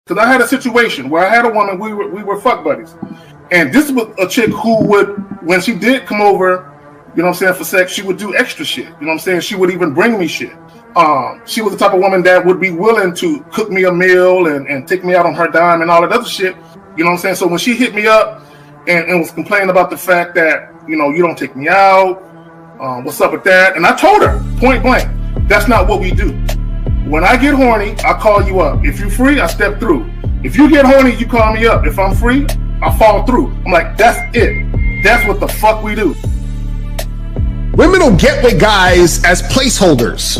Because I had a situation where I had a woman, we were fuck buddies. And this was a chick who would, when she did come over, you know what I'm saying, for sex, she would do extra shit. You know what I'm saying? She would even bring me shit. She was the type of woman that would be willing to cook me a meal and take me out on her dime and all that other shit. You know what I'm saying? So when she hit me up and was complaining about the fact that, you know, you don't take me out, what's up with that? And I told her, point blank, that's not what we do. When I get horny, I call you up. If you're free, I step through. If you get horny, you call me up. If I'm free, I fall through. I'm like, that's it. That's what the fuck we do. Women don't get with guys as placeholders.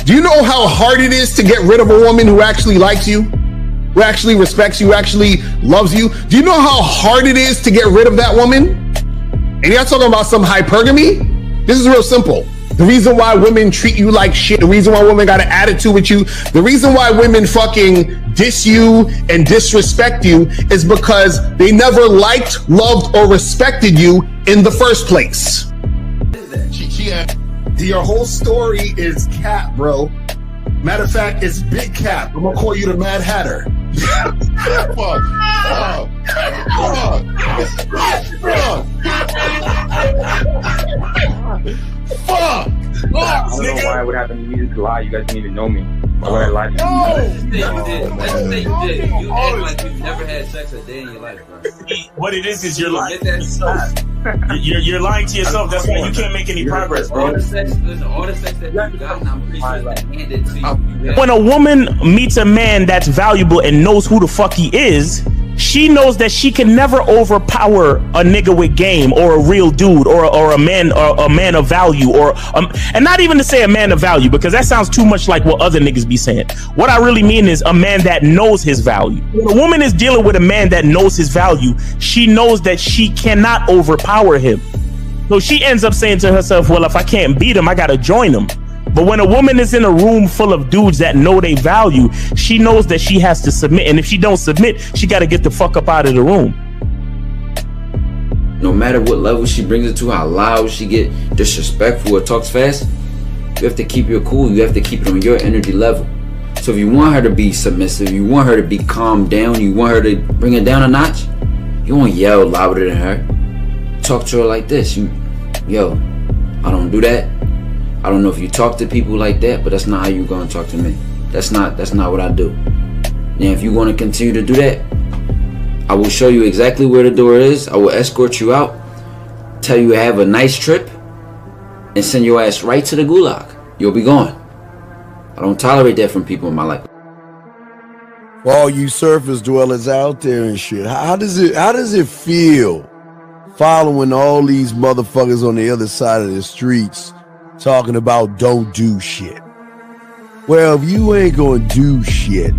Do you know how hard it is to get rid of a woman who actually likes you, who actually respects you, who actually loves you? Do you know how hard it is to get rid of that woman? And you're not talking about some hypergamy? This is real simple. The reason why women treat you like shit, the reason why women got an attitude with you, the reason why women fucking diss you and disrespect you is because they never liked, loved, or respected you in the first place. Your whole story is cap, bro. Matter of fact, it's big cap. I'm gonna call you the Mad Hatter. Fuck! I don't know why it would happen to you to lie. You guys didn't even know me. Why would I lie to you? Let's just say you did. You act like you've never had sex a day in your life, bro. What it is you're lying to yourself. You're lying to yourself. That's why you can't make any progress, bro. All the sex that you got, I'm pretty sure it's handed to you. When a woman meets a man that's valuable and knows who the fuck he is, she knows that she can never overpower a nigga with game or a real dude or a man of value and not even to say a man of value, because that sounds too much like what other niggas be saying. What I really mean is a man that knows his value. When a woman is dealing with a man that knows his value, she knows that she cannot overpower him. So she ends up saying to herself, well, if I can't beat him, I gotta join him. But when a woman is in a room full of dudes that know they value, she knows that she has to submit. And if she don't submit, she got to get the fuck up out of the room. No matter what level she brings it to, how loud she get disrespectful or talks fast, you have to keep your cool. You have to keep it on your energy level. So if you want her to be submissive, you want her to be calmed down, you want her to bring it down a notch, you won't yell louder than her. Talk to her like this. Yo, I don't do that. I don't know if you talk to people like that, but that's not how you gonna talk to me. That's not what I do. Now, if you want to continue to do that, I will show you exactly where the door is. I will escort you out, tell you have a nice trip, and send your ass right to the gulag. You'll be gone. I don't tolerate that from people in my life. For all you surface dwellers out there and shit, how does it feel following all these motherfuckers on the other side of the streets talking about don't do shit? Well, if you ain't gonna do shit,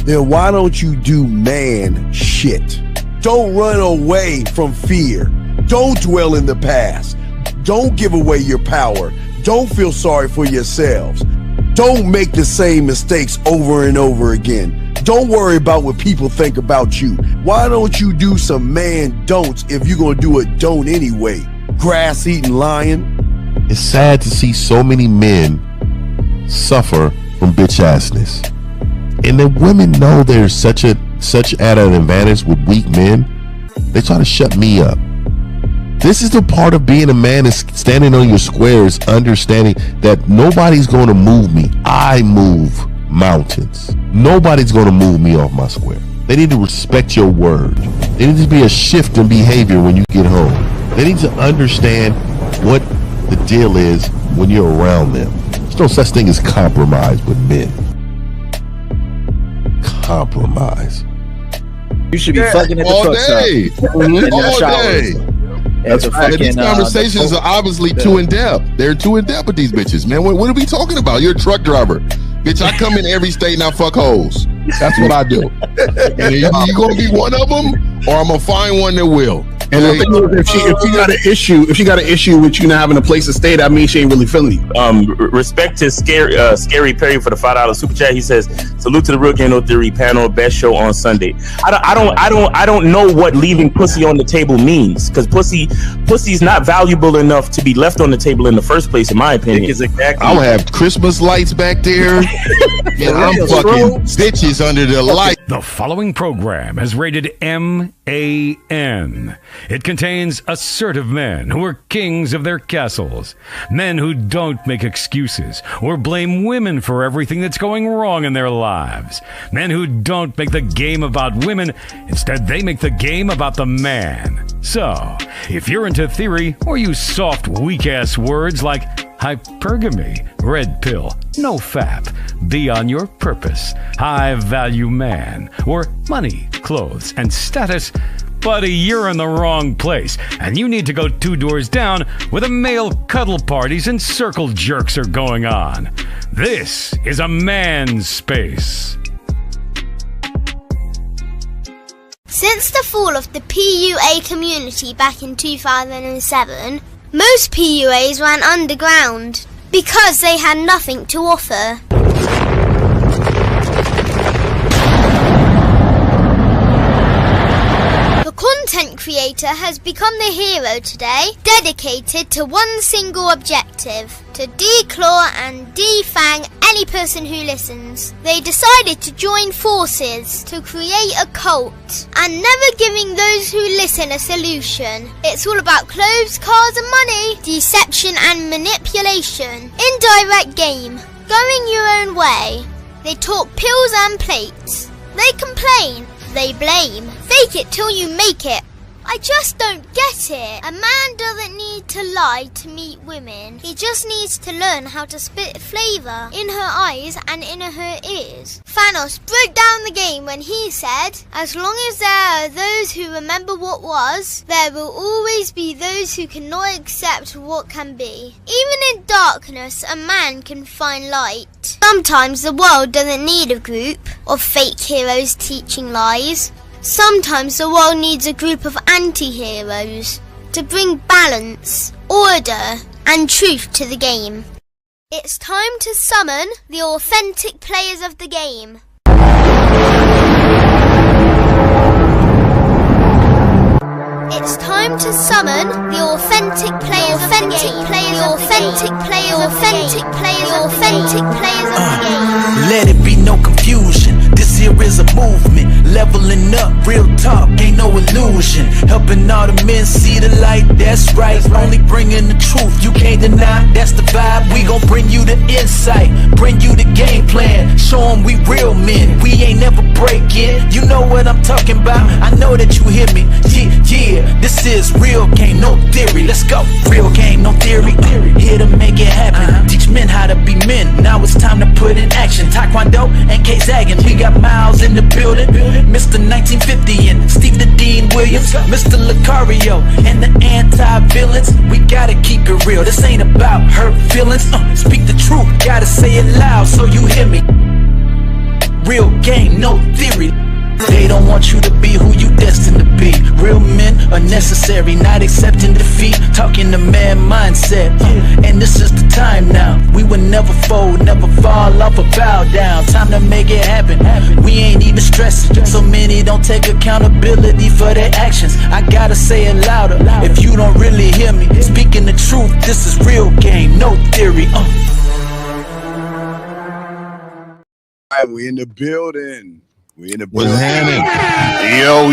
then why don't you do man shit? Don't run away from fear. Don't dwell in the past. Don't give away your power. Don't feel sorry for yourselves. Don't make the same mistakes over and over again. Don't worry about what people think about you. Why don't you do some man don'ts if you're gonna do a don't anyway? Grass eating lion. It's sad to see so many men suffer from bitch assness, and then women know there's such at an advantage with weak men. They try to shut me up. This is the part of being a man, is standing on your squares, understanding that nobody's going to move me. I move mountains. Nobody's going to move me off my square. They need to respect your word. There needs to be a shift in behavior when you get home. They need to understand what the deal is when you're around them. There's no such thing as compromise with men. Compromise. You should be fucking at the truck stop. All day. These conversations are obviously too in depth. They're too in depth with these bitches, man. What are we talking about? You're a truck driver, bitch. I come in every state and I fuck hoes. That's what I do. And you gonna be one of them, or I'm gonna find one that will. And the thing is, if she got an issue with you not having a place to stay, that means she ain't really feeling you. Respect to Scary Perry for the $5 super chat. He says, "Salute to the Real Game No Theory panel, best show on Sunday." I don't know what leaving pussy on the table means, because pussy's not valuable enough to be left on the table in the first place, in my opinion. Exactly. I'll have Christmas lights back there, and I'm fucking bitches under the light. The following program is rated MAN. It contains assertive men who are kings of their castles, men who don't make excuses or blame women for everything that's going wrong in their lives, men who don't make the game about women, instead they make the game about the man. So, if you're into theory or use soft, weak-ass words like hypergamy, red pill, no fap, be on your purpose, high value man, or money, clothes, and status, buddy, you're in the wrong place, and you need to go 2 doors down where the male cuddle parties and circle jerks are going on. This is a man's space. Since the fall of the PUA community back in 2007, most PUAs ran underground because they had nothing to offer. The content creator has become the hero today, dedicated to one single objective: to declaw and defang any person who listens. They decided to join forces to create a cult, and never giving those who listen a solution. It's all about clothes, cars and money, deception and manipulation, indirect game, going your own way. They talk pills and plates. They complain. They blame. Fake it till you make it. I just don't get it. A man doesn't need to lie to meet women. He just needs to learn how to spit flavour in her eyes and in her ears. Thanos broke down the game when he said, "As long as there are those who remember what was, there will always be those who cannot accept what can be." Even in darkness, a man can find light. Sometimes the world doesn't need a group of fake heroes teaching lies. Sometimes the world needs a group of anti-heroes to bring balance, order, and truth to the game. It's time to summon the authentic players of the game. It's time to summon the authentic players of the game. The authentic players of the game. Let it be no confusion. This here is a movement. Leveling up, real talk, ain't no illusion. Helping all the men see the light, that's right. Only bringing the truth, you can't deny, that's the vibe. We gon' bring you the insight, bring you the game plan. Show them we real men, we ain't never breaking. You know what I'm talking about, I know that you hear me. Yeah, this is real game, no theory. Let's go, real game, no theory. Here to make it happen, teach men how to be men. Now it's time to put in action. Taekwondo and K-Zagging, we got Miles in the building. Mr. 1950 and Steve the Dean Williams, Mr. Lucario and the anti-villains. We gotta keep it real, this ain't about hurt feelings. Speak the truth, gotta say it loud so you hear me. Real game, no theory. They don't want you to be who you destined to be. Real men are necessary, not accepting defeat. Talking the man mindset, and this is the time now. We will never fold, never fall off or bow down. Time to make it happen. We ain't even stressing. So many don't take accountability for their actions. I gotta say it louder if you don't really hear me. Speaking the truth, this is real game, no theory. We in the building. What's happening? Yo.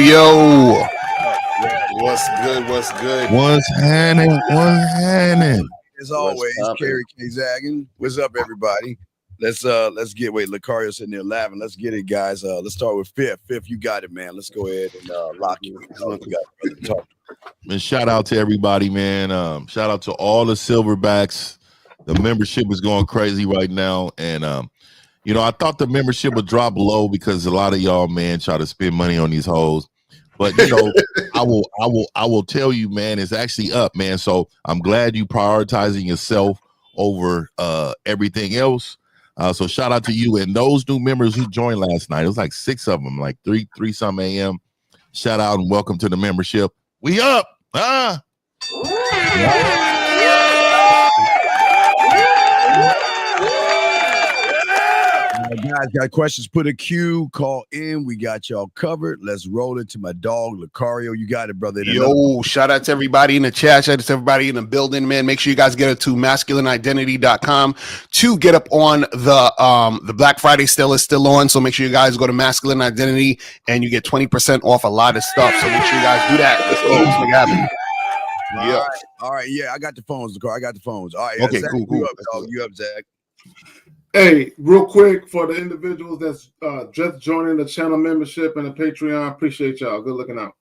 What's good? What's happening? As always, Kerry K-Zagging. What's up, everybody? Let's get Lucario sitting there laughing. Let's get it, guys. Let's start with Fifth. Fifth, you got it, man. Let's go ahead and lock you. And shout out to everybody, man. Shout out to all the silverbacks. The membership is going crazy right now, and you know, I thought the membership would drop low because a lot of y'all, man, try to spend money on these hoes. But you know, I will tell you, man, it's actually up, man. So I'm glad you prioritizing yourself over everything else. So shout out to you and those new members who joined last night. It was like 6 of them, like 3 some a.m. Shout out and welcome to the membership. We up, huh? Guys, got questions? Put a Q, call in. We got y'all covered. Let's roll it to my dog, Lucario. You got it, brother. Yo, shout out to everybody in the chat. Shout out to everybody in the building, man. Make sure you guys get it to masculineidentity.com to get up on the Black Friday sale is still on. So make sure you guys go to Masculine Identity and you get 20% off a lot of stuff. So make sure you guys do that. Let's go. Let's make it happen. Yeah. All right. Yeah, I got the phones, Lucario. I got the phones. All right. Okay, Zach, cool. You up, Zach? Hey, real quick for the individuals that's just joining the channel membership and the Patreon, appreciate y'all. Good looking out.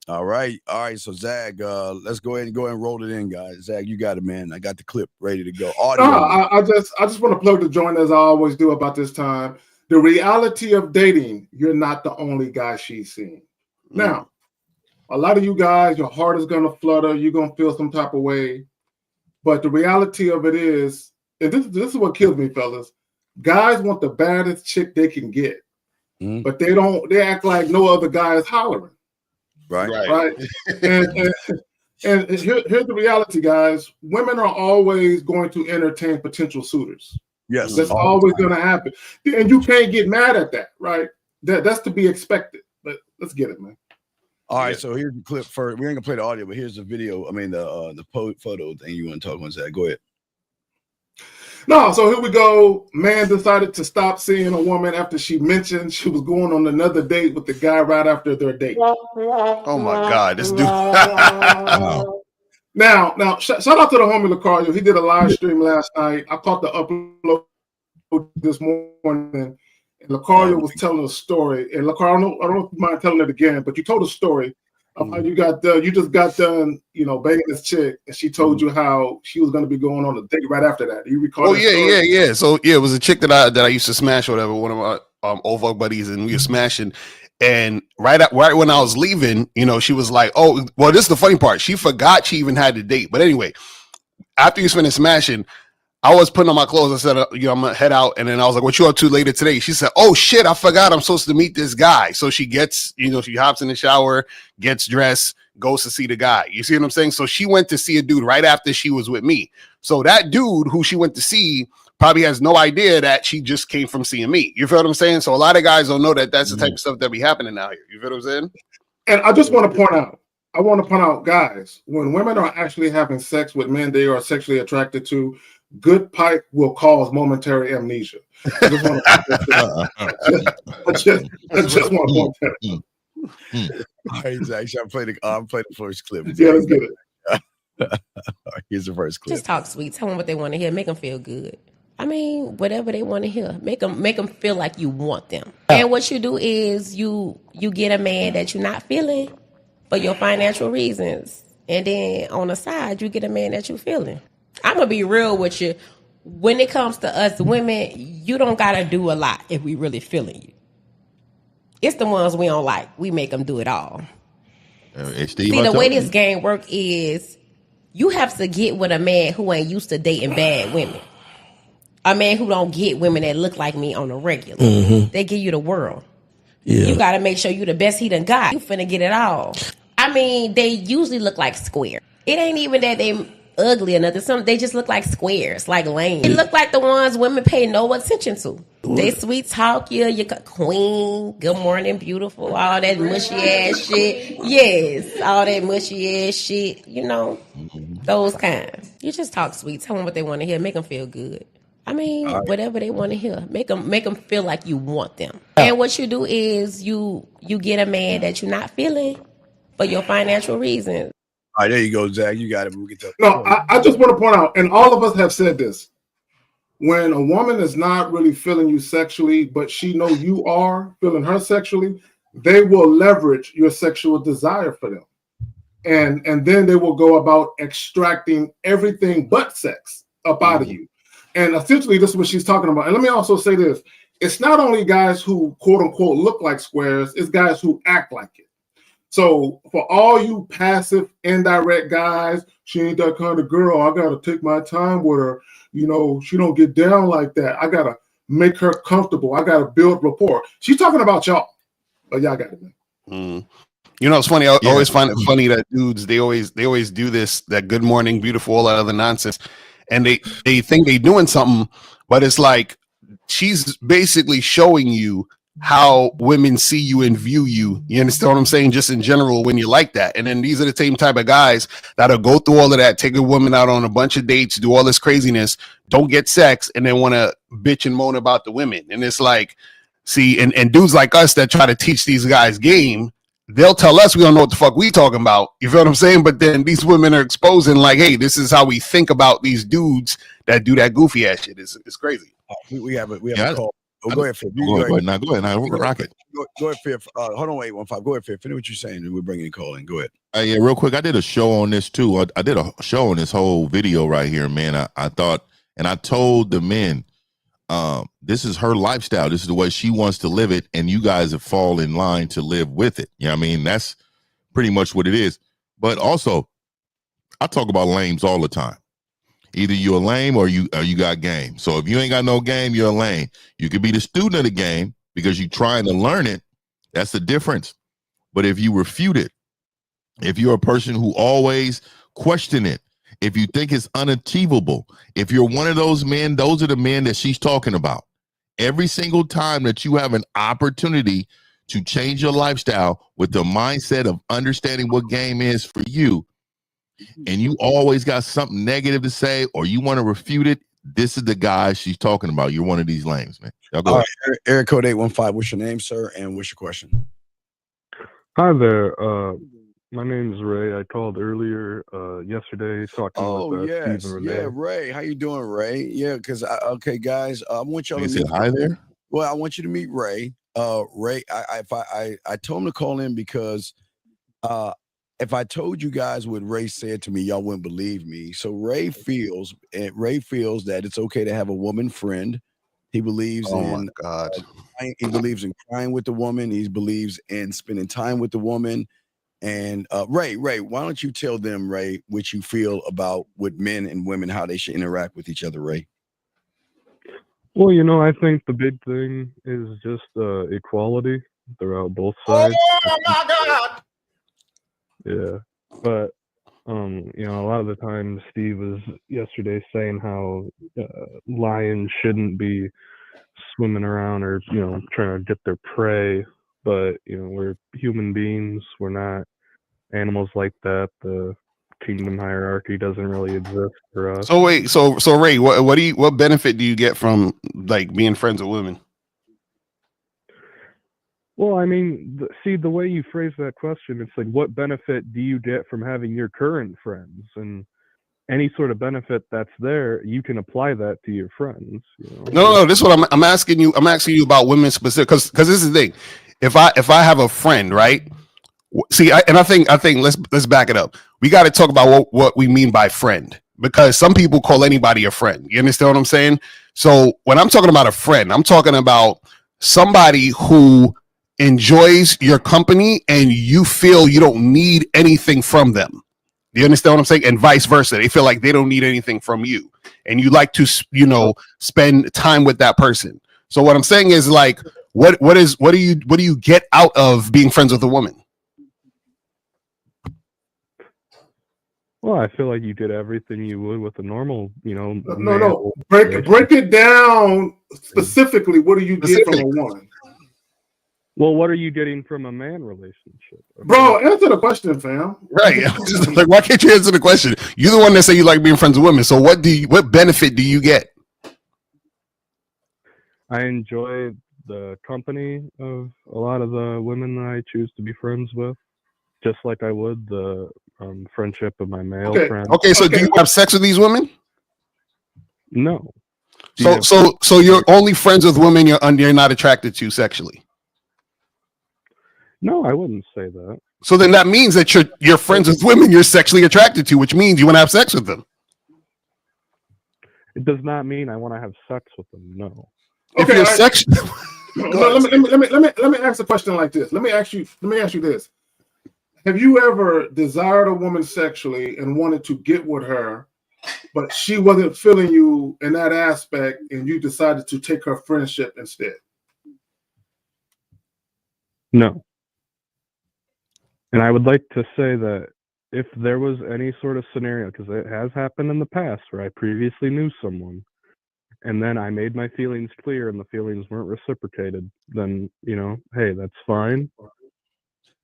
All right. So Zach, let's go ahead and roll it in, guys. Zach, you got it, man. I got the clip ready to go. I just want to plug the joint as I always do about this time. The reality of dating, you're not the only guy she's seen. Now, a lot of you guys, your heart is gonna flutter, you're gonna feel some type of way. But the reality of it is, and this is what kills me, fellas. Guys want the baddest chick they can get, but they act like no other guy is hollering. Right. And here's the reality, guys. Women are always going to entertain potential suitors. Yes. That's always going to happen. And you can't get mad at that, right? That's to be expected. But let's get it, man. All right, so here's the clip first. We ain't gonna play the audio, but here's the video. I mean the photo thing you want to talk about, Zach. Go ahead. No, so here we go. Man decided to stop seeing a woman after she mentioned she was going on another date with the guy right after their date. Oh my God, this dude. Now, shout out to the homie Lucario. He did a live stream last night. I caught the upload this morning, and Lucario was telling a story. And Lucario, I don't know if you mind telling it again, but you told a story of how you just got done, banging this chick, and she told you how she was going to be going on a date right after that. Do you recall? Oh yeah. So it was a chick that I used to smash or whatever. One of my old buddies, and we were smashing. And right when I was leaving, she was like, "Oh, well, this is the funny part. She forgot she even had the date." But anyway, after you finished smashing, I was putting on my clothes. I said, I'm gonna head out, and then I was like, "What you up to later today?" She said, "Oh shit, I forgot I'm supposed to meet this guy." So she gets, she hops in the shower, gets dressed, goes to see the guy. You see what I'm saying? So she went to see a dude right after she was with me. So that dude who she went to see probably has no idea that she just came from seeing me. You feel what I'm saying? So a lot of guys don't know that that's the type of stuff that be happening out here. You feel what I'm saying? And I just want to point out, guys, when women are actually having sex with men they are sexually attracted to, good pipe will cause momentary amnesia. I just want to point that out. All right, Zach, I'll play the first clip. Yeah, let's get it. All right, here's the first clip. Just talk sweet. Tell them what they want to hear. Make them feel good. I mean, whatever they want to hear. Make them feel like you want them. And what you do is you get a man that you're not feeling for your financial reasons. And then on the side, you get a man that you're feeling. I'm going to be real with you. When it comes to us women, you don't got to do a lot if we really feeling you. It's the ones we don't like. We make them do it all. See, the way this game work is you have to get with a man who ain't used to dating bad women. A man who don't get women that look like me on a regular. Mm-hmm. They give you the world. Yeah. You got to make sure you the best he done got. You finna get it all. I mean, they usually look like square. It ain't even that they ugly or nothing. They just look like squares, like lame. They look like the ones women pay no attention to. They sweet talk you, your queen, good morning, beautiful, all that mushy ass shit. Yes, all that mushy ass shit, those kinds. You just talk sweet. Tell them what they want to hear. Make them feel good. I mean, whatever they want to hear. Make them feel like you want them. And what you do is you get a man that you're not feeling for your financial reasons. All right, there you go, Zach. You got it. We can No, I just want to point out, and all of us have said this, when a woman is not really feeling you sexually, but she know you are feeling her sexually, they will leverage your sexual desire for them. And then they will go about extracting everything but sex up out of you. And essentially, this is what she's talking about. And let me also say this. It's not only guys who, quote unquote, look like squares. It's guys who act like it. So for all you passive, indirect guys, she ain't that kind of girl. I got to take my time with her. She don't get down like that. I got to make her comfortable. I got to build rapport. She's talking about y'all. But y'all got it, man. You know, it's funny. I always find it funny that dudes they always do this, that good morning, beautiful, all that other nonsense, and they think they doing something, but it's like she's basically showing you how women see you and view you. You understand what I'm saying? Just in general, when you like that. And then these are the same type of guys that'll go through all of that, take a woman out on a bunch of dates, do all this craziness, don't get sex, and then want to bitch and moan about the women. And it's like, see, and dudes like us that try to teach these guys game, they'll tell us we don't know what the fuck we talking about. You feel what I'm saying? But then these women are exposing like, hey, this is how we think about these dudes that do that goofy ass shit. It's crazy. We have a call. Oh, go ahead, Fib. Go ahead. Now, rock it. Go ahead, Fib. Hold on, 815. Go ahead, Fib. Finish what you're saying, and we're bringing a call in. Go ahead. Yeah, real quick. I did a show on this too. I did a show on this whole video right here, man. I thought, and I told the men, this is her lifestyle. This is the way she wants to live it, and you guys have fall in line to live with it. You know what I mean? That's pretty much what it is. But also, I talk about lames all the time. Either you're a lame or you got game. So if you ain't got no game, you're a lame. You could be the student of the game because you're trying to learn it. That's the difference. But if you refute it, if you're a person who always question it, if you think it's unachievable, if you're one of those men, those are the men that she's talking about. Every single time that you have an opportunity to change your lifestyle with the mindset of understanding what game is for you, and you always got something negative to say or you want to refute it, this is the guy she's talking about. You're one of these lames, man. Y'all go. All right, Eric Code 815. What's your name, sir? And what's your question? Hi there. My name is Ray. I called earlier yesterday talking with yes. Steve and Renee. Yeah, Ray. How you doing, Ray? Yeah, because okay, guys, I want y'all to meet. Hi there. Well, I want you to meet Ray. Ray, I told him to call in because if I told you guys what Ray said to me, y'all wouldn't believe me. So Ray feels that it's okay to have a woman friend. He believes in God. He believes in crying with the woman. He believes in spending time with the woman. And Ray, why don't you tell them, Ray, what you feel about with men and women, how they should interact with each other, Ray? Well, I think the big thing is just equality throughout both sides. Oh my God! Yeah, but a lot of the time Steve was yesterday saying how lions shouldn't be swimming around or trying to get their prey, but we're human beings. We're not animals like that. The kingdom hierarchy doesn't really exist for us. So wait, so Ray, what benefit do you get from like being friends with women? Well, I mean, the way you phrase that question, it's like, what benefit do you get from having your current friends? And any sort of benefit that's there, you can apply that to your friends. No, this is what I'm asking you. I'm asking you about women specific, because this is the thing. If I have a friend, right? See, I think let's back it up. We got to talk about what we mean by friend, because some people call anybody a friend. You understand what I'm saying? So when I'm talking about a friend, I'm talking about somebody who enjoys your company and you feel you don't need anything from them. Do you understand what I'm saying? And vice versa. They feel like they don't need anything from you, and you like to, spend time with that person. So what I'm saying is, like, what do you get out of being friends with a woman? Well, I feel like you did everything you would with a normal, No. Break it down specifically. What do you get from a woman? Well, what are you getting from a man relationship? Bro, answer the question, fam. Right. Like, why can't you answer the question? You're the one that say you like being friends with women. So what benefit do you get? I enjoy the company of a lot of the women that I choose to be friends with, just like I would the friendship of my male friends. Okay, so do you have sex with these women? No. So you're only friends with women you're not attracted to sexually? No, I wouldn't say that. So then that means that you're friends with women you're sexually attracted to, which means you want to have sex with them. It does not mean I want to have sex with them. No. If you're sexual, let me ask a question like this. Let me ask you this: have you ever desired a woman sexually and wanted to get with her, but she wasn't feeling you in that aspect, and you decided to take her friendship instead? No. And I would like to say that if there was any sort of scenario, because it has happened in the past where I previously knew someone, and then I made my feelings clear and the feelings weren't reciprocated, then, you know, hey, that's fine.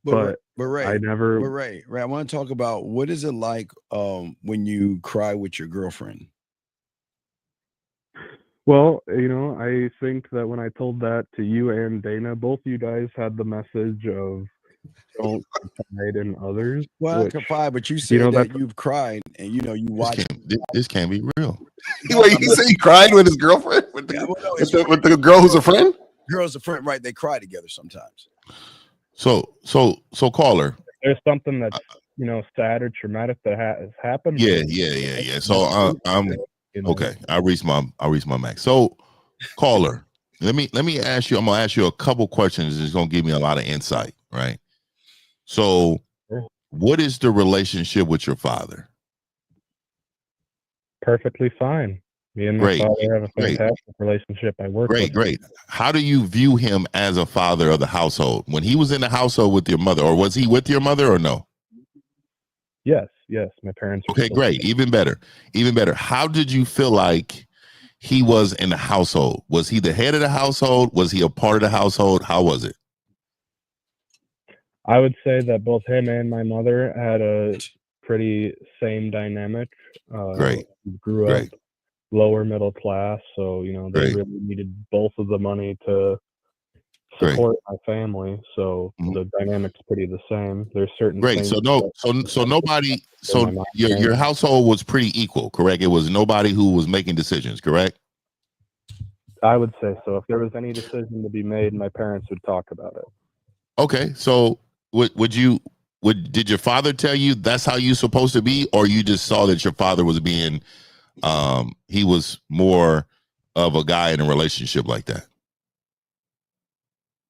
But Ray, I never. But Ray, I want to talk about what is it like when you cry with your girlfriend? Well, you know, I think that when I told that to you and Dana, both you guys had the message of don't confide in others. Well, which, I confide, but you said that you've cried and you watch. This can't be real. Wait, he said he cried with his girlfriend? With the girl who's a friend? Girl's a friend, right? They cry together sometimes. So caller. There's something that's, you know, sad or traumatic that has happened. Yeah. So I'm okay. I reached my max. So caller, let me ask you. I'm gonna ask you a couple questions. It's gonna give me a lot of insight, right? So, what is the relationship with your father? Perfectly fine. Me and my father have a fantastic relationship. I work with Great. How do you view him as a father of the household? When he was in the household with your mother, or was he with your mother or no? Yes. My parents. Okay, great. Even better. How did you feel like he was in the household? Was he the head of the household? Was he a part of the household? How was it? I would say that both him and my mother had a pretty same dynamic. Great. Grew up lower middle class, so you know they really needed both of the money to support my family. So the dynamic's pretty the same. There's certain things. So nobody. So your household was pretty equal, correct? It was nobody who was making decisions, correct? I would say so. If there was any decision to be made, my parents would talk about it. Okay, so did your father tell you that's how you're supposed to be, or you just saw that your father was being he was more of a guy in a relationship like that?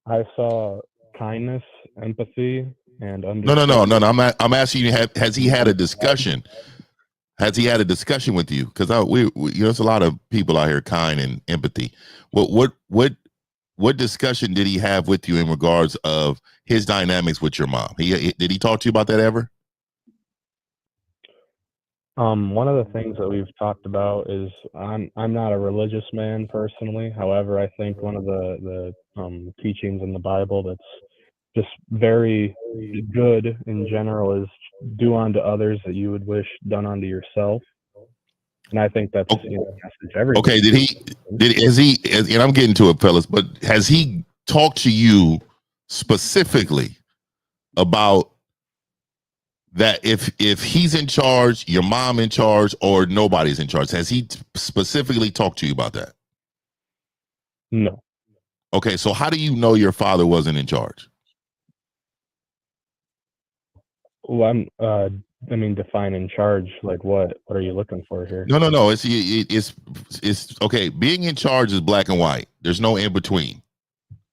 I saw kindness, empathy, and understanding. No. I'm asking you, has he had a discussion? Has he had a discussion with you? Because we you know, there's a lot of people out here kind and empathy. What discussion did he have with you in regards of his dynamics with your mom? Did he talk to you about that ever? One of the things that we've talked about is I'm not a religious man personally. However, I think one of the teachings in the Bible that's just very good in general is do unto others that you would wish done unto yourself. And I think that's you know, message everybody. Okay, and I'm getting to it, fellas, but has he talked to you specifically about that if he's in charge, your mom in charge, or nobody's in charge? Has he specifically talked to you about that? No. Okay, so how do you know your father wasn't in charge? Well, define in charge. Like what? What are you looking for here? No. It's okay. Being in charge is black and white. There's no in between.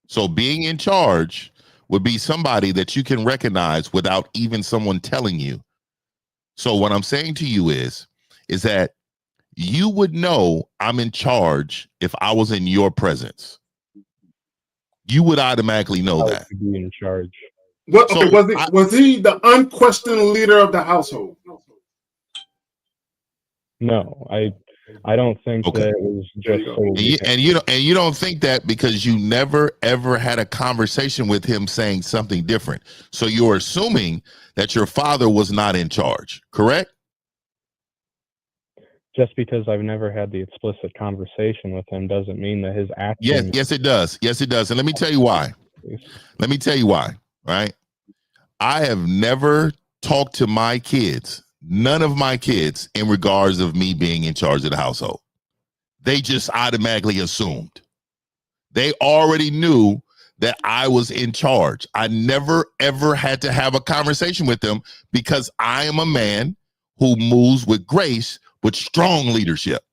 So being in charge would be somebody that you can recognize without even someone telling you. So what I'm saying to you is that you would know I'm in charge if I was in your presence. You would automatically know that. Be in charge. Was he the unquestioned leader of the household? No, I don't think that it was just. And you don't think that because you never ever had a conversation with him saying something different. So you're assuming that your father was not in charge, correct? Just because I've never had the explicit conversation with him doesn't mean that his actions. Yes, it does. Yes, it does. And let me tell you why. Right? I have never talked to my kids, none of my kids, in regards of me being in charge of the household. They just automatically assumed. They already knew that I was in charge. I never, ever had to have a conversation with them because I am a man who moves with grace, with strong leadership,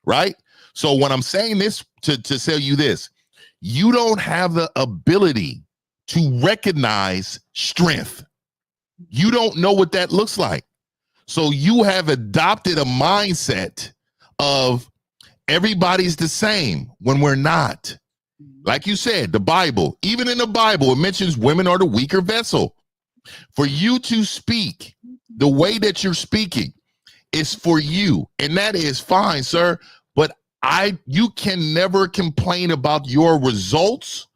right? So when I'm saying this to tell you this, you don't have the ability to recognize strength. You don't know what that looks like. So you have adopted a mindset of everybody's the same when we're not. Like you said, the Bible, even in the Bible, it mentions women are the weaker vessel. For you to speak the way that you're speaking is for you, and that is fine, sir. But you can never complain about your results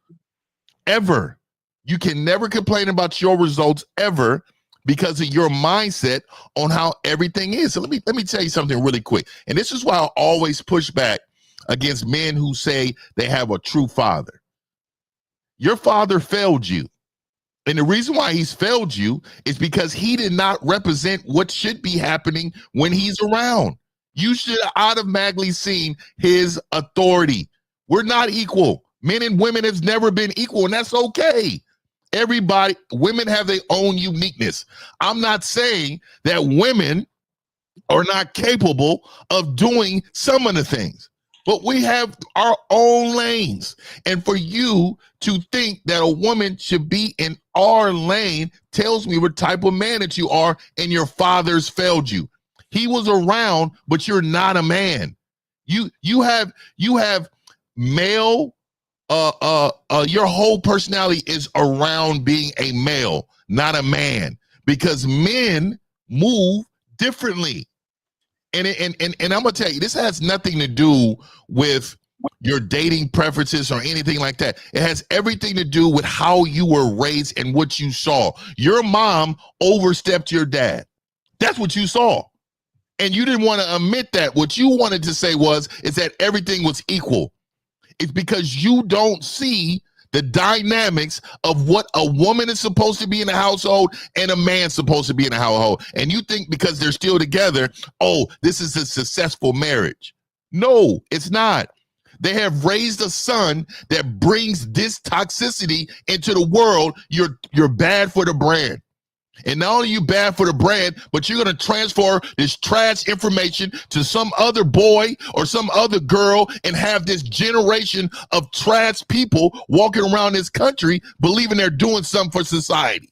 ever. You can never complain about your results ever because of your mindset on how everything is. So let me tell you something really quick. And this is why I always push back against men who say they have a true father. Your father failed you. And the reason why he's failed you is because he did not represent what should be happening when he's around. You should have automatically seen his authority. We're not equal. Men and women have never been equal, and that's okay. Women have their own uniqueness. I'm not saying that women are not capable of doing some of the things, but we have our own lanes. And for you to think that a woman should be in our lane tells me what type of man that you are, and your father's failed you. He was around, but you're not a man. You have male. Your whole personality is around being a male, not a man, because men move differently. And I'm gonna tell you, this has nothing to do with your dating preferences or anything like that. It has everything to do with how you were raised and what you saw. Your mom overstepped your dad. That's what you saw. And you didn't want to admit that. What you wanted to say is that everything was equal. It's because you don't see the dynamics of what a woman is supposed to be in a household and a man's supposed to be in a household. And you think because they're still together, oh, this is a successful marriage. No, it's not. They have raised a son that brings this toxicity into the world. You're bad for the brand. And not only are you bad for the brand, but you're going to transfer this trash information to some other boy or some other girl and have this generation of trash people walking around this country believing they're doing something for society.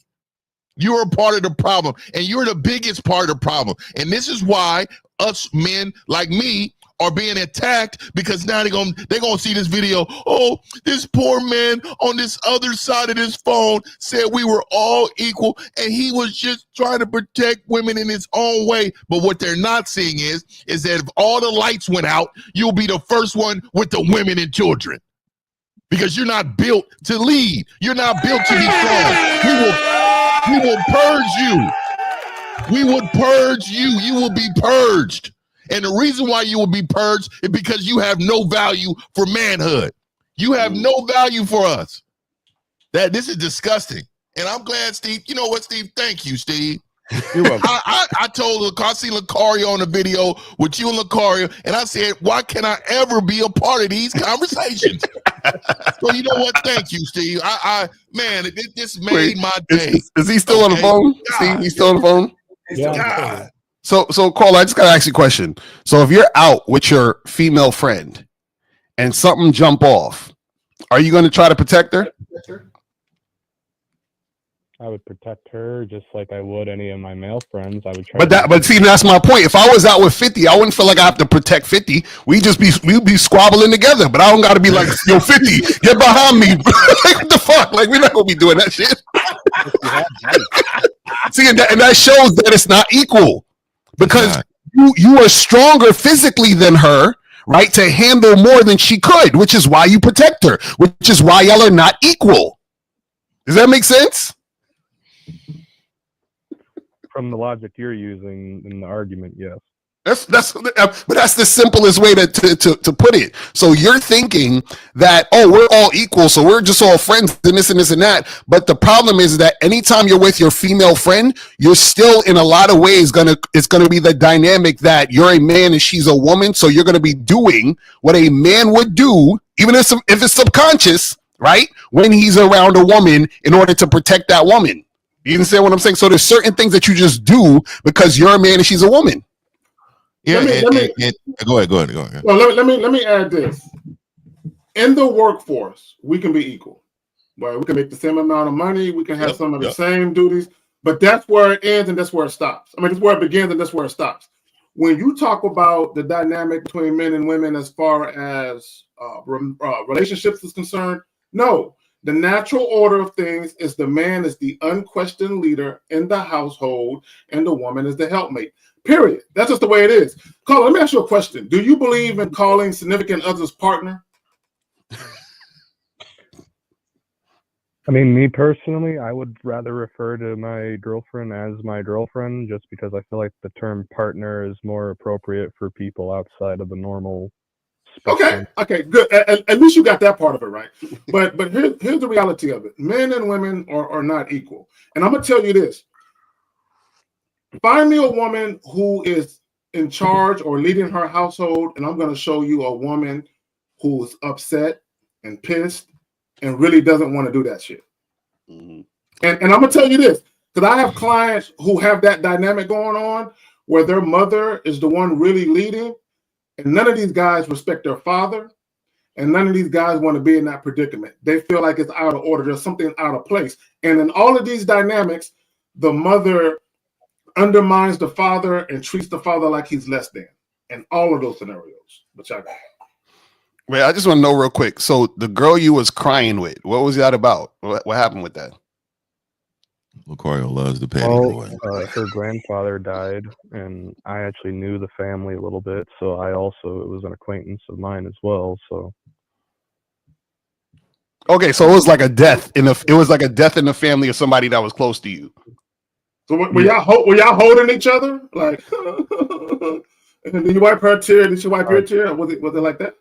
You're a part of the problem, and you're the biggest part of the problem. And this is why us men like me are being attacked, because now they're gonna see this video. Oh, this poor man on this other side of this phone said we were all equal and he was just trying to protect women in his own way. But what they're not seeing is that if all the lights went out, you'll be the first one with the women and children, because you're not built to lead. You're not built to be strong. We will purge you. We would purge you. You will be purged. And the reason why you will be purged is because you have no value for manhood. You have no value for us. This is disgusting. And I'm glad, Steve. You know what, Steve? Thank you, Steve. You're welcome. I told I seen Lucario on the video with you and Lucario, and I said, why can't I ever be a part of these conversations? So you know what? Thank you, Steve. This made my day. Is he still on the phone? God. Steve, he's still on the phone? Yeah. So Carl, I just gotta ask you a question. So if you're out with your female friend and something jump off, are you going to try to protect her? I would protect her just like I would any of my male friends. I would try. But see, that's my point. If I was out with 50, I wouldn't feel like I have to protect 50. We'd be squabbling together. But I don't got to be like, yo, 50, get behind me. Like, what the fuck? Like, we're not gonna be doing that shit. See, and that shows that it's not equal. Because you are stronger physically than her, right, to handle more than she could, which is why you protect her, which is why y'all are not equal. Does that make sense? From the logic you're using in the argument, yes. But that's the simplest way to put it. So you're thinking that, oh, we're all equal, so we're just all friends and this and this and that. But the problem is that anytime you're with your female friend, you're still in a lot of ways it's gonna be the dynamic that you're a man and she's a woman. So you're gonna be doing what a man would do, even if it's subconscious, right? When he's around a woman in order to protect that woman. You understand what I'm saying? So there's certain things that you just do because you're a man and she's a woman. Yeah, go ahead. Well, let me add this. In the workforce, we can be equal. Right? We can make the same amount of money. We can have some of the same duties. But that's where it ends and that's where it stops. I mean, that's where it begins and that's where it stops. When you talk about the dynamic between men and women as far as relationships is concerned, no. The natural order of things is the man is the unquestioned leader in the household and the woman is the helpmate. Period. That's just the way it is. Carl, let me ask you a question. Do you believe in calling significant others partner? I mean, me personally, I would rather refer to my girlfriend as my girlfriend just because I feel like the term partner is more appropriate for people outside of the normal spectrum. Okay, good. At least you got that part of it right. But here's the reality of it. Men and women are not equal. And I'm going to tell you this. Find me a woman who is in charge or leading her household, and I'm going to show you a woman who's upset and pissed and really doesn't want to do that shit. Mm-hmm. And I'm going to tell you this, because I have clients who have that dynamic going on where their mother is the one really leading, and none of these guys respect their father, and none of these guys want to be in that predicament. They feel like it's out of order. There's something out of place. And in all of these dynamics, the mother undermines the father and treats the father like he's less than. In all of those scenarios. Which I got. Wait, I just want to know real quick. So the girl you was crying with, what was that about? What happened with that? Lucario loves the petty boy. Her grandfather died, and I actually knew the family a little bit, so it was an acquaintance of mine as well. So, okay, so it was like a death in the family of somebody that was close to you. So were y'all holding each other? Like, did you wipe her tear? Did she wipe your tear? Was it like that?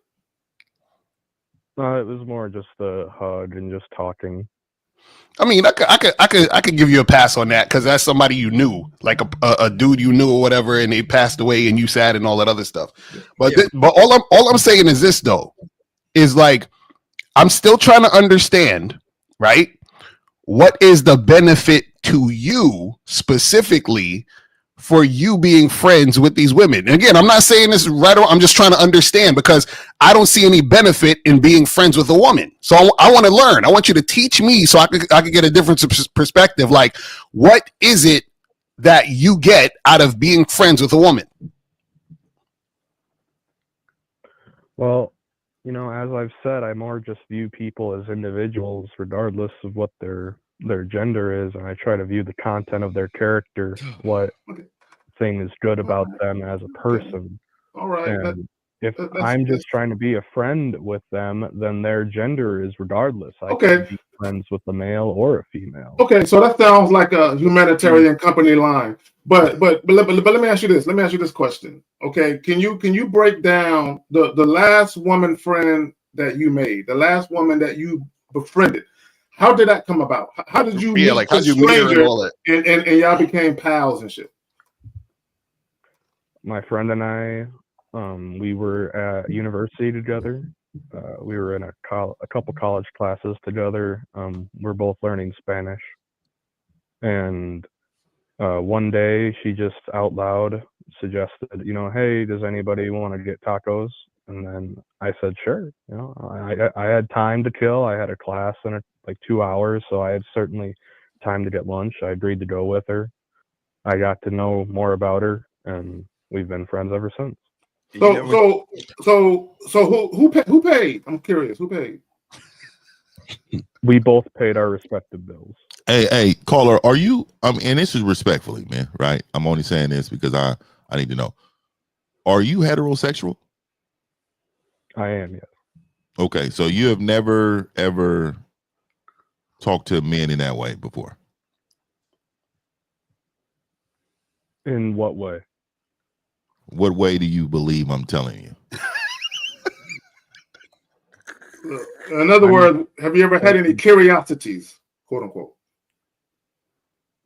It was more just a hug and just talking. I mean, I could give you a pass on that because that's somebody you knew, like a dude you knew or whatever, and they passed away and you sad and all that other stuff. But but all I'm saying is this though, is like I'm still trying to understand, right? What is the benefit to you specifically for you being friends with these women? And again, I'm not saying this right or I'm just trying to understand because I don't see any benefit in being friends with a woman. So I want to learn. I want you to teach me so I could get a different perspective. Like, what is it that you get out of being friends with a woman? Well, as I've said, I more just view people as individuals regardless of what their gender is, and I try to view the content of their character, what thing is good about them as a person. All right. And if I'm just trying to be a friend with them, then their gender is regardless. I can be friends with a male or a female. Okay, so that sounds like a humanitarian company line. But let me ask you this. Let me ask you this question. Okay, can you break down the last woman friend that you made, the last woman that you befriended? How did that come about? How did you meet like how did you meet her and all that? And y'all became pals and shit? My friend and I, we were at university together. We were in a couple college classes together. We're both learning Spanish. And one day she just out loud suggested, hey, does anybody want to get tacos? And then I said, sure. I had time to kill. I had a class in like 2 hours, so I had certainly time to get lunch. I agreed to go with her. I got to know more about her, and we've been friends ever since. So who paid? I'm curious. Who paid? We both paid our respective bills. Hey, caller, are you? And this is respectfully, man. Right? I'm only saying this because I need to know. Are you heterosexual? I am, yes. Okay, so you have never ever talked to men in that way before. In what way? What way do you believe I'm telling you? In other words, have you ever had any curiosities, quote unquote?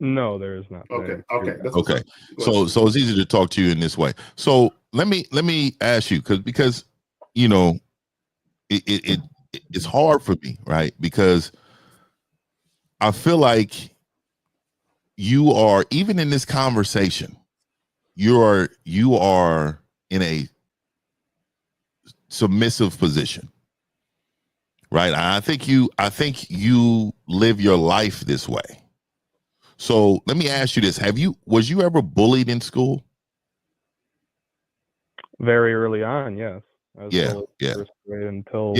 No, there is not. Okay. Okay. So it's easy to talk to you in this way. So let me ask you because it's hard for me, right? Because I feel like you are, even in this conversation, you are in a submissive position, right? I think you live your life this way. So let me ask you this: was you ever bullied in school? Very early on, yes. Yeah. Until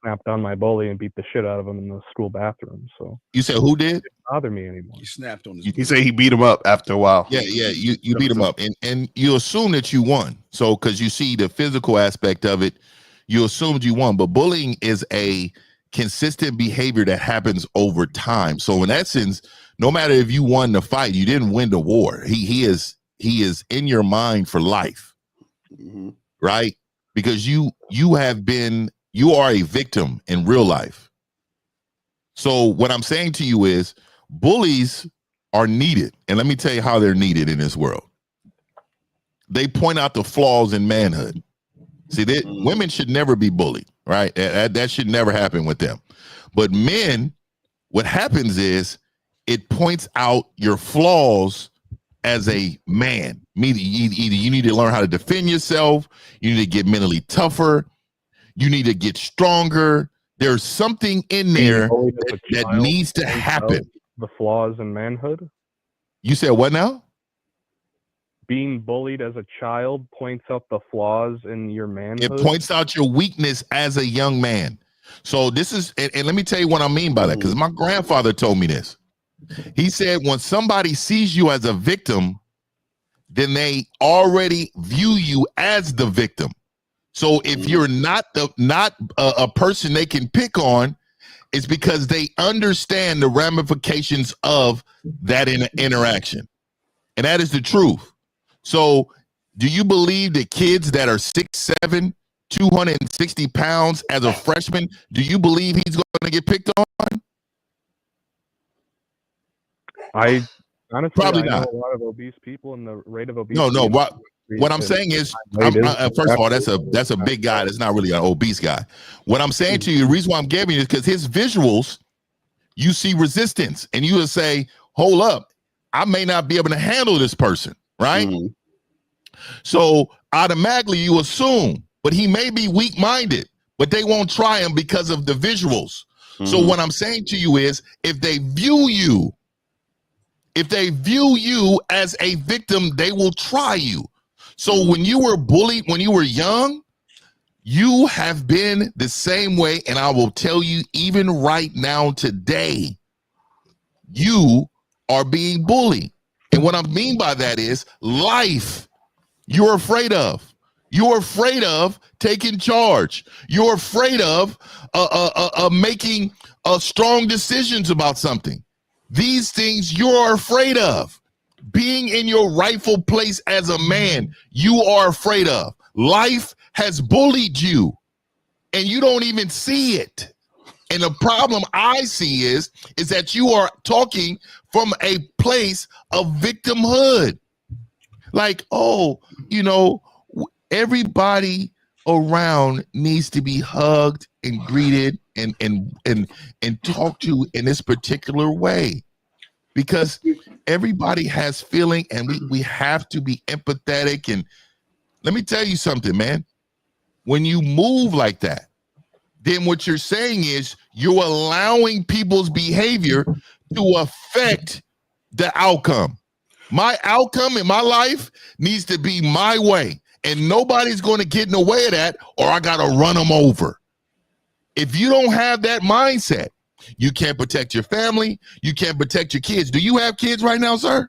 snapped on my bully and beat the shit out of him in the school bathroom. So you said who did? It didn't bother me anymore. He snapped on his. You say he beat him up after a while. Yeah, you beat him up, and you assume that you won. So because you see the physical aspect of it, you assumed you won. But bullying is a consistent behavior that happens over time. So in essence, no matter if you won the fight, you didn't win the war. He is in your mind for life, right? Because you are a victim in real life. So what I'm saying to you is bullies are needed. And let me tell you how they're needed in this world. They point out the flaws in manhood. See, women should never be bullied, right? That should never happen with them. But men, what happens is it points out your flaws as a man. Either you need to learn how to defend yourself, you need to get mentally tougher, you need to get stronger. There's something in there that needs to happen. The flaws in manhood? You said what now? Being bullied as a child points out the flaws in your manhood. It points out your weakness as a young man. So this is, and let me tell you what I mean by that, because my grandfather told me this. He said, when somebody sees you as a victim, then they already view you as the victim. So if you're not a person they can pick on, it's because they understand the ramifications of that interaction. And that is the truth. So do you believe that kids that are 6'7", 260 pounds as a freshman, do you believe he's going to get picked on? I honestly probably know not. a lot of obese people, and the rate of obesity. No. What I'm saying is, first of all, that's a big guy. That's not really an obese guy. What I'm saying to you, the reason why I'm giving you is because his visuals, you see resistance, and you will say, "Hold up, I may not be able to handle this person." Right? So automatically you assume, but he may be weak-minded, but they won't try him because of the visuals. So what I'm saying to you is, if they view you as a victim, they will try you. So when you were bullied, when you were young, you have been the same way. And I will tell you, even right now, today, you are being bullied. And what I mean by that is life you're afraid of. You're afraid of taking charge. You're afraid of making strong decisions about something. These things you're afraid of. Being in your rightful place as a man, you are afraid of. Life has bullied you, and you don't even see it. And the problem I see is that you are talking from a place of victimhood. Like, oh, everybody around needs to be hugged and greeted and talked to in this particular way, because everybody has feeling, and we have to be empathetic. And let me tell you something, man. When you move like that, then what you're saying is you're allowing people's behavior to affect the outcome. My outcome in my life needs to be my way, and nobody's going to get in the way of that, or I got to run them over. If you don't have that mindset, you can't protect your family. You can't protect your kids. Do you have kids right now, sir?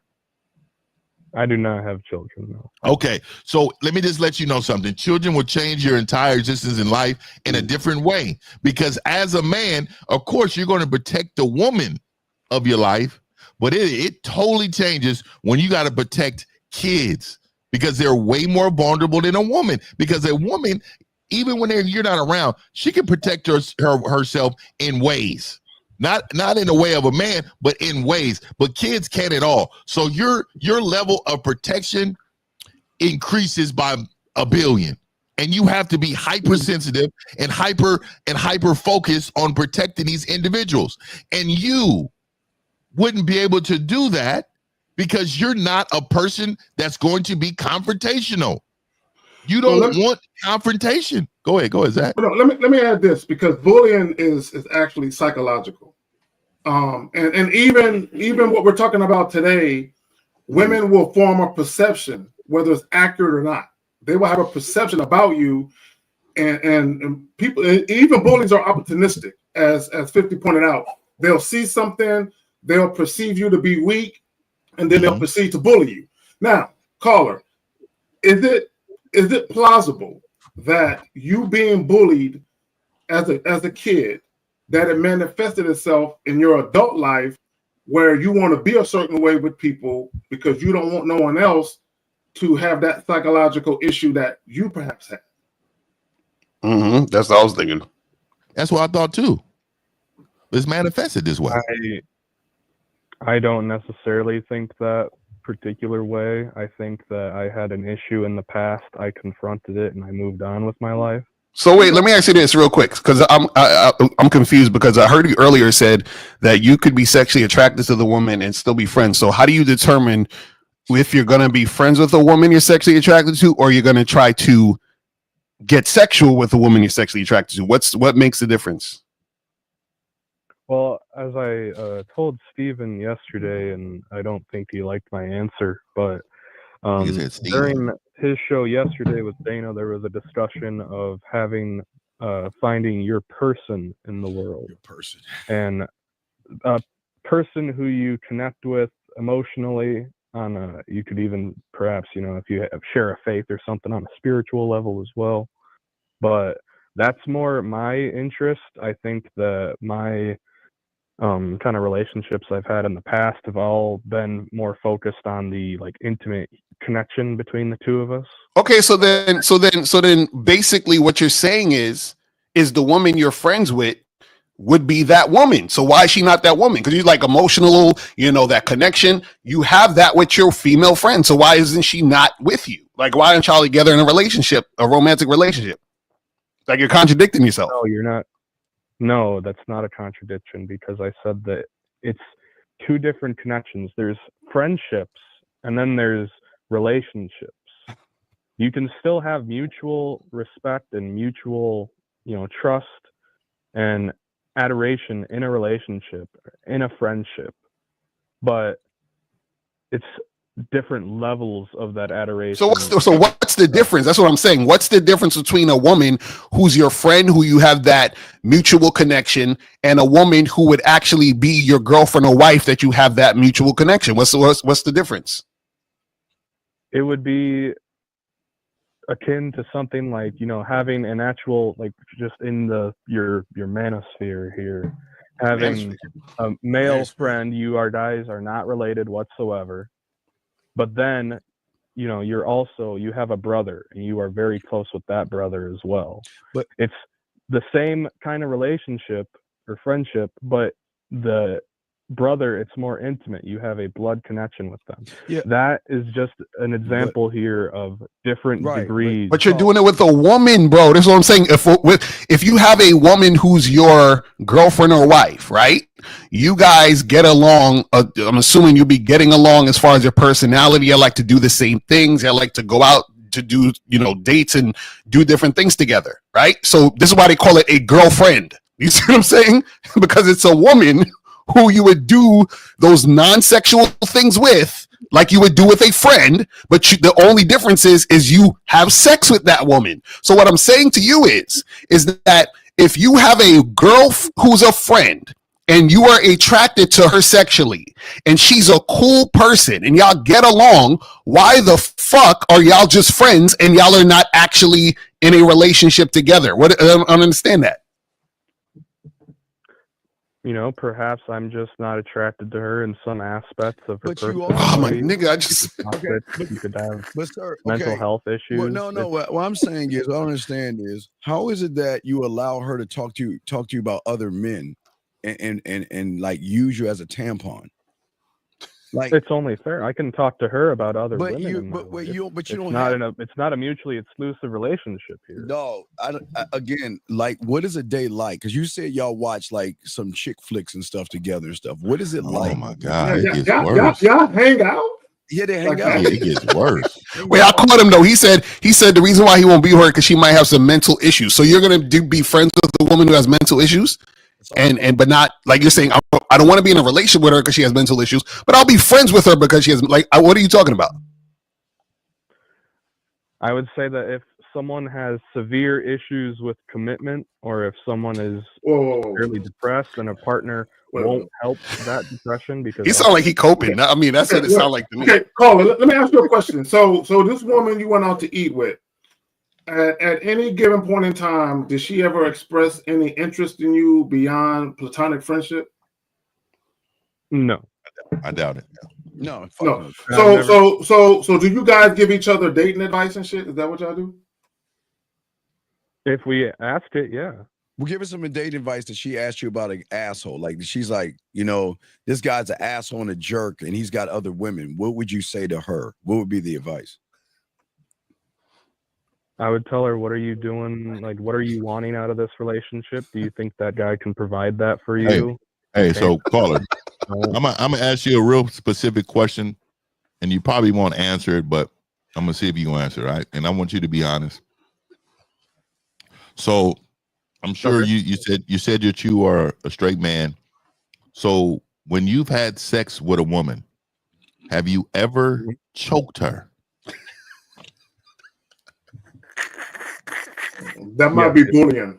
I do not have children, no. Okay, so let me just let you know something. Children will change your entire existence in life in a different way, because as a man, of course, you're going to protect the woman of your life, but it totally changes when you got to protect kids, because they're way more vulnerable than a woman. Because a woman, even when you're not around, she can protect herself in ways. Not in the way of a man, but in ways. But kids can't at all. So your level of protection increases by 1 billion. And you have to be hypersensitive and hyper focused on protecting these individuals. And you wouldn't be able to do that because you're not a person that's going to be confrontational. You don't want confrontation. Go ahead, Zach. Let me add this, because bullying is actually psychological. And even what we're talking about today, women will form a perception, whether it's accurate or not. They will have a perception about you and people, even bullies are opportunistic, as 50 pointed out. They'll see something, they'll perceive you to be weak, and then they'll proceed to bully you. Now, caller, is it plausible that you being bullied as a kid, that it manifested itself in your adult life where you want to be a certain way with people because you don't want no one else to have that psychological issue that you perhaps had? That's what I was thinking. That's what I thought too. It's manifested this way. I don't necessarily think that particular way. I think that I had an issue in the past. I confronted it and I moved on with my life. So wait, let me ask you this real quick, because I'm confused, because I heard you earlier said that you could be sexually attracted to the woman and still be friends. So how do you determine if you're going to be friends with a woman you're sexually attracted to, or you're going to try to get sexual with a woman you're sexually attracted to? What makes the difference? Well, as I told Steven yesterday, and I don't think he liked my answer, but during his show yesterday with Dana, there was a discussion of finding your person in the world. Your person. And a person who you connect with emotionally on you could even perhaps, if you share a faith or something, on a spiritual level as well. But that's more my interest. I think that my kind of relationships I've had in the past have all been more focused on the intimate connection between the two of us. Okay, so then basically what you're saying is the woman you're friends with would be that woman. So why is she not that woman? Because you like emotional, that connection. You have that with your female friend. So why isn't she not with you? Like, why aren't y'all together in a relationship, a romantic relationship? Like, you're contradicting yourself. No, you're not. No, that's not a contradiction, because I said that it's two different connections. There's friendships and then there's relationships. You can still have mutual respect and mutual, trust and adoration in a relationship, in a friendship, but it's different levels of that adoration. So what's the difference? That's what I'm saying. What's the difference between a woman who's your friend, who you have that mutual connection, and a woman who would actually be your girlfriend or wife that you have that mutual connection? What's the difference? It would be akin to something like, having an actual, just in your manosphere here, having a male friend. You guys are not related whatsoever. But then, you have a brother and you are very close with that brother as well. But it's the same kind of relationship or friendship, but the brother, it's more intimate. You have a blood connection with them. Yeah. That is just an example here of different degrees. But you're doing it with a woman, bro. That's what I'm saying. If you have a woman who's your girlfriend or wife, right? You guys get along. I'm assuming you'll be getting along as far as your personality. I like to do the same things. I like to go out to do, dates and do different things together, right? So this is why they call it a girlfriend. You see what I'm saying? Because it's a woman who you would do those non-sexual things with, like you would do with a friend, but the only difference is you have sex with that woman. So what I'm saying to you is that if you have a girl who's a friend and you are attracted to her sexually and she's a cool person and y'all get along, why the fuck are y'all just friends and y'all are not actually in a relationship together? I don't understand that. Perhaps I'm just not attracted to her in some aspects of her personality. Oh my nigga, I just you could have mental health issues. Well, no. What I'm saying is, what I don't understand is, how is it that you allow her to talk to you about other men and like use you as a tampon? Like, it's only fair. I can talk to her about other women. It's not a mutually exclusive relationship here. No, again, like, what is a day like? Because you said y'all watch like some chick flicks and stuff together and stuff. What is it like? Oh my god, it gets worse. Y'all hang out. Yeah, they hang out. It gets worse. Wait, I caught him though. He said the reason why he won't be with her because she might have some mental issues. So you're gonna be friends with a woman who has mental issues? But not like you're saying, I don't want to be in a relationship with her because she has mental issues, but I'll be friends with her because she has what are you talking about? I would say that if someone has severe issues with commitment, or if someone is fairly depressed and a partner won't help that depression because he sound like he coping. I mean, that's what it sounds like to me. Okay, caller, let me ask you a question. So this woman you went out to eat with, at any given point in time, did she ever express any interest in you beyond platonic friendship? No, I doubt it. No. So do you guys give each other dating advice and shit? Is that what y'all do? If we asked it, yeah. Well, give us some dating advice that she asked you about an asshole. Like she's like, you know, this guy's an asshole and a jerk, and he's got other women. What would you say to her? What would be the advice? I would tell her, what are you doing? Like, what are you wanting out of this relationship? Do you think that guy can provide that for you? Hey, so caller, I'm gonna ask you a real specific question, and you probably won't answer it, but I'm gonna see if you can answer it, right? And I want you to be honest. So I'm sure you said that you are a straight man. So when you've had sex with a woman, have you ever choked her? That might be bullying.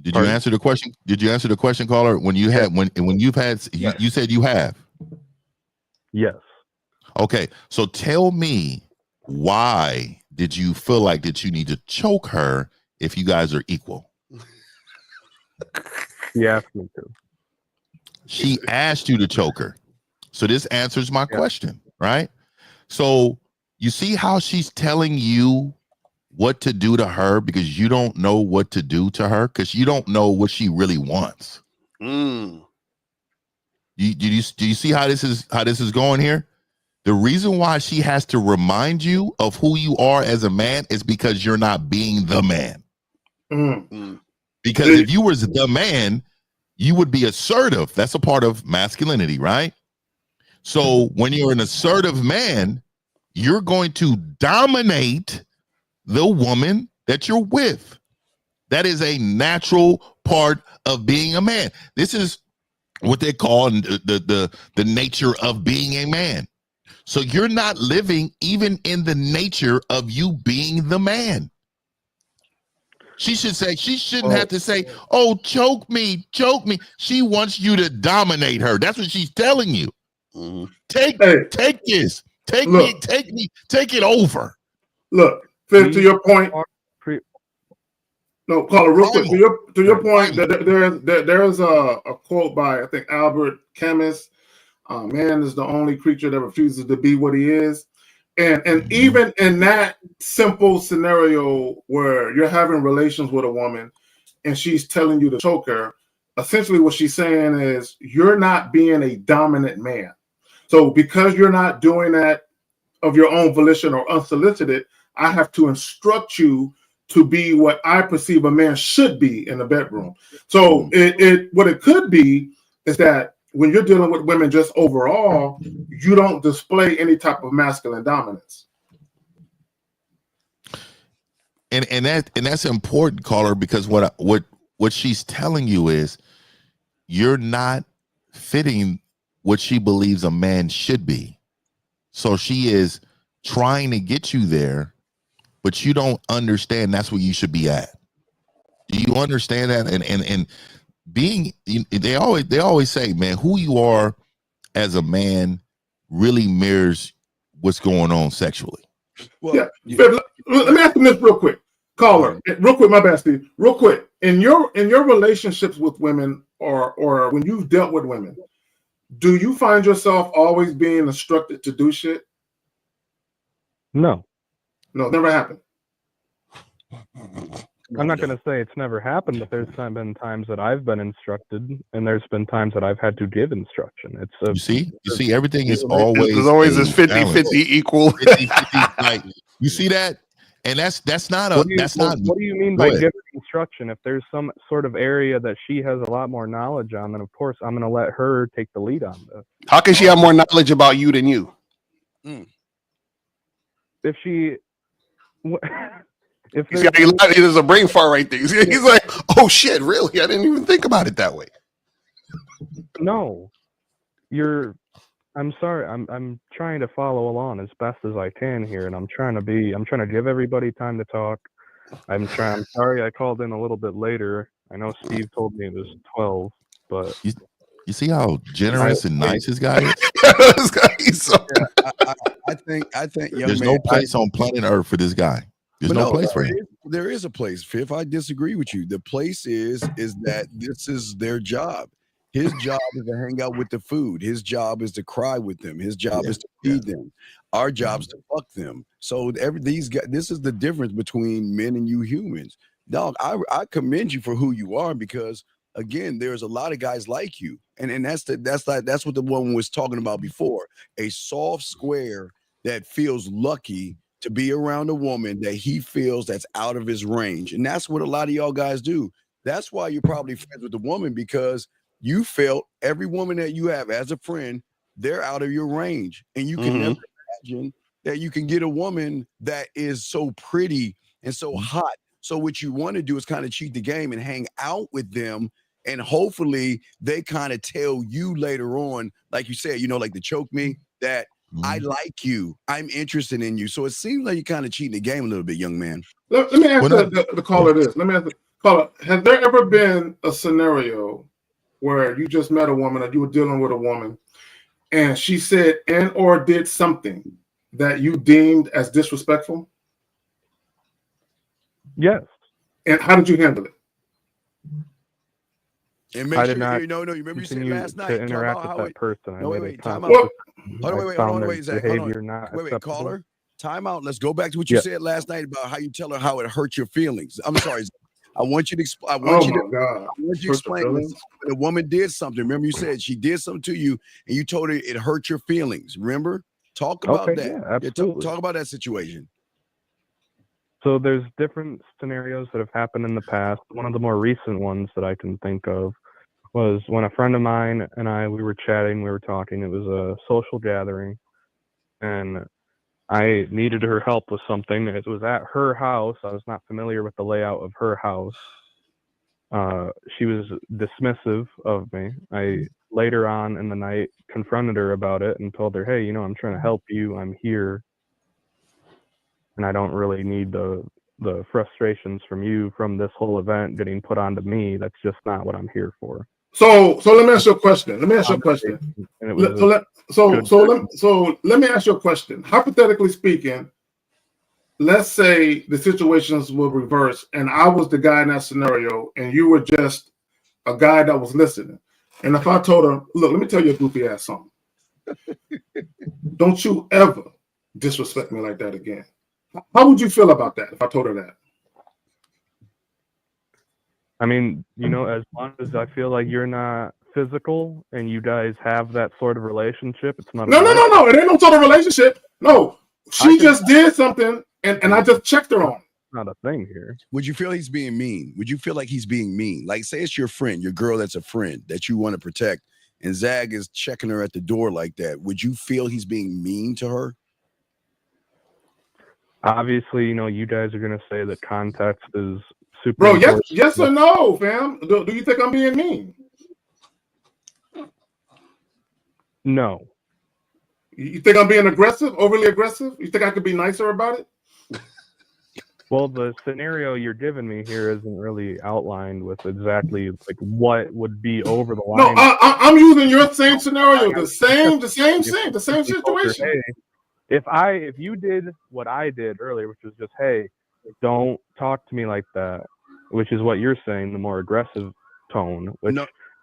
Did you answer the question? Did you answer the question, caller? When you had when you've had you said you have. Yes. Okay, so tell me, why did you feel like that you need to choke her if you guys are equal? She asked me to. She asked you to choke her. So this answers my question, right? So you see how she's telling you what to do to her because you don't know what to do to her because you don't know what she really wants. Do you see how this is going here? The reason why she has to remind you of who you are as a man is because you're not being the man. Because if you were the man, you would be assertive. That's a part of masculinity, right? So when you're an assertive man, you're going to dominate the woman that you're with. That is a natural part of being a man. This is what they call the nature of being a man. So you're not living even in the nature of you being the man. She shouldn't have to say, oh, choke me. She wants you to dominate her. That's what she's telling you. Take this. Take it over. Look, Finn, to your point. No, caller, real quick. To your point, there is a quote by, I think, Albert Camus. Man is the only creature that refuses to be what he is. And even in that simple scenario where you're having relations with a woman and she's telling you to choke her, essentially what she's saying is you're not being a dominant man. So because you're not doing that of your own volition or unsolicited, I have to instruct you to be what I perceive a man should be in the bedroom. So what it could be is that when you're dealing with women just overall, you don't display any type of masculine dominance. And that's important, caller, because what she's telling you is you're not fitting what she believes a man should be. So she is trying to get you there, but you don't understand that's where you should be at. Do you understand that? And being, they always say, man, who you are as a man really mirrors what's going on sexually. Well, let me ask you this real quick, caller. Real quick, my bad, Steve. Real quick, in your relationships with women, or when you've dealt with women, do you find yourself always being instructed to do shit? No, never happened. I'm not going to say it's never happened, but there's been times that I've been instructed, and there's been times that I've had to give instruction. You see, everything is always there's always this 50-50 equal. 50-50, like, you see that, and that's not a what do you mean by ahead. giving instruction? If there's some sort of area that she has a lot more knowledge on, then of course I'm going to let her take the lead on this. How can she have more knowledge about you than you? If she. If there's a brain fart right there. He's like, oh shit, really? I didn't even think about it that way. No, I'm sorry. I'm trying to follow along as best as I can here, and I'm trying to give everybody time to talk. I'm sorry I called in a little bit later. I know Steve told me it was 12, but you see how generous and nice this guy is? I think, young there's man, no place on planet Earth for this guy. There's no place for him. There is a place. Fifth, I disagree with you. The place is that this is their job. His job is to hang out with the food. His job is to cry with them. His job is to feed them. Our job's to fuck them. So these guys, this is the difference between men and you humans. Dog, I commend you for who you are, because again, there's a lot of guys like you, and that's what the woman was talking about before. A soft square that feels lucky to be around a woman that he feels that's out of his range, and that's what a lot of y'all guys do. That's why you're probably friends with the woman, because you felt every woman that you have as a friend, they're out of your range, and you can never imagine that you can get a woman that is so pretty and so hot. So what you want to do is kind of cheat the game and hang out with them, and hopefully they kind of tell you later on, like you said, like the choke me, that I like you, I'm interested in you. So it seems like you're kind of cheating the game a little bit, young man. Let me ask the caller this. Let me ask the caller, has there ever been a scenario where you just met a woman, or you were dealing with a woman, and she said and or did something that you deemed as disrespectful? Yes. And how did you handle it? And make I sure, did not you remember you said last night to interact with that person. No, wait, time out. Hold on, wait, Zach. Wait, caller. Time out. Let's go back to what you said last night about how you tell her how it hurt your feelings. I'm sorry. I want you to explain. I want you to explain. The woman did something. Remember, you said she did something to you, and you told her it hurt your feelings. Remember? Talk about that. Yeah, absolutely. Talk about that situation. So there's different scenarios that have happened in the past. One of the more recent ones that I can think of was when a friend of mine and we were chatting, we were talking. It was a social gathering, and I needed her help with something. It was at her house. I was not familiar with the layout of her house. She was dismissive of me. I later on in the night confronted her about it and told her, hey, I'm trying to help you. I'm here. And I don't really need the frustrations from you from this whole event getting put onto me. That's just not what I'm here for. So let me ask you a question. Let me ask you a question. Let me ask you a question. Hypothetically speaking, let's say the situations were reversed, and I was the guy in that scenario, and you were just a guy that was listening. And if I told her, look, let me tell you a goofy ass something. Don't you ever disrespect me like that again. How would you feel about that if I told her that? I mean, as long as I feel like you're not physical and you guys have that sort of relationship, it's not. No. It ain't no sort of relationship. No, she just did something, and I just checked her on it. Not a thing here. Would you feel he's being mean? Would you feel like he's being mean? Like, say it's your friend, your girl that's a friend that you want to protect, and Zag is checking her at the door like that. Would you feel he's being mean to her? Obviously, you guys are going to say that context is super Bro, important. yes or no, fam? Do you think I'm being mean? No. You think I'm being aggressive, overly aggressive? You think I could be nicer about it? Well, the scenario you're giving me here isn't really outlined with exactly like what would be over the line. No, I'm using your same scenario, the same thing, the same situation. Hey, if you did what I did earlier, which was just, hey, don't talk to me like that, which is what you're saying, the more aggressive tone, which,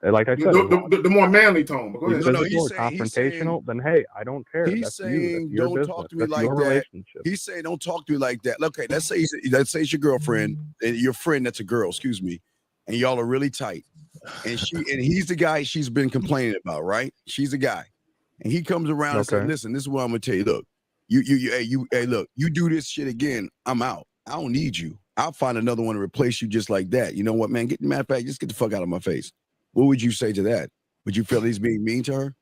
like I said, the more manly tone. But go ahead. Physical, confrontational, then hey, I don't care. He's saying don't talk to me like that. He's saying don't talk to me like that. Okay, let's say it's your girlfriend, and your friend that's a girl, excuse me, and y'all are really tight, and he's the guy she's been complaining about, right? She's a guy, and he comes around and says, "Listen, this is what I'm gonna tell you. Look, look, you do this shit again, I'm out. I don't need you. I'll find another one to replace you just like that. You know what, man? Matter of fact, just get the fuck out of my face." What would you say to that? Would you feel he's being mean to her?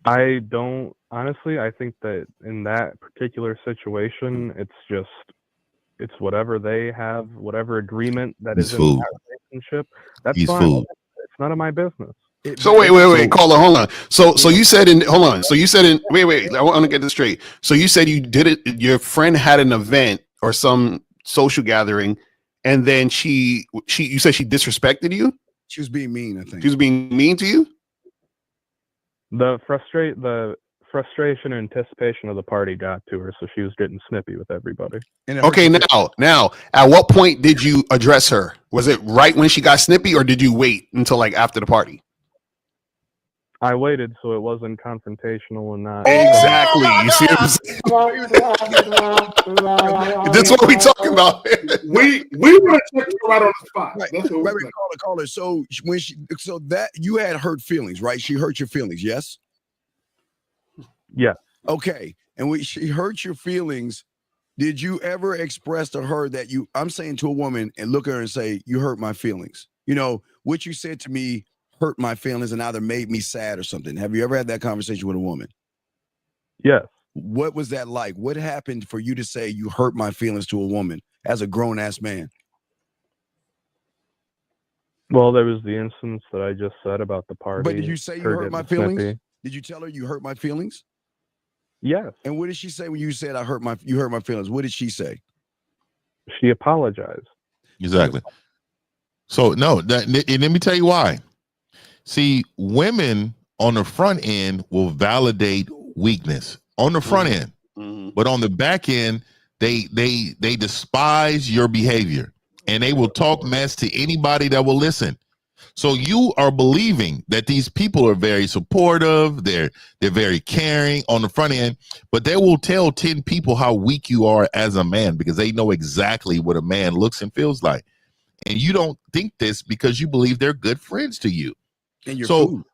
I don't. Honestly, I think that in that particular situation, it's whatever they have, whatever agreement that is in that relationship. That's fine. It's none of my business. So wait, caller, hold on. So you said hold on. So you said wait. I want to get this straight. So you said you did it. Your friend had an event or some social gathering, and then you said she disrespected you. She was being mean. I think she was being mean to you. The frustration and anticipation of the party got to her, so she was getting snippy with everybody. Okay, now, at what point did you address her? Was it right when she got snippy, or did you wait until like after the party? I waited so it wasn't confrontational and not exactly. You see what I'm saying? That's what we talking about. we want to check her right on the spot. Right. That's what Wait, caller. So that you had hurt feelings, right? She hurt your feelings, yes? Yeah. Okay. And when she hurt your feelings, did you ever express to her that I'm saying to a woman and look at her and say, you hurt my feelings? You know, what you said to me hurt my feelings and either made me sad or something. Have you ever had that conversation with a woman? Yes. What was that like? What happened for you to say you hurt my feelings to a woman as a grown-ass man? Well, there was the instance that I just said about the party. But did you say you hurt my feelings? Snippy. Did you tell her you hurt my feelings? Yes. And what did she say when you said you hurt my feelings? What did she say? She apologized. Exactly. So no, and let me tell you why. See, women on the front end will validate weakness on the front end, but on the back end, they despise your behavior and they will talk mess to anybody that will listen. So you are believing that these people are very supportive, they're very caring on the front end, but they will tell 10 people how weak you are as a man because they know exactly what a man looks and feels like. And you don't think this because you believe they're good friends to you. And your food.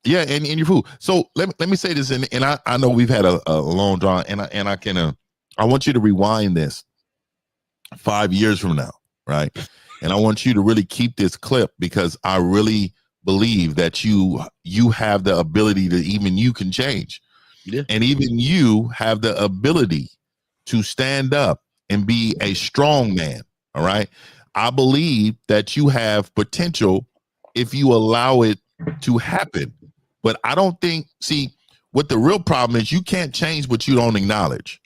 Yeah, and your food. So let me say this, and I know we've had a long draw, and I want you to rewind this 5 years from now, right? And I want you to really keep this clip because I really believe that you have the ability to even you can change. Yeah. And even you have the ability to stand up and be a strong man. All right. I believe that you have potential if you allow it to happen. But I don't think, see, what the real problem is, you can't change what you don't acknowledge.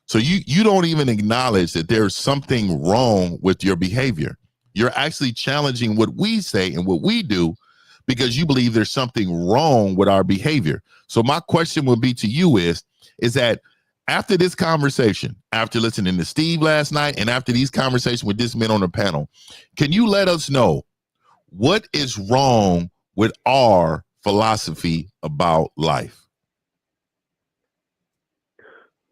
So you don't even acknowledge that there's something wrong with your behavior. You're actually challenging what we say and what we do because you believe there's something wrong with our behavior. So my question would be to you is that after this conversation, after listening to Steve last night and after these conversations with this man on the panel, can you let us know what is wrong with our philosophy about life?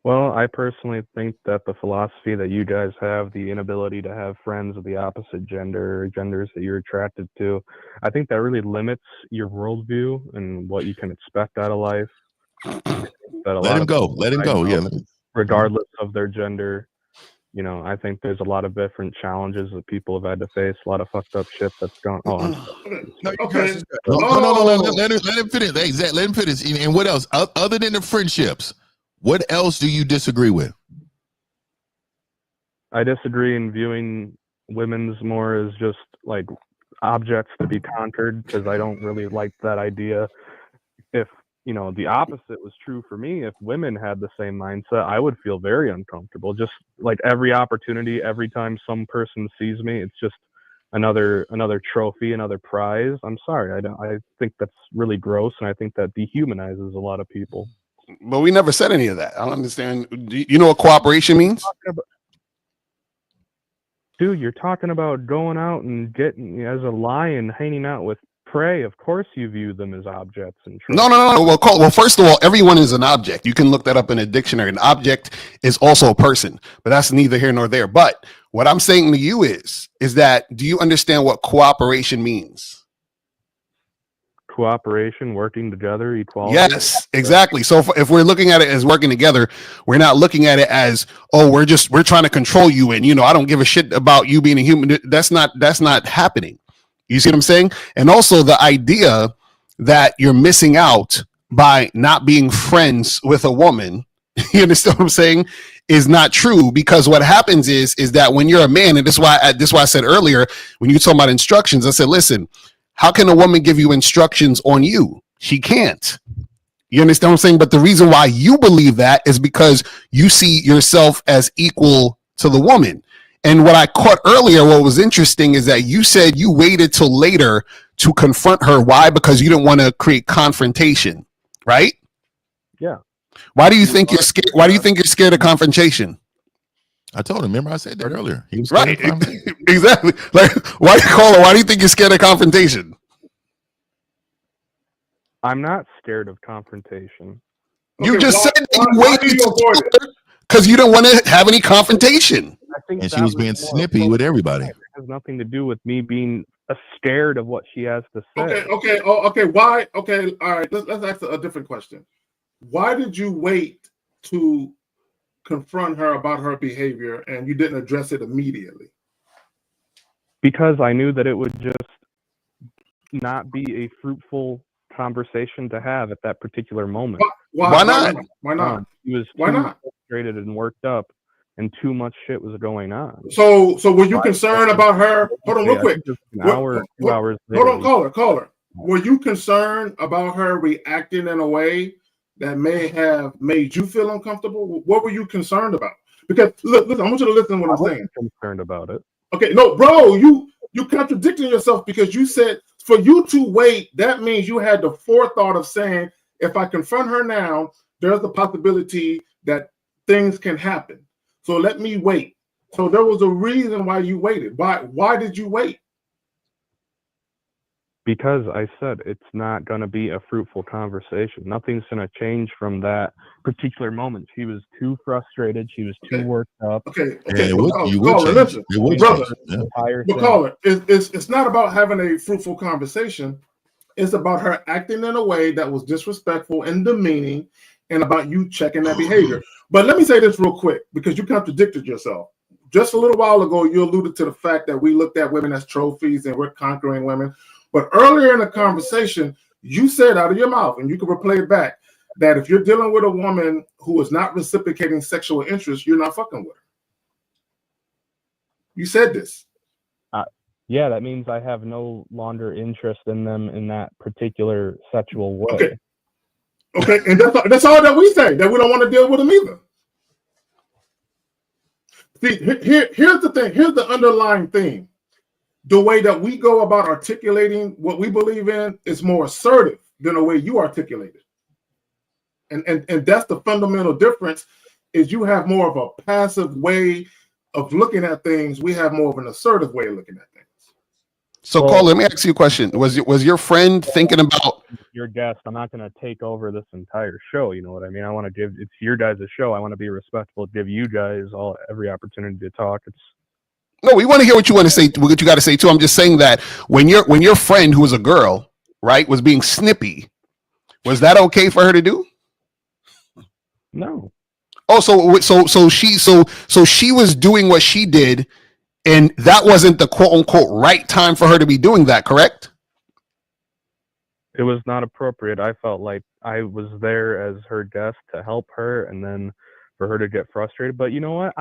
Well, I personally think that the philosophy that you guys have, the inability to have friends of the opposite gender or genders that you're attracted to, I think that really limits your worldview and what you can expect out of life. Let him go. Yeah. Regardless of their gender, you know, I think there's a lot of different challenges that people have had to face, a lot of fucked up shit that's gone on. No, let him finish. Exactly. Let him finish. And what else? Other than the friendships, what else do you disagree with? I disagree in viewing women's more as just like objects to be conquered because I don't really like that idea. If, you know, the opposite was true for me, if women had the same mindset, I would feel very uncomfortable. Just like every opportunity, every time some person sees me, it's just another trophy, another prize. I'm sorry. I think that's really gross, and I think that dehumanizes a lot of people. But we never said any of that. I don't understand. Do you know what cooperation means? Dude, you're talking about going out and getting as a lion hanging out with prey. Of course you view them as objects. And no. Well, first of all, everyone is an object. You can look that up in a dictionary. An object is also a person, but that's neither here nor there. But what I'm saying to you is that, do you understand what cooperation means? Cooperation, working together, equality. Yes, exactly. So if we're looking at it as working together, we're not looking at it as, oh, we're trying to control you, and, you know, I don't give a shit about you being a human. That's not happening. You see what I'm saying? And also the idea that you're missing out by not being friends with a woman, you understand what I'm saying, is not true, because what happens is that when you're a man, and this is why I said earlier, when you talk about instructions, I said, listen, How can a woman give you instructions on you? She can't. You understand what I'm saying? But the reason why you believe that is because you see yourself as equal to the woman. And what I caught earlier, what was interesting is that you said you waited till later to confront her. Why? Because you didn't want to create confrontation, right? Yeah. Why do you think you're scared? Why do you think you're scared of confrontation? I told him. Remember, I said that earlier. He was right. Exactly. Like, why do you think you're scared of confrontation? I'm not scared of confrontation. You just said that you waited because you don't want to have any confrontation. I think and she was being snippy with everybody. It has nothing to do with me being scared of what she has to say. Okay. Why? Okay. All right. Let's ask a different question. Why did you wait to confront her about her behavior and you didn't address it immediately? Because I knew that it would just not be a fruitful conversation to have at that particular moment. Why not? Why not? He was frustrated and worked up, and too much shit was going on. So were you concerned about her? Hold on, real quick. An hour, 2 hours. Hold on, caller. Were you concerned about her reacting in a way that may have made you feel uncomfortable? What were you concerned about? Because listen, I want you to listen to what I'm saying. Concerned about it. Okay, no, bro, you contradicting yourself because you said for you to wait, that means you had the forethought of saying, if I confront her now, there's the possibility that things can happen. So let me wait. So there was a reason why you waited. Why did you wait? Because I said it's not going to be a fruitful conversation. Nothing's going to change from that particular moment. She was too frustrated. She was too worked up. Okay. Listen, brother. But caller, it's not about having a fruitful conversation. It's about her acting in a way that was disrespectful and demeaning, and about you checking that behavior. But let me say this real quick, because you contradicted yourself. Just a little while ago, you alluded to the fact that we looked at women as trophies and we're conquering women. But earlier in the conversation, you said out of your mouth, and you can replay it back, that if you're dealing with a woman who is not reciprocating sexual interest, you're not fucking with her. You said this. Yeah, that means I have no longer interest in them in that particular sexual way. Okay, and that's all that we say, that we don't want to deal with them either. See, here's the thing. Here's the underlying theme. The way that we go about articulating what we believe in is more assertive than the way you articulate it. And that's the fundamental difference, is you have more of a passive way of looking at things. We have more of an assertive way of looking at things. So, Cole, let me ask you a question. Was your friend thinking about your guest? I'm not going to take over this entire show. You know what I mean? I want to give, it's your guys' show. I want to be respectful, give you guys every opportunity to talk. No, we want to hear what you want to say, what you got to say too. I'm just saying that when your friend, who was a girl, right, was being snippy, was that okay for her to do? No. Oh, so she was doing what she did, and that wasn't the quote unquote right time for her to be doing that, correct? It was not appropriate. I felt like I was there as her guest to help her, and then for her to get frustrated. But you know what?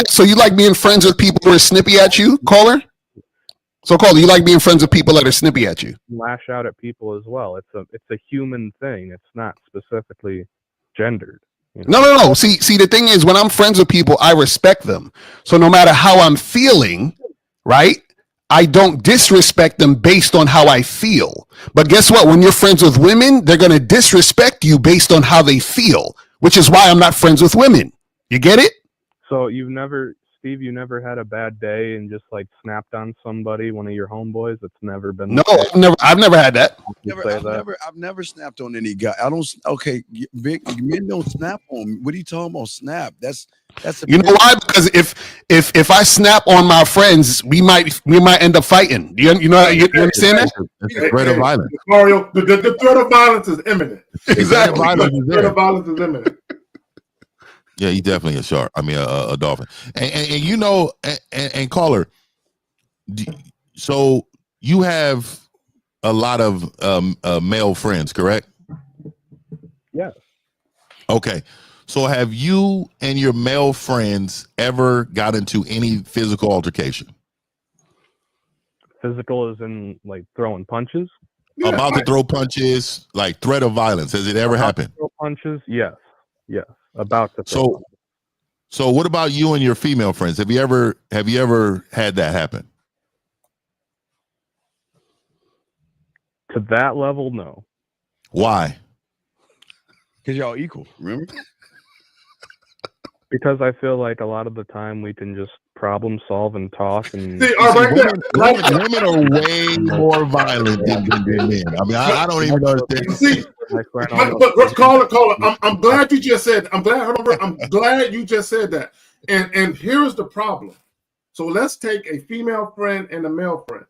So you like being friends with people who are snippy at you, caller? So caller, you like being friends with people that are snippy at you? Lash out at people as well. It's a human thing. It's not specifically gendered. You know? No. See, the thing is, when I'm friends with people, I respect them. So no matter how I'm feeling, right, I don't disrespect them based on how I feel. But guess what? When you're friends with women, they're going to disrespect you based on how they feel, which is why I'm not friends with women. You get it? So Steve, you never had a bad day and just like snapped on somebody, one of your homeboys? It's never been. No, I've never had that. I've never snapped on any guy. I don't. Okay, men don't snap on me. What are you talking about? Snap? That's. You know why? Because if I snap on my friends, we might end up fighting. You understand that? The threat of violence. Mario, the threat of violence is imminent. Exactly. The threat of violence is imminent. Yeah, he definitely a shark. I mean, a dolphin. And you know, and caller. So you have a lot of male friends, correct? Yes. Okay. So have you and your male friends ever got into any physical altercation? physical as in like throwing punches? Yeah, About to throw punches, like threat of violence. Has it ever happened? Throw punches? Yes. About to throw. So, so what about you and your female friends? Have you ever had that happen? To that level, no. Why? Because y'all equal, remember? Because I feel like a lot of the time we can just problem solve and talk. And See, right women are way more violent than men. I mean, I don't even understand. See, but caller, I'm glad you just said. I'm glad you just said that. And here's the problem. So let's take a female friend and a male friend.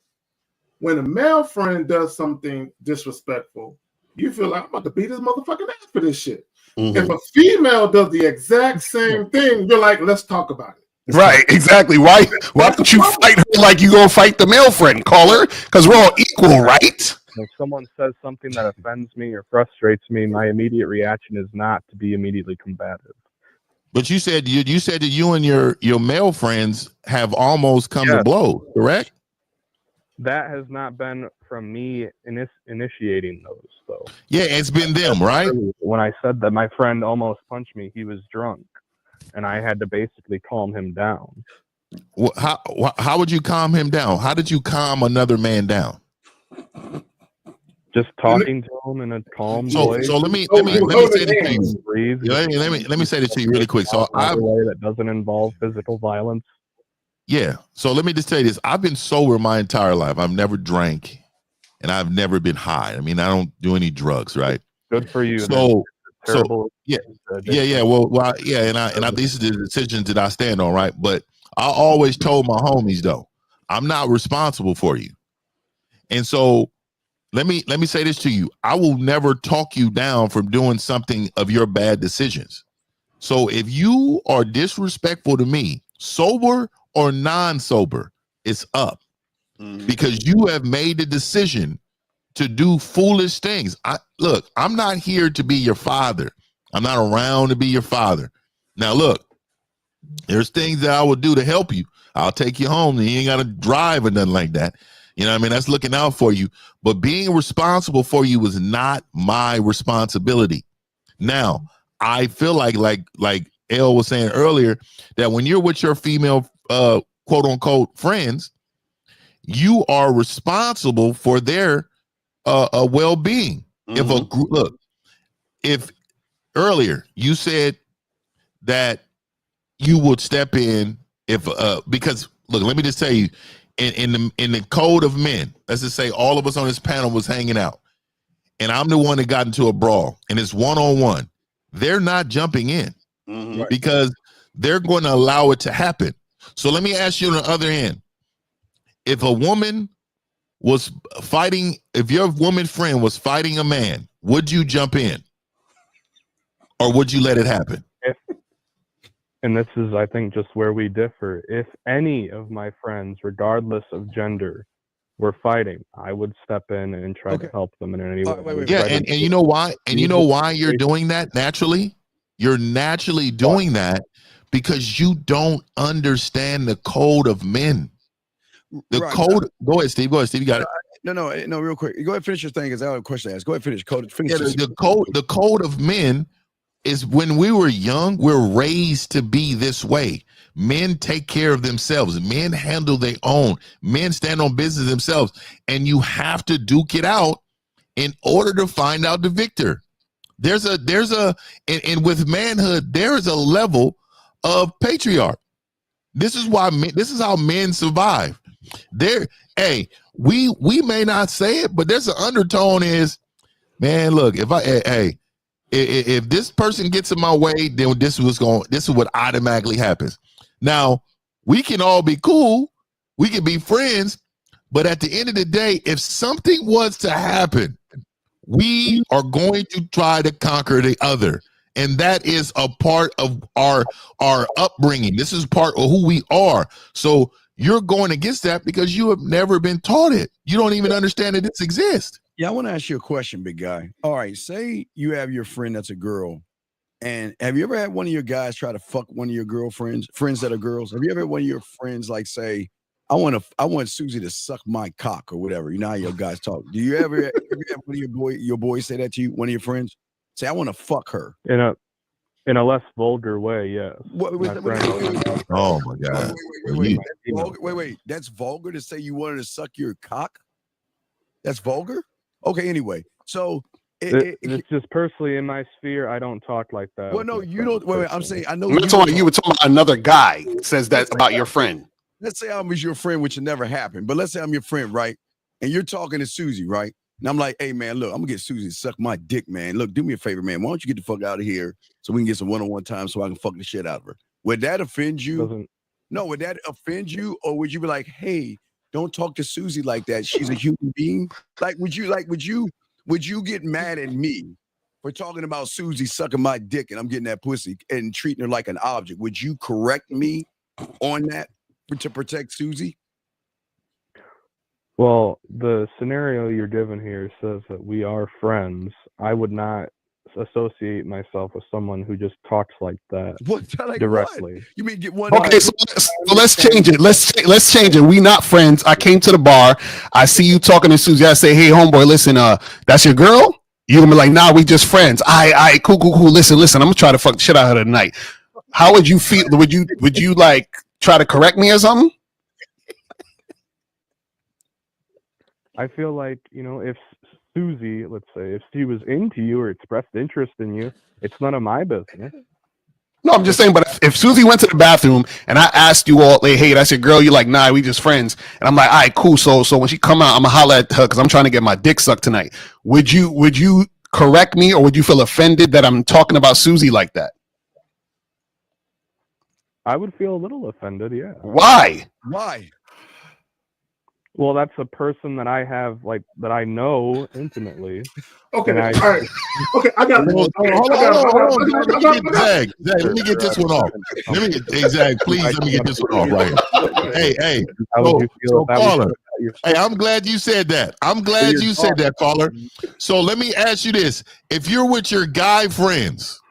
When a male friend does something disrespectful, you feel like I'm about to beat his motherfucking ass for this shit. Mm-hmm. If a female does the exact same thing, you're like, let's talk about it. Right, exactly. Why don't you fight her like you gonna fight the male friend, caller? Because we're all equal, right? If someone says something that offends me or frustrates me, my immediate reaction is not to be immediately combative. But you said that you and your male friends have almost come to blows, correct? That has not been from me initiating those, though. Yeah, it's been them, right? When I said that my friend almost punched me, he was drunk, and I had to basically calm him down. Well, how would you calm him down? How did you calm another man down? Just talking to him in a calm voice. So let me say this to you. Let me say this to you really quick. So a way that doesn't involve physical violence. Yeah. So let me just tell you this. I've been sober my entire life. I've never drank and I've never been high. I mean, I don't do any drugs, right? Good for you. So yeah. Well, yeah. And I these are the decisions that I stand on, right? But I always told my homies though, I'm not responsible for you. And so let me say this to you. I will never talk you down from doing something of your bad decisions. So if you are disrespectful to me, sober or non-sober, it's up. Because you have made the decision to do foolish things. Look, I'm not here to be your father. I'm not around to be your father. Now look, there's things that I will do to help you. I'll take you home and you ain't got to drive or nothing like that. You know what I mean? That's looking out for you. But being responsible for you is not my responsibility. Now, I feel like Elle was saying earlier, that when you're with your female quote unquote friends, you are responsible for their well-being. If a group, if earlier you said that you would step in if because look, let me just tell you, in the code of men, let's just say all of us on this panel was hanging out and I'm the one that got into a brawl and it's one-on-one, they're not jumping in because they're going to allow it to happen. So let me ask you on the other end, if a woman was fighting, if your woman friend was fighting a man, would you jump in or would you let it happen? And this is, I think, just where we differ. If any of my friends, regardless of gender, were fighting, I would step in and try to help them in any way. Yeah, and you know why? And you know why you're doing that naturally? You're naturally doing that because you don't understand the code of men. The code. Go ahead, Steve. You got it. No, real quick. Go ahead, finish your thing because I have a question to ask. Go ahead, finish. Finish. Yeah, the code of men is when we were young, we're raised to be this way. Men take care of themselves. Men handle their own. Men stand on business themselves. And you have to duke it out in order to find out the victor. And with manhood, there is a level of patriarch. This is how men survive. We may not say it, but there's an undertone is, man, look, if this person gets in my way, then this is what automatically happens. Now, we can all be cool, we can be friends, but at the end of the day, if something was to happen, we are going to try to conquer the other. And that is a part of our upbringing. This is part of who we are. So you're going against that because you have never been taught it. You don't even understand that this exists. Yeah, I want to ask you a question, big guy. All right, say you have your friend that's a girl, and have you ever had one of your guys try to fuck one of your girlfriends, friends that are girls? Have you ever had one of your friends like say, I want Susie to suck my cock or whatever. You know how your guys talk. Do you ever have one of your boys say that to you? One of your friends say, "I want to fuck her." In a less vulgar way, yes. Oh my god! Wait. That's vulgar to say you wanted to suck your cock. That's vulgar. Okay. Anyway, so it's just personally in my sphere. I don't talk like that. Well, no, you don't. Wait. I'm saying I know you were talking about another guy says that about your friend. Let's say I was your friend, which never happened. But let's say I'm your friend, right? And you're talking to Susie, right? And I'm like, hey, man, look, I'm going to get Susie to suck my dick, man. Look, do me a favor, man. Why don't you get the fuck out of here so we can get some one-on-one time so I can fuck the shit out of her? Would that offend you? No, would that offend you? Or would you be like, hey, don't talk to Susie like that. She's a human being. Would you get mad at me for talking about Susie sucking my dick and I'm getting that pussy and treating her like an object? Would you correct me on that to protect Susie? Well, the scenario you're given here says that we are friends. I would not associate myself with someone who just talks like that directly. What? You mean get one? Okay, so let's change it. Let's change it. We not friends. I came to the bar. I see you talking to Susie. I say, hey, homeboy, listen, that's your girl? You gonna be like, nah, we just friends. I cool. Listen. I'm gonna try to fuck the shit out of her tonight. How would you feel? Would you like try to correct me or something? I feel like, if Susie, let's say, if she was into you or expressed interest in you, it's none of my business. No, I'm just saying, but if Susie went to the bathroom and I asked you all, like, hey, that's your girl, you're like, nah, we just friends. And I'm like, all right, cool. So when she come out, I'm gonna holler at her because I'm trying to get my dick sucked tonight. Would you correct me or would you feel offended that I'm talking about Susie like that? I would feel a little offended, yeah. Why? Well, that's a person that I have, that I know intimately. Okay, all right. Okay, I got. Hold on. Zach, let me get this one off. Zach, please let me get this one off right here. Hey. So caller. Hey, I'm glad you said that. Caller. So let me ask you this: if you're with your guy friends,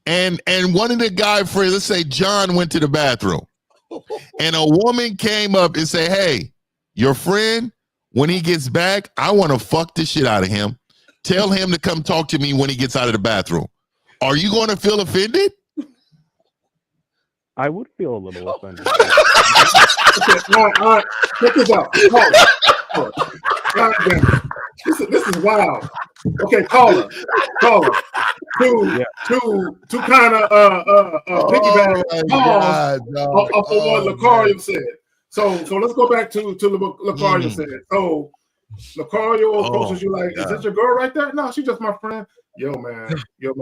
and one of the guy friends, let's say John went to the bathroom. And a woman came up and say, hey, your friend, when he gets back, I want to fuck the shit out of him. Tell him to come talk to me when he gets out of the bathroom. Are you going to feel offended? I would feel a little offended. Okay, all right. Check this out. Caller. God damn it. This is wild. Okay, caller. To kind of piggyback off of what Lucario said. So let's go back to Lucario said. So Lucario approaches you like, is this your girl right there? No, she's just my friend. Yo, man,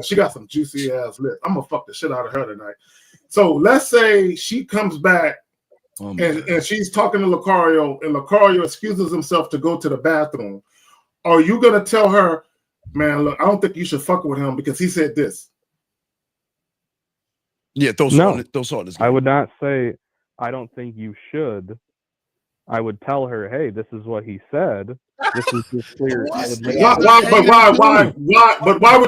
she got some juicy ass lips. I'm gonna fuck the shit out of her tonight. So let's say she comes back and she's talking to Lucario, and Lucario excuses himself to go to the bathroom. Are you gonna tell her, man, look, I don't think you should fuck with him because he said this? Yeah, those are. I would not say I don't think you should. I would tell her, hey, this is what he said. This is just clear. Why would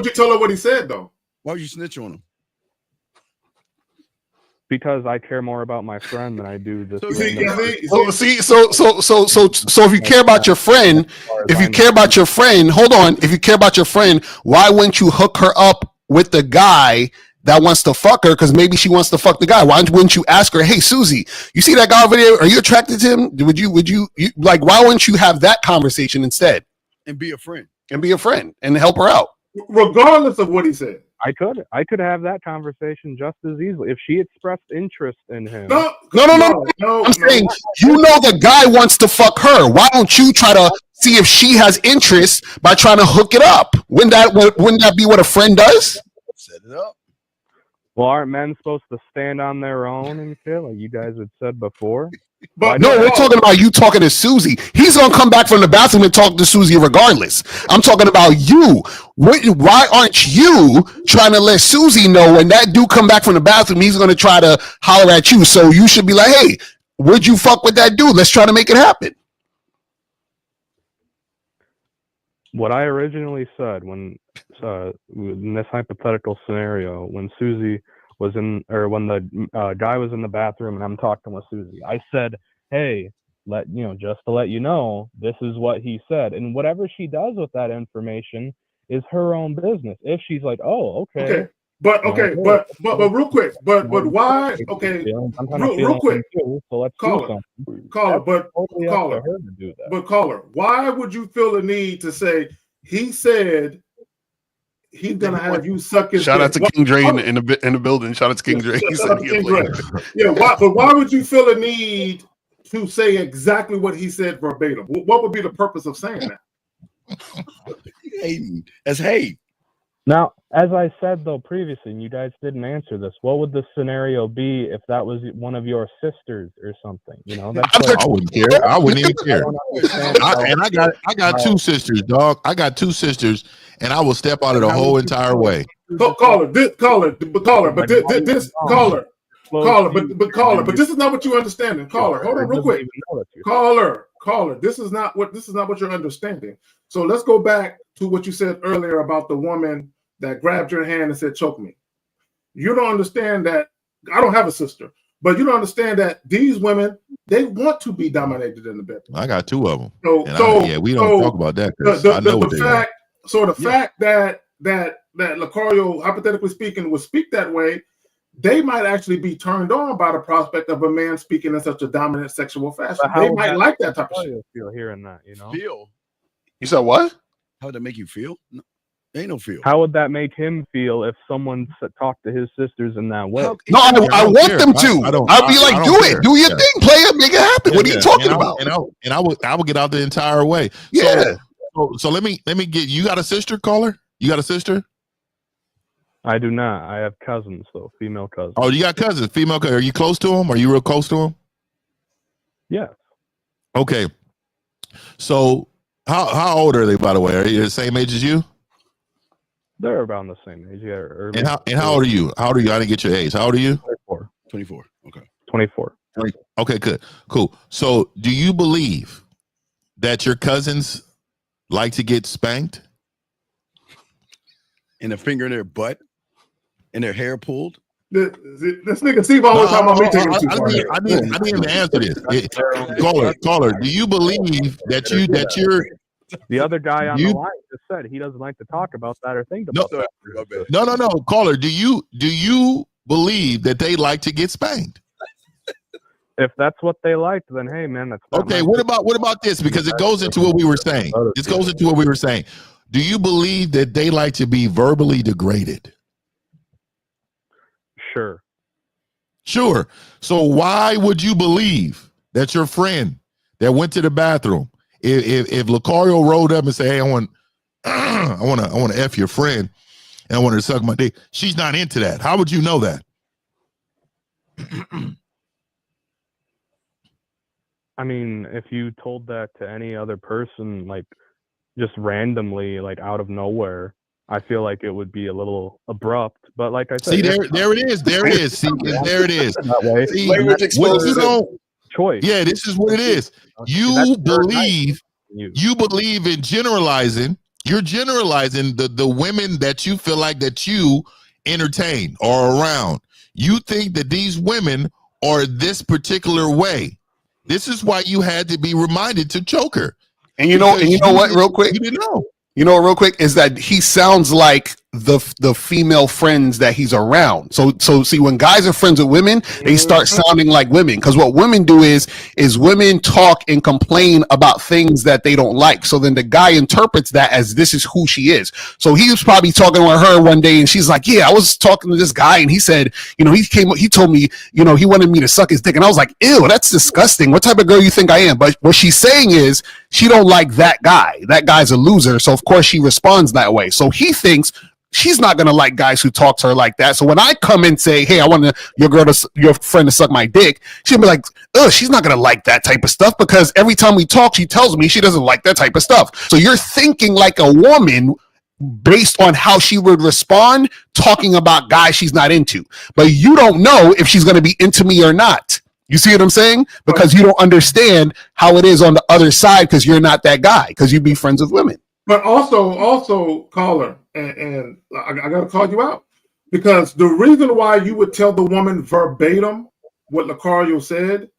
you tell her what he said though? Why would you snitch on him? Because I care more about my friend than I do this. So if you care about your friend, hold on. If you care about your friend, why wouldn't you hook her up with the guy that wants to fuck her? Because maybe she wants to fuck the guy. Why wouldn't you ask her, hey, Susie, you see that guy over there? Are you attracted to him? Would you like, why wouldn't you have that conversation instead? And be a friend. And help her out. Regardless of what he said. I could have that conversation just as easily if she expressed interest in him. No. I'm saying the guy wants to fuck her. Why don't you try to see if she has interest by trying to hook it up? Wouldn't that be what a friend does? Set it up. Well, aren't men supposed to stand on their own and shit, like you guys had said before? But no, we're talking about you talking to Susie. He's gonna come back from the bathroom and talk to Susie regardless. I'm talking about you. Why aren't you trying to let Susie know when that dude come back from the bathroom, he's gonna try to holler at you? So you should be like, hey, would you fuck with that dude? Let's try to make it happen. What I originally said when in this hypothetical scenario, when Susie was in, or when the guy was in the bathroom and I'm talking with Susie, I said, hey, just to let you know, this is what he said. And whatever she does with that information is her own business. If she's like, oh, okay. But real quick, but why? Okay, real quick. So let's caller, caller, why would you feel the need to say he said he's gonna have you suck his? Shout out to King Dre in the building. Shout out to King Dre. Yeah, but why would you feel the need to say exactly what he said verbatim? What would be the purpose of saying that? That's hate. Now, as I said though previously, and you guys didn't answer this, what would the scenario be if that was one of your sisters or something? You know, that's I wouldn't care. I wouldn't even care. I got two sisters, dog. I got two sisters, and I will step out of the whole entire way. Caller, but this is not what you're understanding. Caller, hold on real quick. Caller, this is not what you're understanding. So let's go back to what you said earlier about the woman that grabbed your hand and said, choke me. You don't understand that. I don't have a sister, but you don't understand that these women, they want to be dominated in the bedroom. I got two of them. We don't talk about that. The fact that Lucario, hypothetically speaking, would speak that way, they might actually be turned on by the prospect of a man speaking in such a dominant sexual fashion. They might like that type of shit. Feel hearing that, you know? Feel. You said what? How would that make you feel? No, ain't no feel. How would that make him feel if someone talked to his sisters in that way? No, I want them to. I'd be like, do it. Do your thing. Play it. Make it happen. What are you talking about? And I would get out the entire way. Yeah. So let me get. You got a sister, caller? You got a sister? I do not. I have cousins, though, female cousins. Oh, you got cousins, female cousins. Are you close to them? Are you real close to them? Yeah. Okay. So how old are they, by the way? Are they the same age as you? They're around the same age, yeah. And how old are you? How old are you? I didn't get your age. How old are you? 24. Okay. 24. Okay, good. Cool. So do you believe that your cousins like to get spanked? And a finger in their butt? And their hair pulled? This nigga Steve always talking about me taking it too far. I need him to answer this. Caller, do you believe that you're the other guy on the line just said he doesn't like to talk about that or think about that. No. Caller, do you believe that they like to get spanked? If that's what they like, then hey man, that's okay. What about this? Because it goes into what we were saying. This goes into what we were saying. Do you believe that they like to be verbally degraded? Sure. So why would you believe that your friend that went to the bathroom, if Lucario rolled up and say, "Hey, I want to F your friend, and I want her to suck my dick," she's not into that. How would you know that? I mean, if you told that to any other person, like just randomly, like out of nowhere, I feel like it would be a little abrupt. But like I said, see, there it is. There it is. See, there it is. See, language exposes choice. Yeah, this is what it is. You believe in generalizing. You're generalizing the women that you feel like that you entertain or around. You think that these women are this particular way. This is why you had to be reminded to choke her. And you know what, real quick? You didn't know. You know, real quick, is that he sounds like the female friends that he's around. So see, when guys are friends with women, they start sounding like women. Because what women do is women talk and complain about things that they don't like. So then the guy interprets that as this is who she is. So he was probably talking with her one day, and she's like, "Yeah, I was talking to this guy, and he said, he told me, he wanted me to suck his dick," and I was like, "Ew, that's disgusting. What type of girl you think I am?" But what she's saying is she don't like that guy. That guy's a loser. So of course she responds that way. So he thinks she's not gonna like guys who talk to her like that. So when I come and say, "Hey, I want your friend to suck my dick," she'll be like, "Ugh, she's not gonna like that type of stuff," because every time we talk, she tells me she doesn't like that type of stuff. So you're thinking like a woman based on how she would respond talking about guys she's not into, but you don't know if she's gonna be into me or not. You see what I'm saying? Because you don't understand how it is on the other side, because you're not that guy, because you be friends with women. But also, caller, and I got to call you out. Because the reason why you would tell the woman verbatim what Lucario said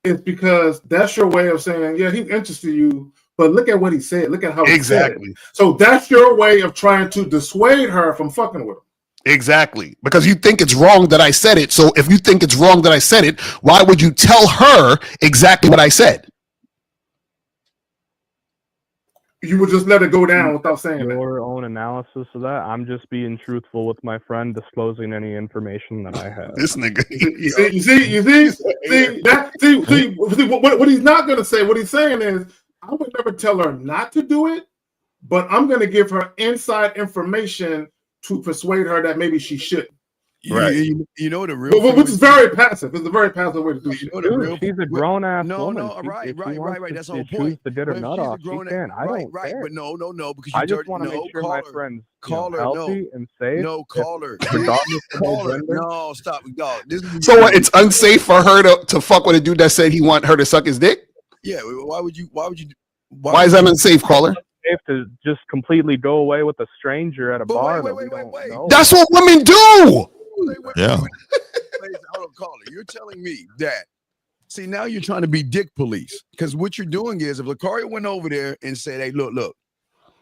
is because that's your way of saying, yeah, he's interested in you, but look at what he said. Look at how he said it. So that's your way of trying to dissuade her from fucking with him. Exactly. Because you think it's wrong that I said it. So if you think it's wrong that I said it, why would you tell her exactly what I said? You would just let it go down without saying your own analysis of that. I'm just being truthful with my friend, disclosing any information that I have. This nigga. You see, what he's not going to say, what he's saying is, I would never tell her not to do it, but I'm going to give her inside information to persuade her that maybe she shouldn't. Right. You know the real, which is very passive. It's a very passive way to do shit. She's a grown ass woman. Right. That's the whole point. To get her nut off, she can. I don't care. But no, because I just want to make sure my friend's healthy and safe. No, caller. No, stop. No. So what? It's unsafe for her to fuck with a dude that said he want her to suck his dick? Yeah. Why would you? Why is that unsafe, caller? Safe to just completely go away with a stranger at a bar. Wait. That's what women do. Yeah. Hold on, caller. You're telling me that. See, now you're trying to be dick police, because what you're doing is, if Lucario went over there and said, "Hey, look,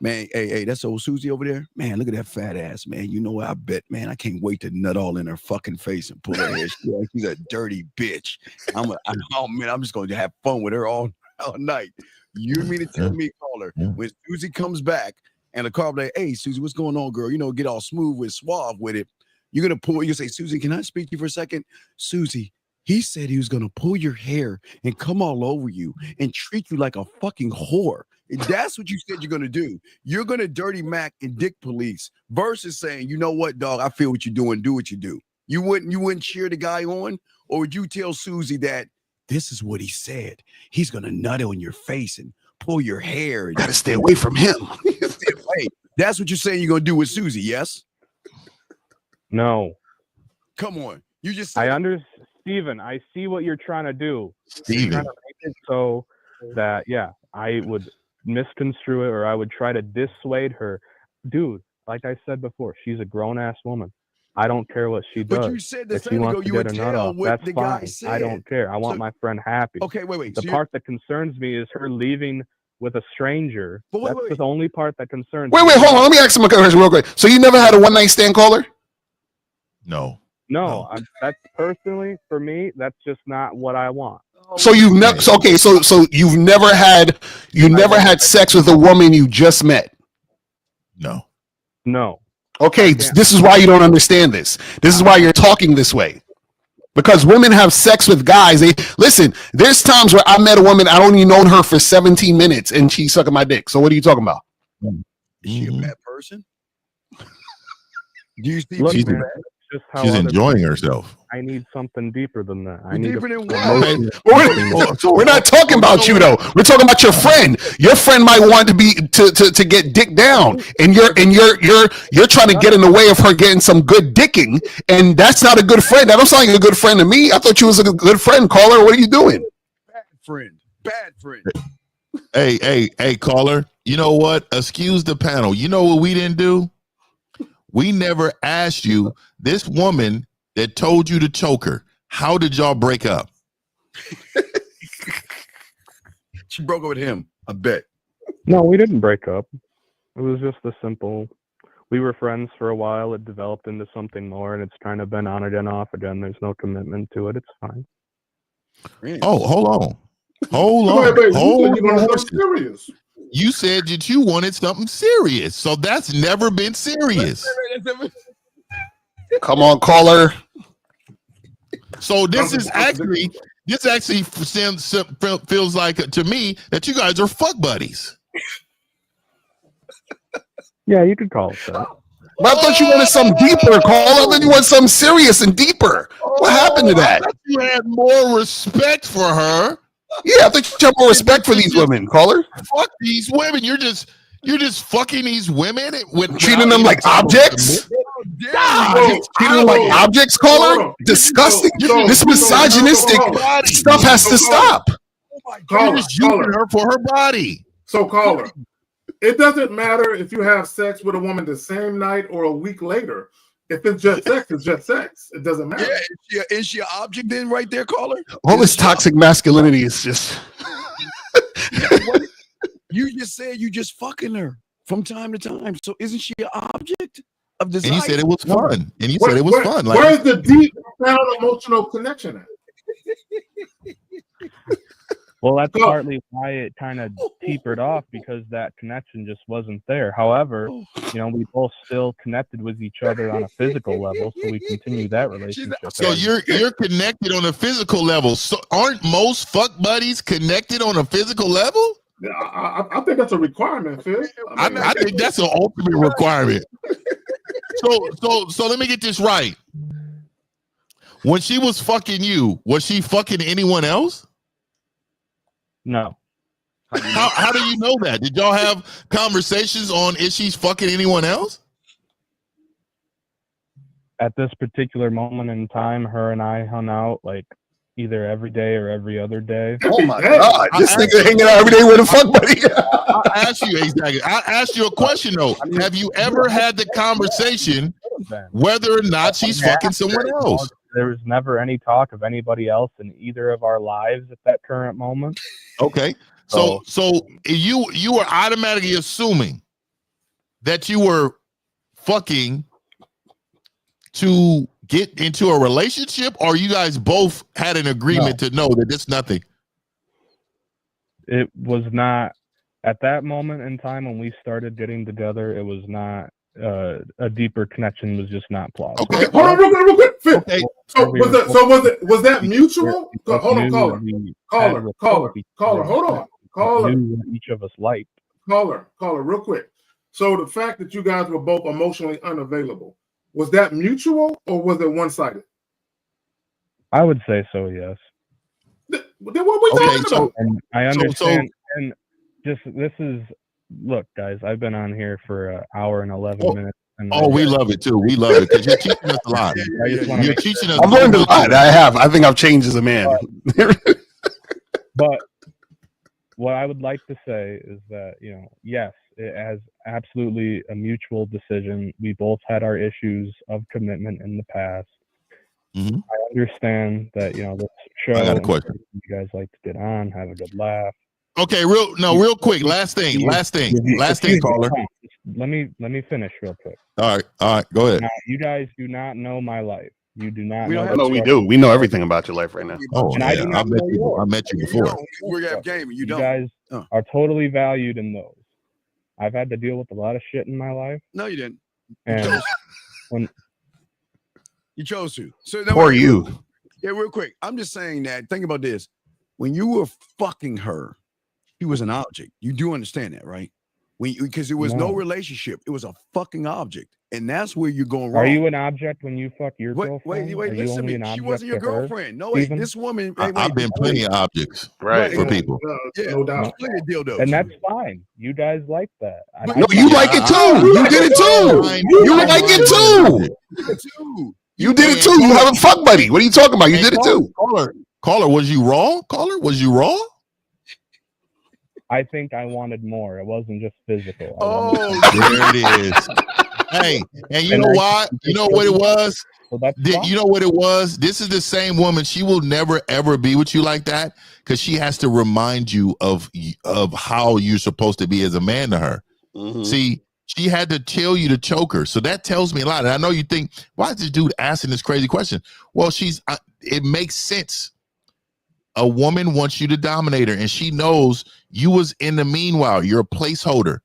man, hey, that's old Susie over there, man. Look at that fat ass, man. You know what? I bet, man, I can't wait to nut all in her fucking face and pull her hair. She's a dirty bitch. I'm just going to have fun with her all night." You mean to tell me, caller, when Susie comes back and Lucario like, "Hey, Susie, what's going on, girl? You know, get all smooth with suave with it." You're going to pull, you say, "Susie, can I speak to you for a second? Susie, he said he was going to pull your hair and come all over you and treat you like a fucking whore." That's what you said you're going to do. You're going to dirty Mac and dick police versus saying, "You know what, dog? I feel what you're doing. Do what you do." You wouldn't cheer the guy on? Or would you tell Susie that this is what he said? He's going to nut on your face and pull your hair. Gotta stay away from him. That's what you're saying you're going to do with Susie, yes? No. Come on. You just said Steven, I see what you're trying to do. Steven. You're trying to make it so that, I would misconstrue it, or I would try to dissuade her. Dude, like I said before, she's a grown-ass woman. I don't care what she does. But you said if she wants to get a nut off, that's fine. I don't care. I want my friend happy. Okay, wait. The part that concerns me is her leaving with a stranger. That's the only part that concerns me. Wait, hold on. Let me ask him a question real quick. So you never had a one-night stand, caller? No. That's personally for me. That's just not what I want. So you've never. So you've never had sex with a woman you just met. No. Okay, this is why you don't understand this. This is why you're talking this way. Because women have sex with guys. Listen. There's times where I met a woman, I only known her for 17 minutes, and she's sucking my dick. So what are you talking about? Is she a bad person? Do you see? She's enjoying herself. I need something deeper than that. Deeper than what? We're not talking about you though. We're talking about your friend. Your friend might want to get dick down, and you're trying to get in the way of her getting some good dicking, and that's not a good friend. That don't sound like a good friend to me. I thought you was a good friend, caller. What are you doing? Bad friend. Hey, caller. You know what? Excuse the panel. You know what we didn't do? We never asked you, this woman that told you to choke her, how did y'all break up? She broke up with him, I bet. No, we didn't break up. It was just a simple, we were friends for a while. It developed into something more, and it's kind of been on again, off again. There's no commitment to it. It's fine. Oh, hold on. Hold on. Serious. You said that you wanted something serious, so that's never been serious. Come on, caller. So this actually feels like to me that you guys are fuck buddies. Yeah, you could call it that. But I thought you wanted something deeper, caller. I thought you wanted something serious and deeper. What happened to that? I thought you had more respect for her. Yeah, I think you have more respect for these women, caller. Fuck these women. You're just fucking these women with treating them like objects. God, treating them like objects, caller. Disgusting. This misogynistic stuff has to stop. You're just using her for her body. So, caller, it doesn't matter if you have sex with a woman the same night or a week later. If it's just sex, it's just sex. It doesn't matter. Yeah, is she an object then right there, caller? All this toxic masculinity is just. You just said you just fucking her from time to time. So isn't she an object of desire? And you said it was fun. And you Where- said it was where- fun. Like, Where's the deep, profound emotional connection at? Well, that's partly why it kind of tapered off, because that connection just wasn't there. However, we both still connected with each other on a physical level, so we continue that relationship. so you're connected on a physical level. So aren't most fuck buddies connected on a physical level? Yeah, I think that's a requirement, Phil. I think that's an ultimate requirement. So let me get this right. When she was fucking you, was she fucking anyone else? No. How do you know that? Did y'all have conversations on is she fucking anyone else? At this particular moment in time, her and I hung out like either every day or every other day. Oh my God! This nigga hanging out every day with a fuck buddy. I asked you exactly. I asked you a question though. Have you ever had the conversation whether or not she's fucking someone else? There was never any talk of anybody else in either of our lives at that current moment. Okay. So you were automatically assuming that you were fucking to get into a relationship, or you guys both had an agreement to know that it's nothing? It was not at that moment in time when we started getting together. It was not a deeper connection. Was just not plausible. Okay, hold on, real quick. Phil. Okay. So was that mutual? Hold on, caller. Hold on, caller. Each of us liked. Caller, real quick. So the fact that you guys were both emotionally unavailable, was that mutual or was it one-sided? I would say so, yes. Then what are we talking about? And I understand. And this is, look, guys, I've been on here for an hour and 11 minutes. And we love it too. We love it because you're teaching us a lot. You're teaching us. I've learned a lot. I think I've changed as a man. But what I would like to say is that, yes, it has absolutely a mutual decision. We both had our issues of commitment in the past. Mm-hmm. I understand that, this show, I got a question. You guys like to get on, have a good laugh. Okay, real quick. Last thing, caller. Let me finish real quick. All right, go ahead. Now, you guys do not know my life. You do not. We do. We know everything about your life right now. Oh, and yeah, I met you before. We're gonna have game. You don't. Guys are totally valued in those. I've had to deal with a lot of shit in my life. No, you didn't. And when you chose to. So for you. Yeah, real quick. I'm just saying that. Think about this. When you were fucking her, she was an object. You do understand that, right? Because there was no relationship. It was a fucking object. And that's where you're going wrong. Are you an object when you fuck your girlfriend? Wait, listen to me. She wasn't your girlfriend. No, wait, this woman. I've been plenty of objects for people. Yeah, no doubt. Plenty of dildos. And that's fine. You guys like that. No, you like it too. You did it too. You like it too. You did it too. You have a fuck buddy. What are you talking about? You did it too. Caller, was you wrong? Caller, was you wrong? I think I wanted more. It wasn't just physical. There it is. Hey, and you know why? You know what it was? You know what it was? This is the same woman. She will never ever be with you like that because she has to remind you of how you're supposed to be as a man to her. Mm-hmm. See, she had to tell you to choke her. So that tells me a lot. And I know you think, why is this dude asking this crazy question? Well, it makes sense. A woman wants you to dominate her, and she knows you was in the meanwhile. You're a placeholder,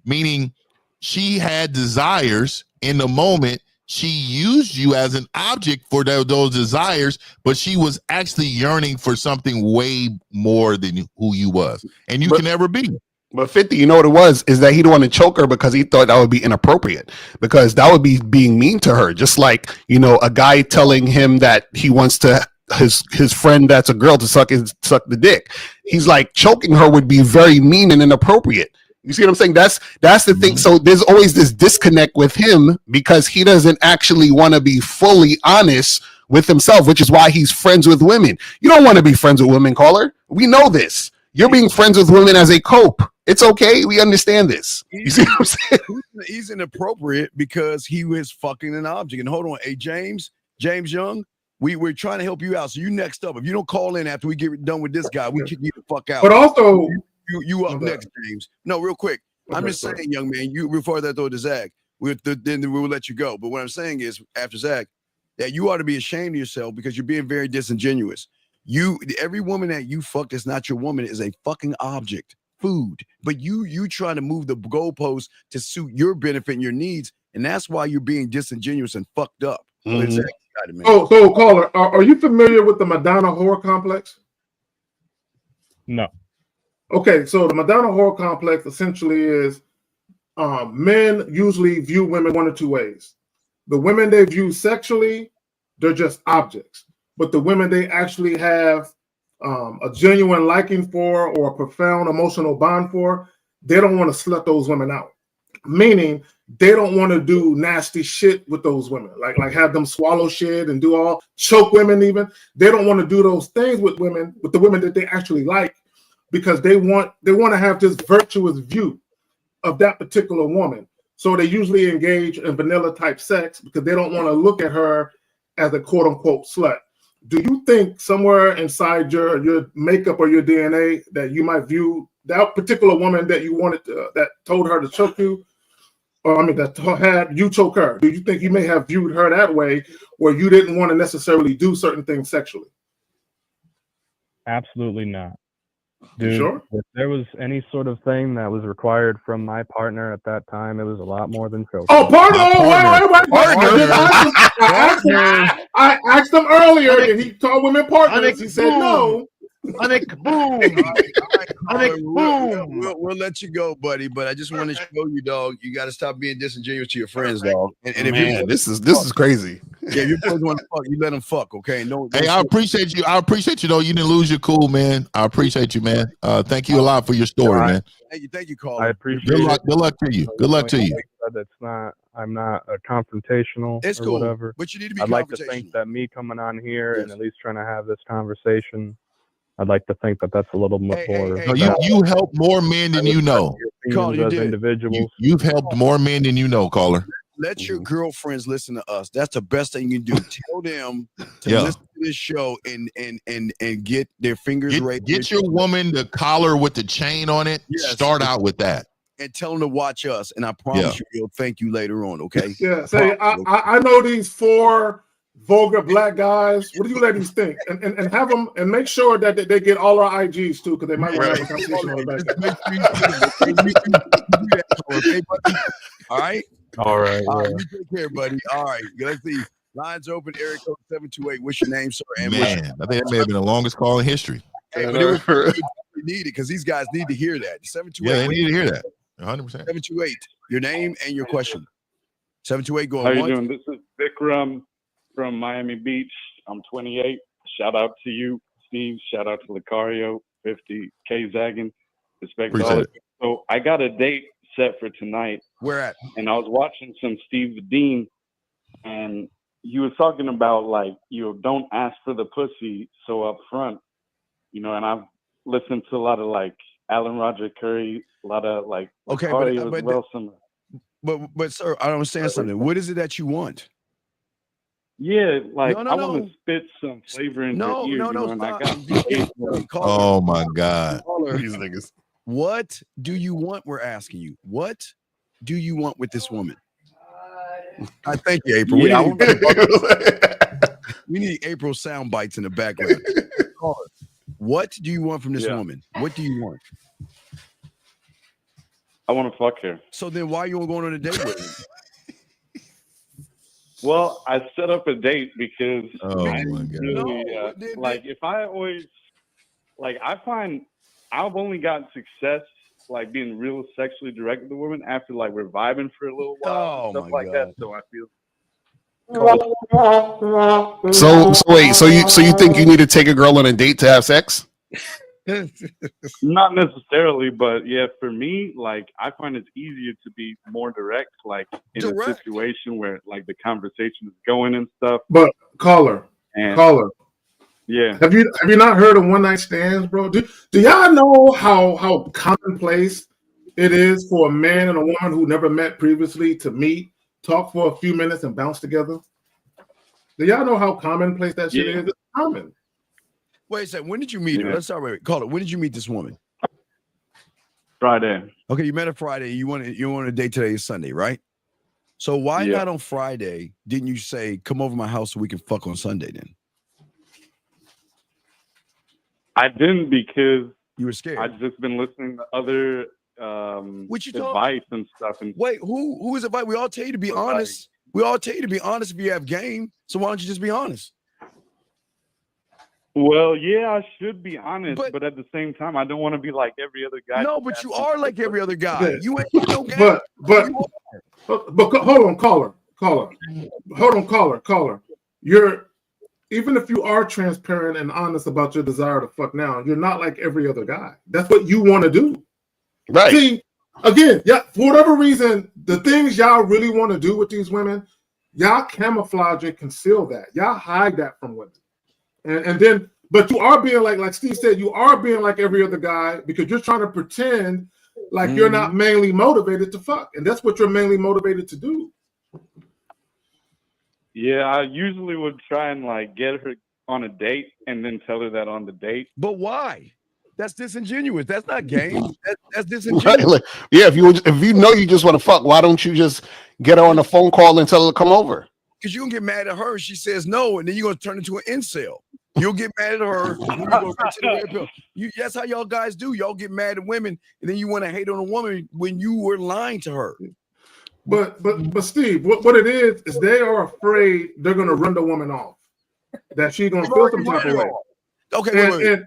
meaning she had desires in the moment. She used you as an object for those desires, but she was actually yearning for something way more than who you was, and you can never be. But 50, you know what it was? Is that he didn't want to choke her because he thought that would be inappropriate, because that would be being mean to her. Just like, a guy telling him that he wants to his friend that's a girl to suck the dick. He's like, choking her would be very mean and inappropriate. You see what I'm saying? That's the thing. So there's always this disconnect with him because he doesn't actually want to be fully honest with himself, which is why he's friends with women. You don't want to be friends with women, caller. We know this. You're being friends with women as a cope. It's okay. We understand this. You see what I'm saying? He's inappropriate because he was fucking an object. And hold on, hey James Young, we're trying to help you out. So you next up. If you don't call in after we get done with this guy, we kick you the fuck out. But also, you up next, James. No, real quick. I'm just saying, young man. You before that though to Zach. Then we will let you go. But what I'm saying is, after Zach, that you ought to be ashamed of yourself because you're being very disingenuous. Every woman that you fuck that's not your woman is a fucking object, food. But you trying to move the goalposts to suit your benefit and your needs, and that's why you're being disingenuous and fucked up. Mm-hmm. So caller, are you familiar with the Madonna whore complex? No. Okay, so the Madonna whore complex essentially is men usually view women one of two ways. The women they view sexually, they're just objects. But the women they actually have a genuine liking for or a profound emotional bond for, they don't want to slut those women out. Meaning they don't want to do nasty shit with those women, like have them swallow shit and do all choke women even. They don't want to do those things with the women that they actually like, because they want to have this virtuous view of that particular woman. So they usually engage in vanilla type sex because they don't want to look at her as a quote unquote slut. Do you think somewhere inside your makeup or your DNA that you might view that particular woman that you wanted that told her to choke you, or I mean that had you choke her? Do you think you may have viewed her that way, where you didn't want to necessarily do certain things sexually? Absolutely not. Dude, sure? If there was any sort of thing that was required from my partner at that time, it was a lot more than choking. Oh, partner! I asked him earlier, and he told women partners. He said no. We'll let you go, buddy. But I just want to show you, dog. You got to stop being disingenuous to your friends, dog. And if Man, this is crazy. Yeah, you boys want to fuck, you let them fuck, okay? No. Hey, I appreciate you. I appreciate you, though. You didn't lose your cool, man. I appreciate you, man. Thank you a lot for your story, man. Thank you, caller. I appreciate Good luck. it. Good luck to you. Good luck to you. I'm not a confrontational it's or cool, whatever. But you need to be I'd like to think that me coming on here and at least trying to have this conversation, I'd like to think that that's a little more. No, you help more men than you know. Caller, as individuals. You've helped more men than you know, caller. Let your girlfriends listen to us. That's the best thing you can do. Tell them to listen to this show and get their fingers raised. Get your woman the collar with the chain on it. Yes. Start out with that. And tell them to watch us. And I promise you, he'll thank you later on, okay? Yeah, say, I know these 4 vulgar black guys. What do you ladies think? And have them, and make sure that they get all our IGs too, because they might want to have a conversation on the back. All right? All right. You take care, buddy. All right. Let's see. Lines open, area code 728. What's your name, sir? And Man, I think that may have been the longest call in history. Hey, but it was needed because these guys need to hear that. 728. Yeah, they need to hear that. 100%. 728. Your name and your question. 728. Go on. How you doing? This is Vikram from Miami Beach. I'm 28. Shout out to you, Steve. Shout out to Lucario, 50, K Zaggin. Respect to all of you. So I got a date set for tonight. Where at? And I was watching some Steve Dean, and you was talking about like, don't ask for the pussy so up front, and I've listened to a lot of like Alan Roger Curry, a lot of like Lucario as well. But sir, I don't understand something. What is it that you want? Yeah, like I want to spit some flavor in your ear. And I got oh my God. These niggas. What do you want? We're asking you. What do you want with this woman? I thank you, April. Yeah, We need April sound bites in the background. What do you want from this woman? What do you want? I want to fuck her. So then why are you going on a date with her? Well, I set up a date because God. like if I always I find I've only gotten success like being real sexually direct with the woman after like we're vibing for a little while, stuff like that. So I feel. So wait, so you think you need to take a girl on a date to have sex? Not necessarily, but yeah, for me, like I find it's easier to be more direct, like in a situation where like the conversation is going and stuff. But caller, Yeah. Have you not heard of one night stands, bro? Do y'all know how commonplace it is for a man and a woman who never met previously to meet, talk for a few minutes, and bounce together? Do y'all know how commonplace that shit is? It's common. Wait a second. When did you meet her? Let's start with call it. When did you meet this woman? Friday. Okay, you met her Friday. You want a date today is Sunday, right? So why not on Friday? Didn't you say come over to my house so we can fuck on Sunday then? I didn't because you were scared. I've just been listening to other advice and stuff. And wait, who is advice? We all tell you to be honest. We all tell you to be honest if you have game. So why don't you just be honest? Well, yeah, I should be honest, but at the same time, I don't want to be like every other guy. No, but you are like every other guy. You ain't no game. But hold on, caller. Hold on, caller. You're even if you are transparent and honest about your desire to fuck now, you're not like every other guy. That's what you want to do. Right. See, again, for whatever reason, the things y'all really want to do with these women, y'all camouflage and conceal that. Y'all hide that from women. And then, but you are being like Steve said, you are being like every other guy because you're trying to pretend like you're not mainly motivated to fuck. And that's what you're mainly motivated to do. Yeah, I usually would try and like get her on a date and then tell her that on the date. But why? That's disingenuous. That's not game. That's disingenuous. Right, like, yeah, if you know you just want to fuck, why don't you just get her on a phone call and tell her to come over? Because you're gonna get mad at her. She says no, and then you're gonna turn into an incel. You'll get mad at her. That's how y'all guys do. Y'all get mad at women, and then you want to hate on a woman when you were lying to her. But Steve, what it is they are afraid they're gonna run the woman off. That she's gonna feel some type of way. Okay, wait.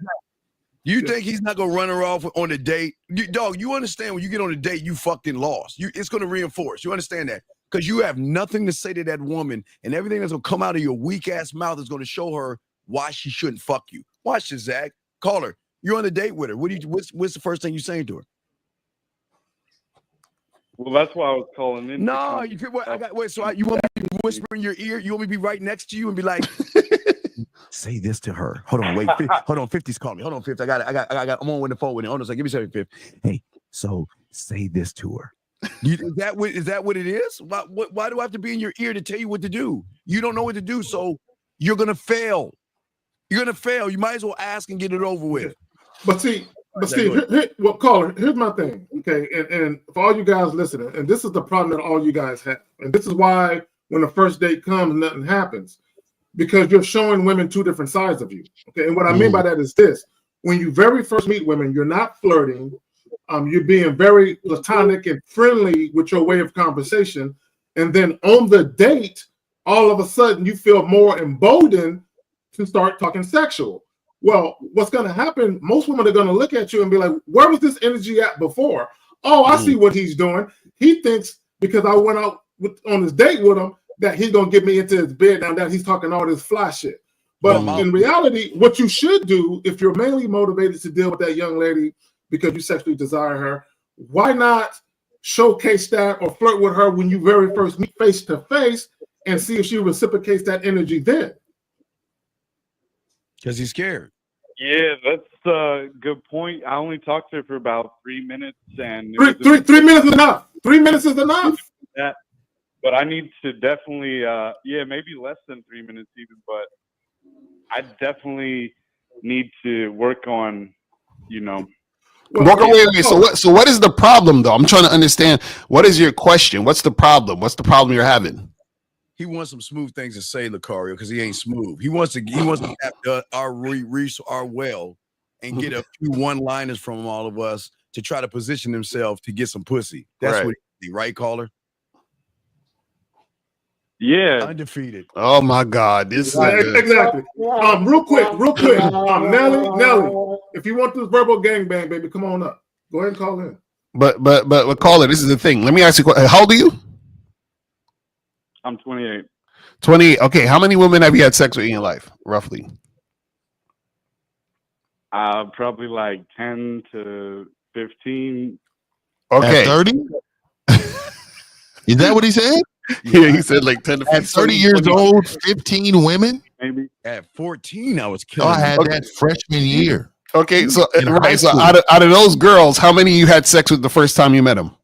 You think he's not gonna run her off on a date? Dog, you understand when you get on a date, you fucking lost. It's gonna reinforce. You understand that? Because you have nothing to say to that woman, and everything that's gonna come out of your weak ass mouth is gonna show her why she shouldn't fuck you. Watch this, Zach. Call her. You're on a date with her. What's the first thing you're saying to her? Well, that's why I was calling in. No, you could. You want me to whisper in your ear? You want me to be right next to you and be like, say this to her. Hold on, wait. Hold on, 50's calling me. Hold on, 50. I'm on with the phone with him. Hold on, so give me 7, 50. Hey, so say this to her. Is that what it is? Why do I have to be in your ear to tell you what to do? You don't know what to do, so you're gonna fail. You're gonna fail. You might as well ask and get it over with. But Steve, caller, here's my thing. Okay, and for all you guys listening, and this is the problem that all you guys have, and this is why when the first date comes, nothing happens, because you're showing women two different sides of you. Okay, and what I mean by that is this: when you very first meet women, you're not flirting. You're being very platonic and friendly with your way of conversation, and then on the date, all of a sudden you feel more emboldened to start talking sexual. Well, what's going to happen? Most women are going to look at you and be like, "Where was this energy at before? Oh, I see what he's doing. He thinks because I went out on this date with him that he's going to get me into his bed now that he's talking all this fly shit." But in reality, what you should do if you're mainly motivated to deal with that young lady because you sexually desire her, why not showcase that or flirt with her when you very first meet face to face and see if she reciprocates that energy then? Because he's scared. Yeah, that's a good point. I only talked to her for about 3 minutes, and 3 minutes is enough. 3 minutes is enough. But I need to definitely, maybe less than 3 minutes even. But I definitely need to work on, Wait. So what is the problem though? I'm trying to understand. What is your question? What's the problem? What's the problem you're having? He wants some smooth things to say, Lucario, because he ain't smooth. He wants to tap our well and get a few one-liners from all of us to try to position himself to get some pussy. That's what he right, caller? Yeah. Undefeated. Oh my God. This is exactly. Real quick. Nelly, if you want this verbal gangbang, baby, come on up. Go ahead and call in. But caller, this is the thing. Let me ask you, how old are you? I'm 28. 28. Okay. How many women have you had sex with in your life, roughly? Probably like 10 to 15. Okay. 30? Is that what he said? Yeah, he said like 10 to At 30 years old, 15 women? Maybe. At 14, I was Oh, killing. I had that freshman year. Okay, so In high right, so school. out of those girls, how many you had sex with the first time you met them?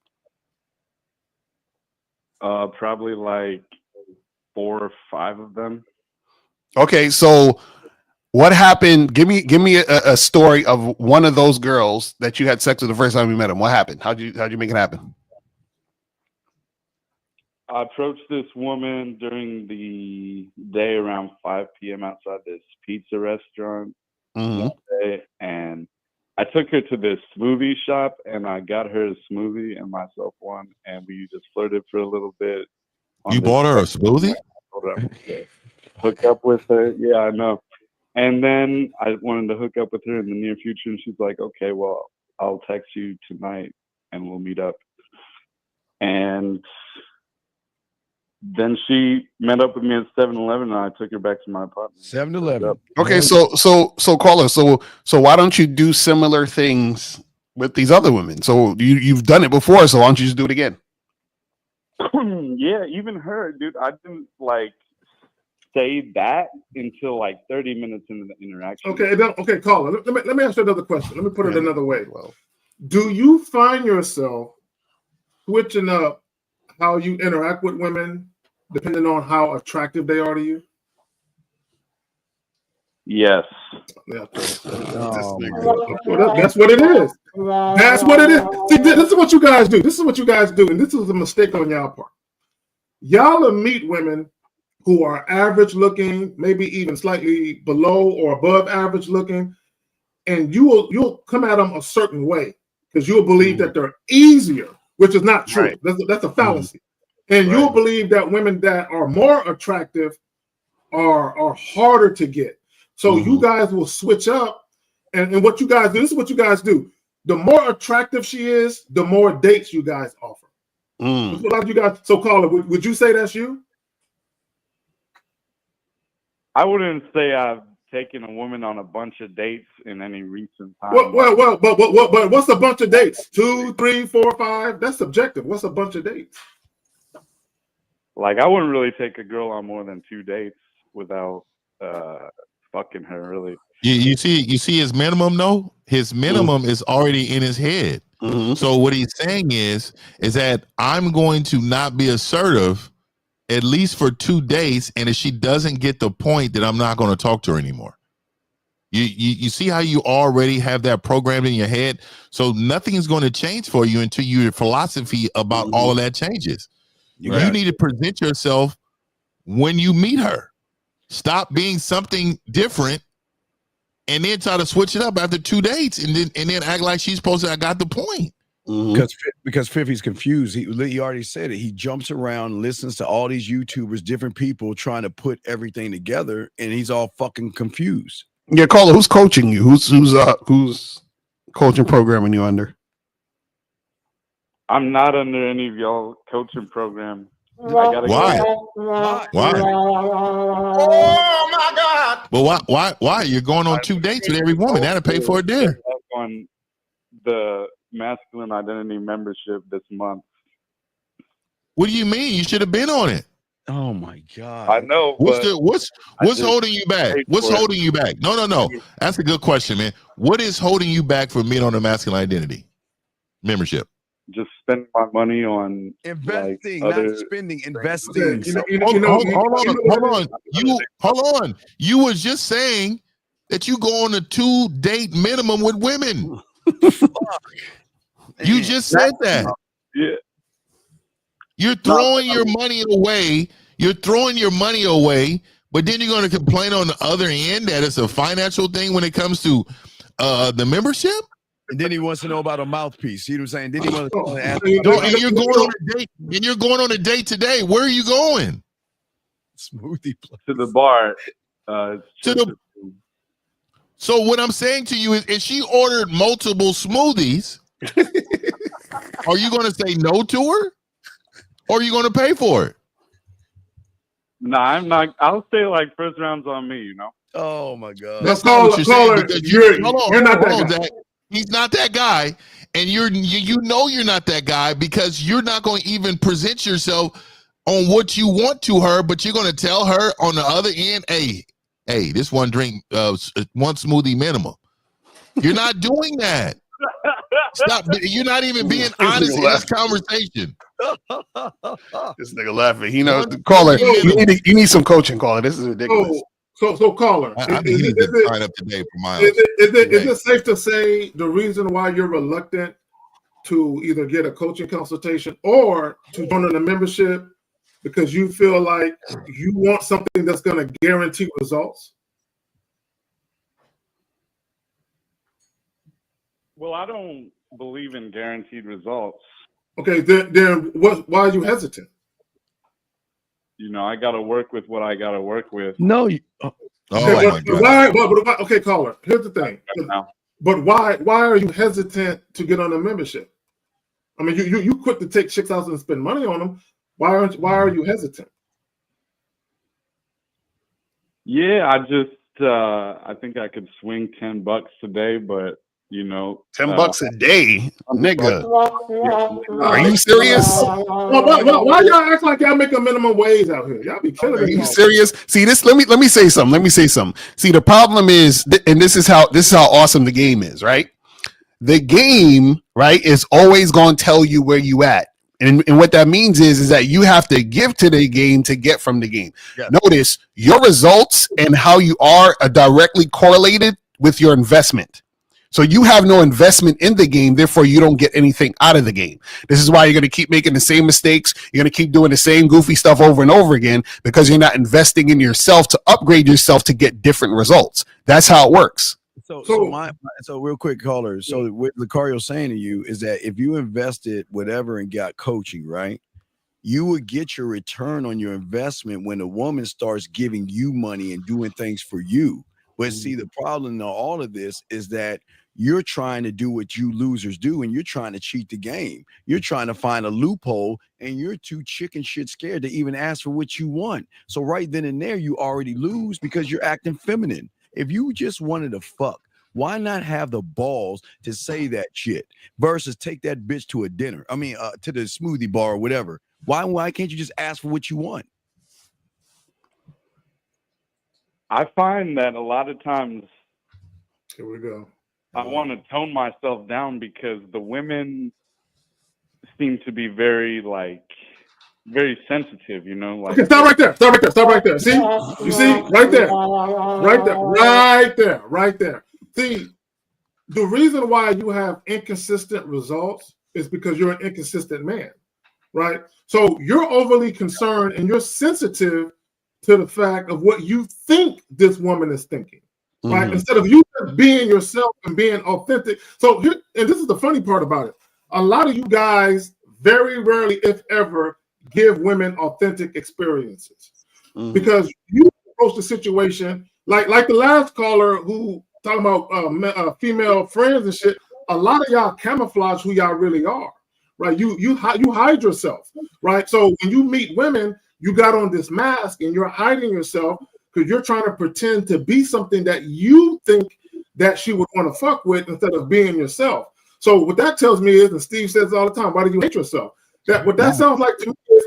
Probably like 4 or 5 of them. Okay, so what happened? Give me a story of one of those girls that you had sex with the first time you met them. What happened? How'd you make it happen? I approached this woman during the day around 5 p.m. outside this pizza restaurant one day, and I took her to this smoothie shop, and I got her a smoothie and myself one, and we just flirted for a little bit. You bought her a smoothie? Hook up with her. Yeah, I know. And then I wanted to hook up with her in the near future, and she's like, okay, well, I'll text you tonight, and we'll meet up. And then she met up with me at 7-Eleven, and I took her back to my apartment. 7-Eleven. Okay, so caller, so why don't you do similar things with these other women? So you've done it before, so why don't you just do it again? Yeah, even her, dude. I didn't like say that until like 30 minutes into the interaction. Okay, caller. Let me ask you another question. Let me put it another way. Do you find yourself switching up how you interact with women depending on how attractive they are to you? Yes. Yeah, that's what it is. That's what it is. See, this is what you guys do. This is what you guys do, and this is a mistake on y'all part. Y'all will meet women who are average looking, maybe even slightly below or above average looking, and you'll come at them a certain way because you'll believe that they're easier, which is not true. Right. That's a fallacy. And you'll believe that women that are more attractive are harder to get. So you guys will switch up, and what you guys do, this is what you guys do. The more attractive she is, the more dates you guys offer. That's what you guys. So, caller, would you say that's you? I wouldn't say I've taken a woman on a bunch of dates in any recent time. Well, but what's a bunch of dates? 2, 3, 4, 5? That's subjective. What's a bunch of dates? Like, I wouldn't really take a girl on more than 2 dates without fucking her, really. You see his minimum, though? His minimum is already in his head. So what he's saying is that I'm going to not be assertive at least for 2 days, and if she doesn't get the point, then I'm not going to talk to her anymore. You see how you already have that programmed in your head? So nothing is going to change for you until your philosophy about all of that changes. You need to present yourself when you meet her. Stop being something different and then try to switch it up after 2 dates and then act like she's supposed to. I got the point. Because Fifi's confused. He already said it. He jumps around, listens to all these YouTubers, different people trying to put everything together, and he's all fucking confused. Yeah, caller, who's coaching you? Who's coaching programming you under? I'm not under any of y'all coaching program. Why? Oh my God! Well, why? You're going on 2 dates with every woman. That'll pay for a dinner. On the masculine identity membership this month. What do you mean? You should have been on it. Oh my God! I know. What's holding you back? What's holding you back? No. That's a good question, man. What is holding you back from being on the masculine identity membership? Just spend my money on investing, like not spending, investing. Hold on. You was just saying that you go on a 2-date minimum with women. You just said that. Yeah. You're throwing your money away. But then you're going to complain on the other end that it's a financial thing when it comes to the membership. And then he wants to know about a mouthpiece. You know what I'm saying? Then he wants to ask. And you're going on a date. And you're going on a date today. Where are you going? Smoothie place. To the bar. So what I'm saying to you is, if she ordered multiple smoothies, are you going to say no to her, or are you going to pay for it? No, I'm not. I'll say like first round's on me. You know. Oh my God. That's not what you're saying. You're not that guy. He's not that guy, and you know you're not that guy because you're not going to even present yourself on what you want to her, but you're gonna tell her on the other end, hey, this one drink, one smoothie minimum. You're not doing that. Stop. You're not even being honest in this conversation. This nigga laughing. He knows. Caller, you need some coaching, caller. This is ridiculous. So caller, I think he needs to sign up today for Miles. Is it safe to say the reason why you're reluctant to either get a coaching consultation or to join in a membership because you feel like you want something that's going to guarantee results? Well, I don't believe in guaranteed results. Okay, then why are you hesitant? You know, I got to work with what I got to work with. No. Okay, caller. Here's the thing. But why are you hesitant to get on a membership? I mean, you quit to take chicks out and spend money on them. Why are you hesitant? Yeah, I think I could swing $10 today, but you know, $10 a day, nigga. Are you serious? Why y'all act like y'all make a minimum wage out here? Y'all be killing me. Are you serious? See this. Let me say something. See, the problem is, and this is how awesome the game is, right? The game, right, is always going to tell you where you at. And what that means is that you have to give to the game to get from the game. Yeah. Notice your results and how you are directly correlated with your investment. So you have no investment in the game, therefore you don't get anything out of the game. This is why you're going to keep making the same mistakes. You're going to keep doing the same goofy stuff over and over again because you're not investing in yourself to upgrade yourself to get different results. That's how it works. So real quick, caller. So what Lucario's saying to you is that if you invested whatever and got coaching, right, you would get your return on your investment when a woman starts giving you money and doing things for you. But see, the problem in all of this is that you're trying to do what you losers do, and you're trying to cheat the game. You're trying to find a loophole, and you're too chicken shit scared to even ask for what you want. So right then and there, you already lose because you're acting feminine. If you just wanted to fuck, why not have the balls to say that shit versus take that bitch to a dinner? I mean, to the smoothie bar or whatever. Why can't you just ask for what you want? I find that a lot of times, here we go, I want to tone myself down because the women seem to be very sensitive, you know. Like, okay, stop right there. See, you see, right there. See, the reason why you have inconsistent results is because you're an inconsistent man, right? So you're overly concerned and you're sensitive to the fact of what you think this woman is thinking, right? Instead of you being yourself and being authentic. So here, and this is the funny part about it. A lot of you guys very rarely, if ever, give women authentic experiences because you approach the situation like the last caller who talking about female friends and shit. A lot of y'all camouflage who y'all really are, right? You hide yourself, right? So when you meet women, you got on this mask and you're hiding yourself because you're trying to pretend to be something that you think that she would want to fuck with instead of being yourself. So what that tells me is, and Steve says all the time, why do you hate yourself? That sounds like to me is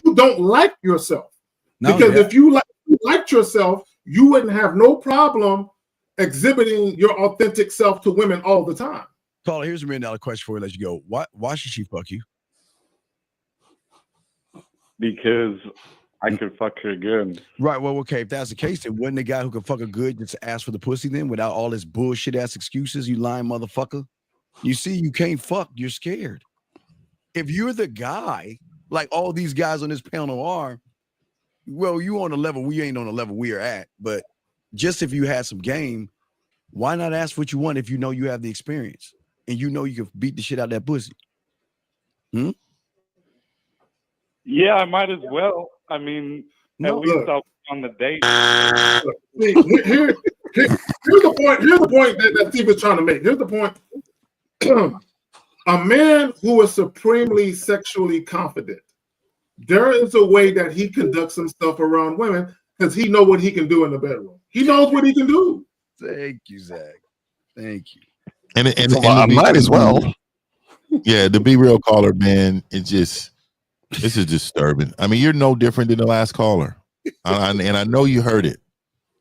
you don't like yourself. Because if you liked yourself, you wouldn't have no problem exhibiting your authentic self to women all the time. Caller, here's a $1 million question before we let you go. Why should she fuck you? Because I could fuck her good. Right. Well, okay. If that's the case, then wouldn't the guy who could fuck her good just ask for the pussy then without all this bullshit ass excuses, you lying motherfucker? You see, you can't fuck. You're scared. If you're the guy, like all these guys on this panel are, well, you on the level we ain't on the level we are at. But just if you had some game, why not ask what you want if you know you have the experience and you know you can beat the shit out of that pussy? Yeah, I might as well. I mean, at least I'll be on the date. Here's the point that Steve is trying to make. Here's the point. A man who is supremely sexually confident, there is a way that he conducts himself around women because he knows what he can do in the bedroom. He knows what he can do. Thank you, Zach. Thank you. And I might as well. Yeah, to be real, caller, man, it's just This is disturbing. I mean, you're no different than the last caller, and I know you heard it.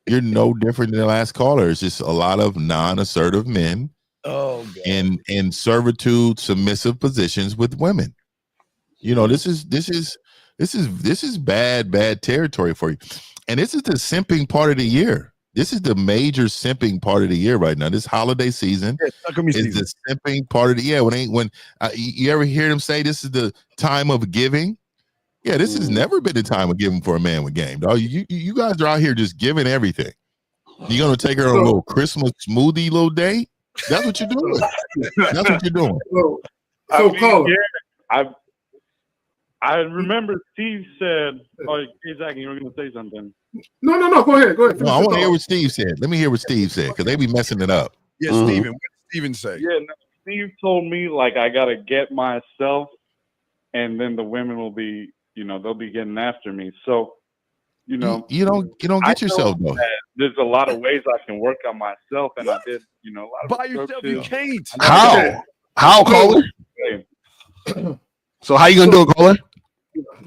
You're no different than the last caller. It's just a lot of non-assertive men in servitude, submissive positions with women. You know, this is bad territory for you. And this is the simping part of the year. This is the major simping part of the year right now. This holiday season is the simping part of the year. When you ever hear them say this is the time of giving? Yeah, this has never been the time of giving for a man with game, dog. You guys are out here just giving everything. You're gonna take her on a little Christmas smoothie little date? That's what you're doing. That's what you're doing. I remember Steve said, "Oh, hey, Zach, you were going to say something." No. Go ahead. No, I want to hear what Steve said. Let me hear what Steve said because they be messing it up. Yeah, Steven. What did Steven say? Yeah, no, Steve told me like I got to get myself, and then the women will be, they'll be getting after me. So, you don't get yourself though. There's a lot of ways I can work on myself, and I did, a lot of by yourself. You can't. How, caller? So how you gonna do it, caller?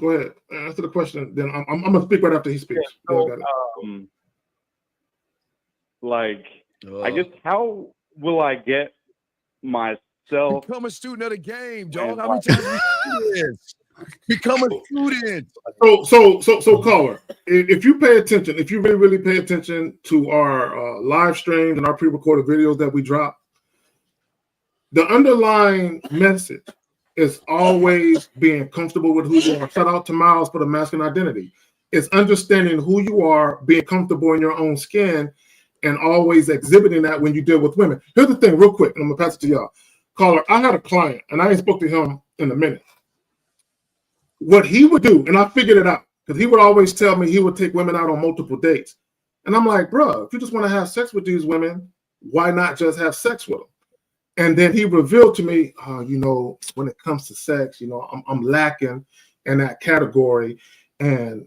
Go ahead. Answer the question. Then I'm gonna speak right after he speaks. Yeah, so, I guess how will I get myself? Become a student of the game, dog. How many times we do this? Become a student. So caller, if you pay attention, if you really pay attention to our live streams and our pre-recorded videos that we drop, the underlying message is always being comfortable with who you are. Shout out to Miles for the masculine identity. It's understanding who you are, being comfortable in your own skin, and always exhibiting that when you deal with women. Here's the thing, real quick, and I'm gonna pass it to y'all. Caller, I had a client, and I ain't spoke to him in a minute. What he would do, and I figured it out, because he would always tell me he would take women out on multiple dates. And I'm like, bro, if you just want to have sex with these women, why not just have sex with them? And then he revealed to me, when it comes to sex, I'm lacking in that category, and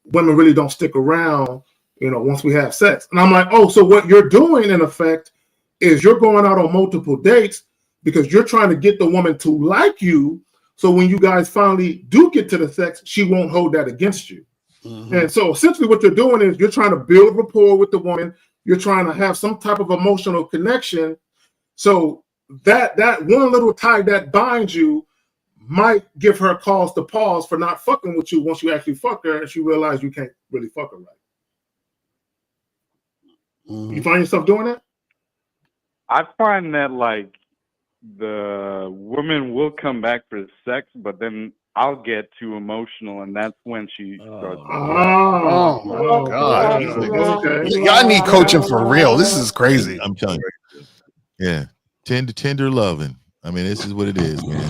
women really don't stick around, once we have sex. And I'm like, oh, so what you're doing in effect is you're going out on multiple dates because you're trying to get the woman to like you. So when you guys finally do get to the sex, she won't hold that against you. Mm-hmm. And so essentially what you're doing is you're trying to build rapport with the woman. You're trying to have some type of emotional connection. So that one little tie that binds you might give her cause to pause for not fucking with you once you actually fuck her and she realizes you can't really fuck her right. Mm-hmm. You find yourself doing that? I find that the woman will come back for sex, but then I'll get too emotional, and that's when she starts. Oh my God! Y'all need coaching for real. This is crazy. I'm telling you. Yeah. Tender loving. I mean, this is what it is, man.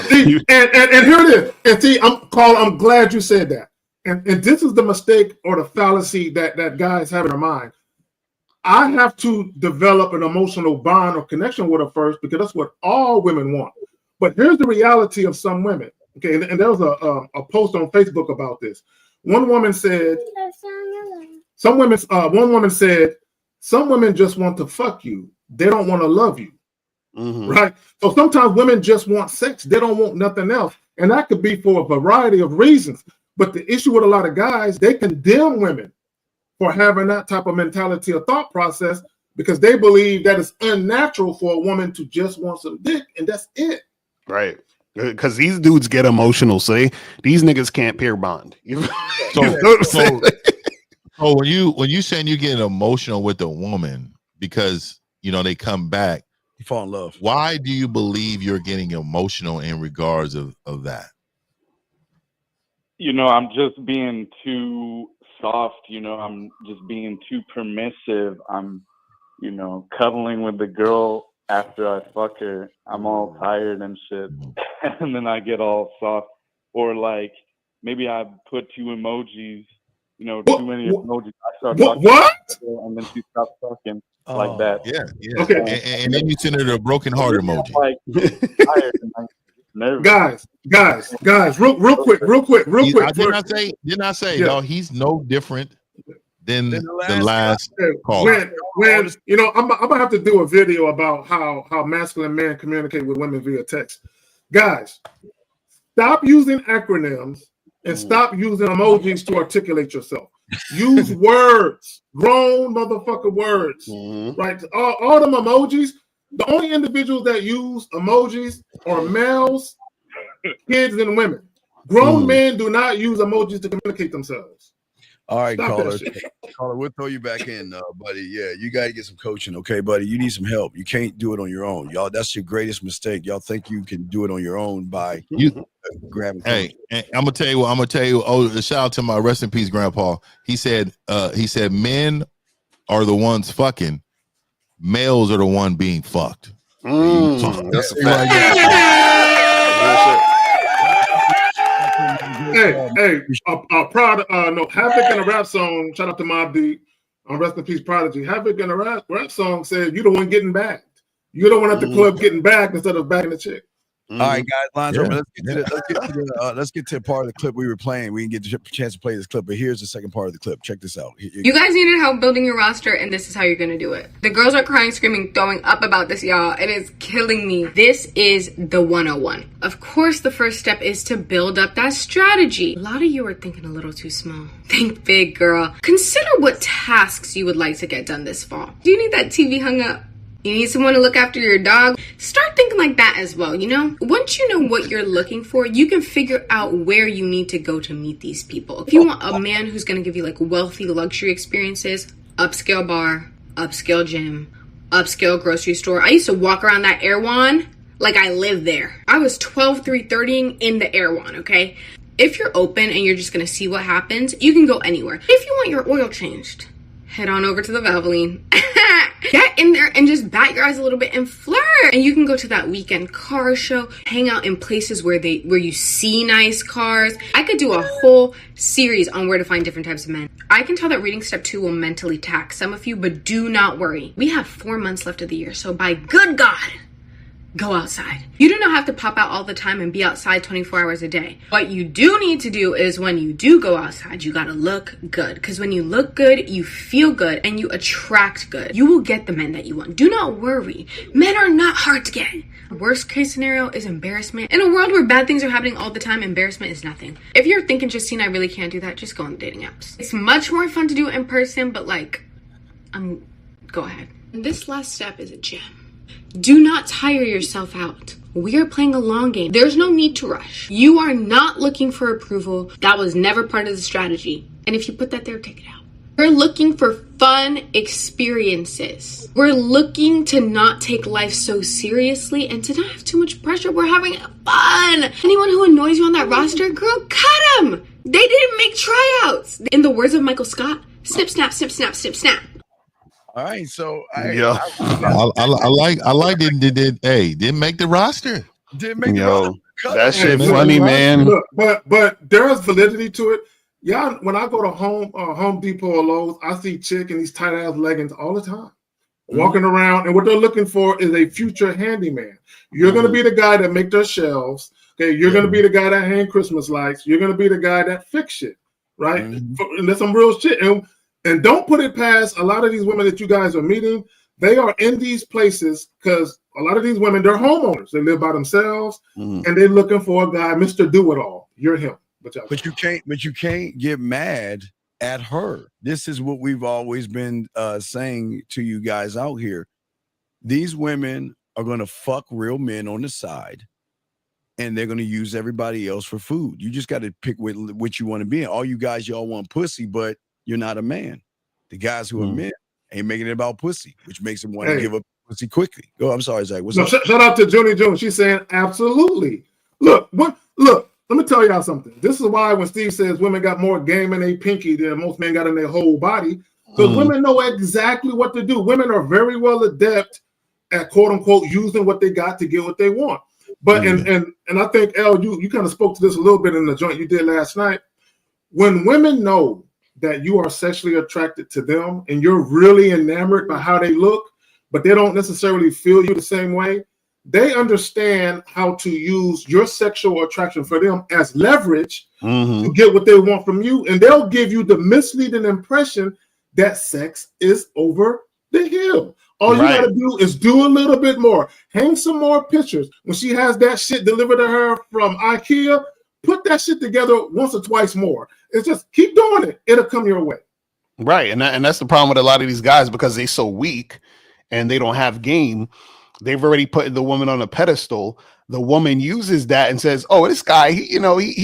See, and here it is. And see, I'm glad you said that. And this is the mistake or the fallacy that guys have in their mind. I have to develop an emotional bond or connection with her first because that's what all women want. But here's the reality of some women. Okay, and there was a post on Facebook about this. One woman said, some women said, some women just want to fuck you. They don't want to love you. Mm-hmm. Right? So sometimes women just want sex. They don't want nothing else. And that could be for a variety of reasons. But the issue with a lot of guys, they condemn women for having that type of mentality or thought process because they believe that it's unnatural for a woman to just want some dick, and that's it. Right. Because these dudes get emotional. These niggas can't pair bond. So when you saying you're getting emotional with a woman because they come back, you fall in love. Why do you believe you're getting emotional in regards of that? I'm just being too soft. I'm just being too permissive. I'm, cuddling with the girl after I fuck her. I'm all tired and shit. And then I get all soft. Or maybe I put two emojis, too many emojis. I start talking to her and then she stops talking. Like that. Yeah. Okay. And then you send her the broken heart emoji. Guys, real quick. Didn't I say, y'all, he's no different than the last call. When I'm gonna have to do a video about how masculine men communicate with women via text. Guys, Stop using acronyms and stop using emojis to articulate yourself. Use words, grown motherfucker words, right? All them emojis. The only individuals that use emojis are males, kids, and women. Grown men do not use emojis to communicate themselves. All right, Stop caller. that shit. Caller, we'll throw you back in, buddy. Yeah, you got to get some coaching, okay, buddy? You need some help. You can't do it on your own. Y'all, that's your greatest mistake. Y'all think you can do it on your own by grabbing. Hey, I'm gonna tell you what. I'm gonna tell you. Oh, shout out to my rest in peace grandpa. He said men are the ones fucking. Males are the one being fucked. That's a fact. Hey, proud. No, Havoc in a rap song. Shout out to Mobb Deep. Rest in peace, Prodigy. Havoc in a rap song said, "You the one getting backed. You're the one at the club getting backed instead of backing the chick." All right, guys, lines open. Let's get to the part of the clip we were playing. We can get the chance to play this clip, but here's the second part of the clip. Check this out. You guys needed help building your roster, and this is how you're gonna do it. The girls are crying, screaming, throwing up about this, y'all. It is killing me. This is the 101. Of course, the first step is to build up that strategy. A lot of you are thinking a little too small. Think big, girl. Consider what tasks you would like to get done this fall. Do you need that TV hung up? You need someone to look after your dog? Start thinking like that as well, you know? Once you know what you're looking for, you can figure out where you need to go to meet these people. If you want a man who's gonna give you like wealthy luxury experiences, upscale bar, upscale gym, upscale grocery store. I used to walk around that Erewhon like I lived there. I was 12-3-30ing in the Erewhon, okay? If you're open and you're just gonna see what happens, you can go anywhere. If you want your oil changed, head on over to the Valvoline. Get in there and just bat your eyes a little bit and flirt. And you can go to that weekend car show, hang out in places where you see nice cars. I could do a whole series on where to find different types of men. I can tell that reading step 2 will mentally tax some of you, but do not worry. We have 4 months left of the year, so by good God, go outside. You do not have to pop out all the time and be outside 24 hours a day. What you do need to do is when you do go outside, you gotta look good. Because when you look good, you feel good and you attract good. You will get the men that you want. Do not worry. Men are not hard to get. Worst case scenario is embarrassment. In a world where bad things are happening all the time, embarrassment is nothing. If you're thinking, Justine, I really can't do that, just go on the dating apps. It's much more fun to do it in person, but go ahead. And this last step is a gem. Do not tire yourself out. We are playing a long game. There's no need to rush. You are not looking for approval. That was never part of the strategy. And if you put that there, take it out. We're looking for fun experiences. We're looking to not take life so seriously and to not have too much pressure. We're having fun. Anyone who annoys you on that roster, girl, cut them. They didn't make tryouts. In the words of Michael Scott, snip, snap, snip, snap, snip, snap. All right, so I like it. Didn't make the roster. Didn't make the roster. That shit funny, man. Look, but there's validity to it. Yeah, when I go to Home Depot or Lowe's, I see chick in these tight ass leggings all the time, walking around, and what they're looking for is a future handyman. You're gonna be the guy that make their shelves. Okay, you're gonna be the guy that hang Christmas lights. You're gonna be the guy that fix shit, right? And there's some real shit. And don't put it past a lot of these women that you guys are meeting. They are in these places because a lot of these women, they're homeowners. They live by themselves, and they're looking for a guy, Mr. Do-It-All. You're him. But you can't get mad at her. This is what we've always been saying to you guys out here. These women are going to fuck real men on the side, and they're going to use everybody else for food. You just got to pick what you want to be in. All you guys, y'all want pussy, but you're not a man. The guys who are men ain't making it about pussy, which makes them want to give up pussy quickly. Oh, I'm sorry, Zach. What's up? Shout out to Junie June. She's saying absolutely. Look, let me tell y'all something. This is why when Steve says women got more game in their pinky than most men got in their whole body, because women know exactly what to do. Women are very well adept at quote unquote using what they got to get what they want. But and I think Elle, you kind of spoke to this a little bit in the joint you did last night. When women know that you are sexually attracted to them and you're really enamored by how they look, but they don't necessarily feel you the same way, they understand how to use your sexual attraction for them as leverage to get what they want from you. And they'll give you the misleading impression that sex is over the hill. All you got to do is do a little bit more. Hang some more pictures. When she has that shit delivered to her from IKEA, put that shit together once or twice more. It's just keep doing it. It'll come your way. Right. And that's the problem with a lot of these guys, because they're so weak and they don't have game. They've already put the woman on a pedestal. The woman uses that and says, oh, this guy, he's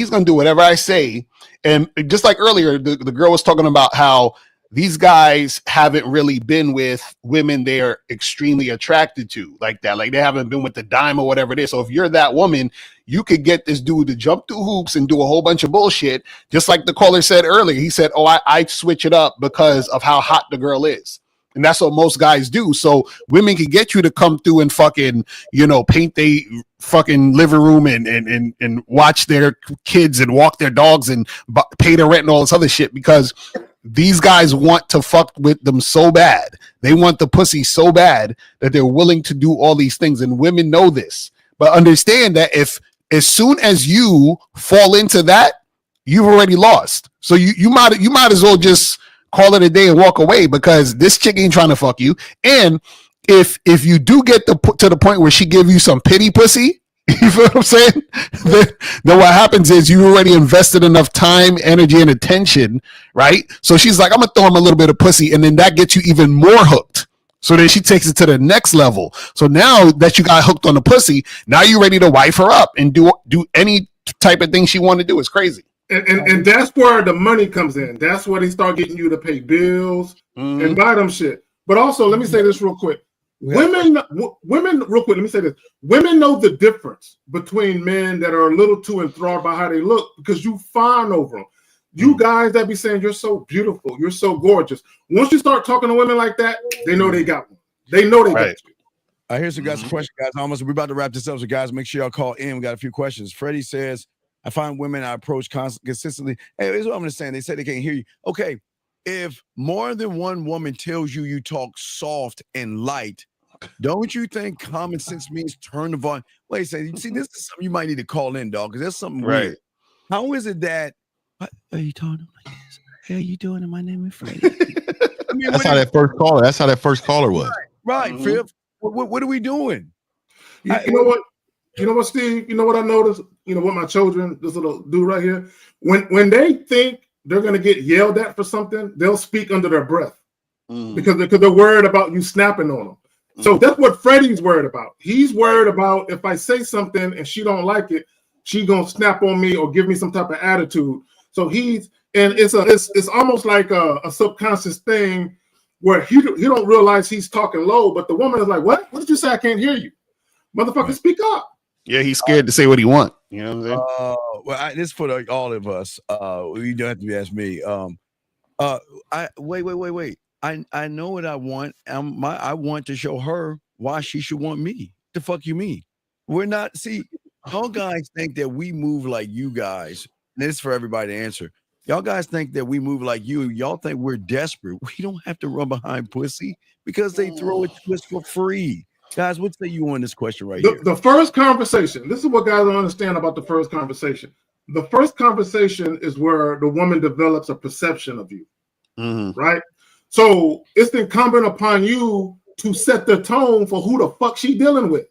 going to do whatever I say. And just like earlier, the girl was talking about how these guys haven't really been with women they're extremely attracted to like that. Like they haven't been with the dime or whatever it is. So if you're that woman, you could get this dude to jump through hoops and do a whole bunch of bullshit. Just like the caller said earlier, he said, oh, I switch it up because of how hot the girl is. And that's what most guys do. So women can get you to come through and fucking, paint their fucking living room and watch their kids and walk their dogs and pay their rent and all this other shit, because these guys want to fuck with them so bad. They want the pussy so bad that they're willing to do all these things. And women know this. But understand that if as soon as you fall into that, you've already lost. So you might as well just call it a day and walk away, because this chick ain't trying to fuck you. And if you do get to the point where she give you some pity pussy, you feel what I'm saying? Then what happens is you already invested enough time, energy, and attention, right? So she's like, I'm gonna throw him a little bit of pussy, and then that gets you even more hooked. So then she takes it to the next level. So now that you got hooked on the pussy, now you're ready to wife her up and do any type of thing she want to do. It's crazy. And that's where the money comes in. That's where they start getting you to pay bills and buy them shit. But also, let me say this real quick. Women, real quick, let me say this. Women know the difference between men that are a little too enthralled by how they look, because you fawn over them. You guys that be saying, you're so beautiful, you're so gorgeous. Once you start talking to women like that, they know they got one. They know they got you. All right, here's some guys' question, guys. We're about to wrap this up. So, guys, make sure y'all call in. We got a few questions. Freddie says, I find women I approach consistently. Hey, here's what I'm just saying. They say they can't hear you. Okay, if more than one woman tells you you talk soft and light, don't you think common sense means turn the volume? Wait a second. See, this is something you might need to call in, dog, because there's something weird. How is it that, what are you talking like this? How you doing? And my name is Freddie. I mean, that's how that first caller was. Right, Fifth. What are we doing? You know what? You know what, Steve? You know what I noticed? You know what my children, this little dude right here, when they think they're going to get yelled at for something, they'll speak under their breath because they're worried about you snapping on them. So that's what Freddie's worried about. He's worried about if I say something and she don't like it, she gonna snap on me or give me some type of attitude. So it's almost like a subconscious thing where he don't realize he's talking low, but the woman is like, "What? What did you say? I can't hear you, motherfucker! Speak up." Yeah, he's scared to say what he wants. You know what I'm saying? Well, this is for all of us. You don't have to ask me. Wait. I know what I want. I want to show her why she should want me. The fuck you mean? We're not. See, y'all guys think that we move like you guys. And this is for everybody to answer. Y'all guys think that we move like you. Y'all think we're desperate. We don't have to run behind pussy because they throw it to us for free. Guys, what say you on this question right here? The first conversation. This is what guys don't understand about the first conversation. The first conversation is where the woman develops a perception of you, right? So it's incumbent upon you to set the tone for who the fuck she dealing with.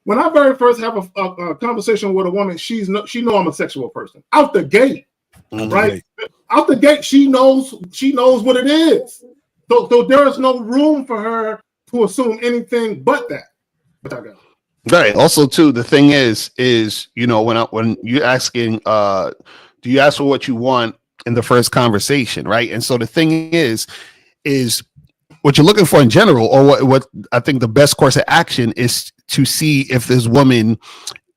When I very first have a conversation with a woman, she know I'm a sexual person. Out the gate, right? Out the gate, she knows what it is. So there is no room for her to assume anything but that. Right. Also, too, the thing is when you're asking, do you ask for what you want in the first conversation, right? And so the thing is what you're looking for in general, or what I think the best course of action is to see if this woman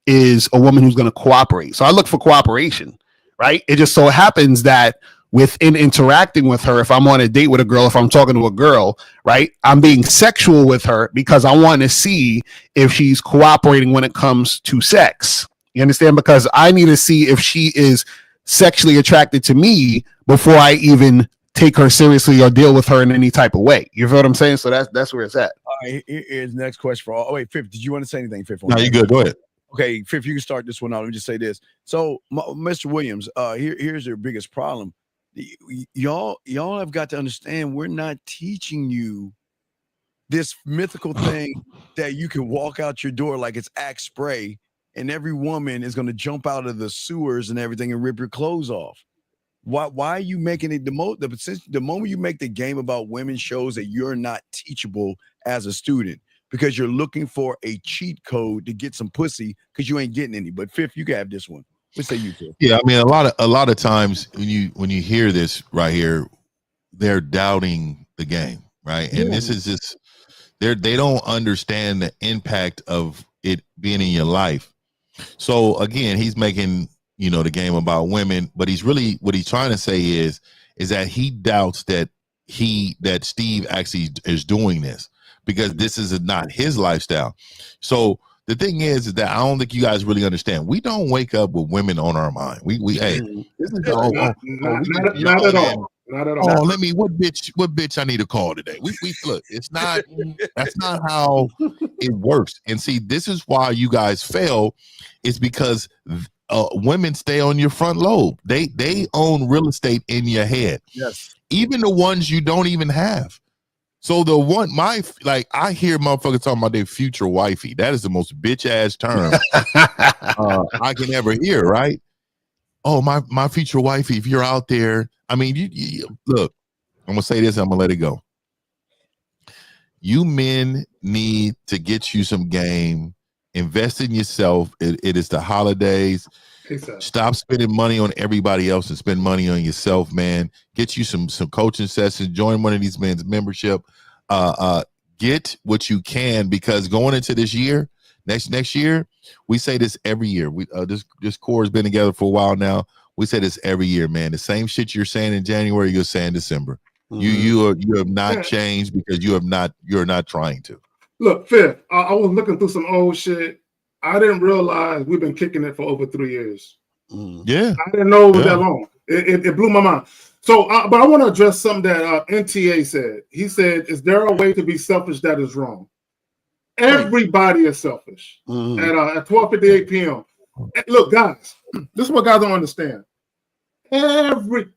is a woman who's going to cooperate. So I look for cooperation, right? It just so happens that within interacting with her, if I'm on a date with a girl, if I'm talking to a girl, right, I'm being sexual with her because I want to see if she's cooperating when it comes to sex. You understand? Because I need to see if she is sexually attracted to me before I even take her seriously or deal with her in any type of way. You feel what I'm saying? So that's where it's at. All right, here's the next question for all. Oh, wait, Fifth, did you want to say anything, Fifth? No, you good. Go ahead. Okay, Fifth, you can start this one out. Let me just say this. So, Mr. Williams, here's your biggest problem. Y'all have got to understand, we're not teaching you this mythical thing that you can walk out your door like it's Axe spray, and every woman is going to jump out of the sewers and everything and rip your clothes off. Why are you making it the moment you make the game about women shows that you're not teachable as a student because you're looking for a cheat code to get some pussy because you ain't getting any. But Fifth, you can have this one. What say you, Fifth? Yeah, I mean, a lot of times when you hear this right here, they're doubting the game, right? And this is just they don't understand the impact of it being in your life. So again, he's making the game about women, but he's really what he's trying to say is that he doubts that Steve actually is doing this because this is not his lifestyle. So the thing is that I don't think you guys really understand. We don't wake up with women on our mind. We hey, this is not at all. Not at all. Oh, what bitch I need to call today? We look, it's not that's not how it works. And see, this is why you guys fail, is because women stay on your front lobe. They own real estate in your head. Yes. Even the ones you don't even have. So I hear motherfuckers talking about their future wifey. That is the most bitch ass term I can ever hear, right? Oh, my future wifey, if you're out there. I mean, you look, I'm gonna say this, I'm gonna let it go. You men need to get you some game, invest in yourself. It is the holidays. Stop spending money on everybody else and spend money on yourself, man. Get you some coaching sessions, join one of these men's membership. Get what you can, because going into this year, next year, we say this every year. We this core has been together for a while now. We say this every year, man. The same shit you're saying in January, you're saying in December. You have not changed because you're not trying to. Look, Fifth, I was looking through some old shit. I didn't realize we've been kicking it for over 3 years. Yeah, I didn't know it was that long. It blew my mind. So, but I want to address something that NTA said. He said, "Is there a way to be selfish that is wrong?" Everybody is selfish. At 12:58 p.m. Look, guys, this is what guys don't understand.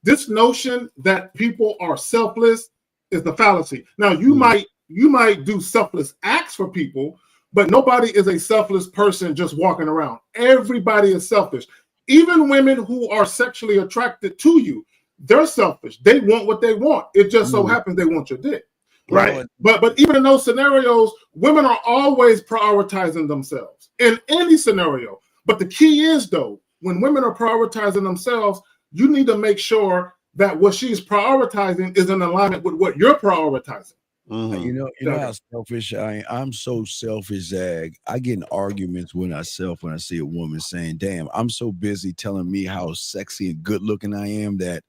This notion that people are selfless is the fallacy. Now, you might do selfless acts for people, but nobody is a selfless person just walking around. Everybody is selfish. Even women who are sexually attracted to you, they're selfish. They want what they want. It just so happens they want your dick. Right. But even in those scenarios, women are always prioritizing themselves in any scenario. But the key is, though, when women are prioritizing themselves, you need to make sure that what she's prioritizing is in alignment with what you're prioritizing. You know how selfish I am. I'm so selfish, Zag. I get in arguments with myself when I see a woman saying, "Damn, I'm so busy telling me how sexy and good looking I am that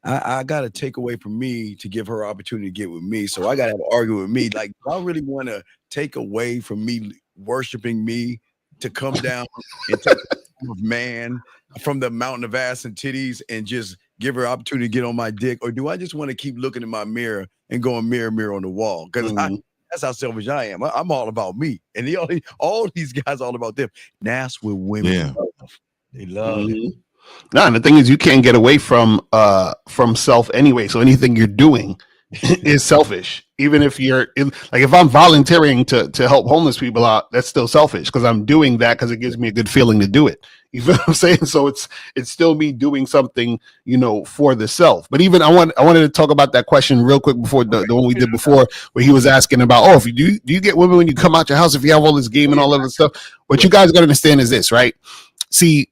I got to take away from me to give her opportunity to get with me. So I got to have an argument with me. Like, I really want to take away from me worshiping me to come down and take a man from the mountain of ass and titties and just give her opportunity to get on my dick? Or do I just want to keep looking in my mirror and going mirror, mirror on the wall? Because that's how selfish I am. I'm all about me. And all these guys all about them. And that's what women love. They love it. No, and the thing is, you can't get away from self anyway. So anything you're doing is selfish. Even if if I'm volunteering to help homeless people out, that's still selfish because I'm doing that because it gives me a good feeling to do it. You feel what I'm saying? So it's still me doing something, for the self. But even I wanted to talk about that question real quick before the one we did before, where he was asking about, if you do you get women when you come out your house if you have all this game and all of this stuff? What you guys got to understand is this, right? See,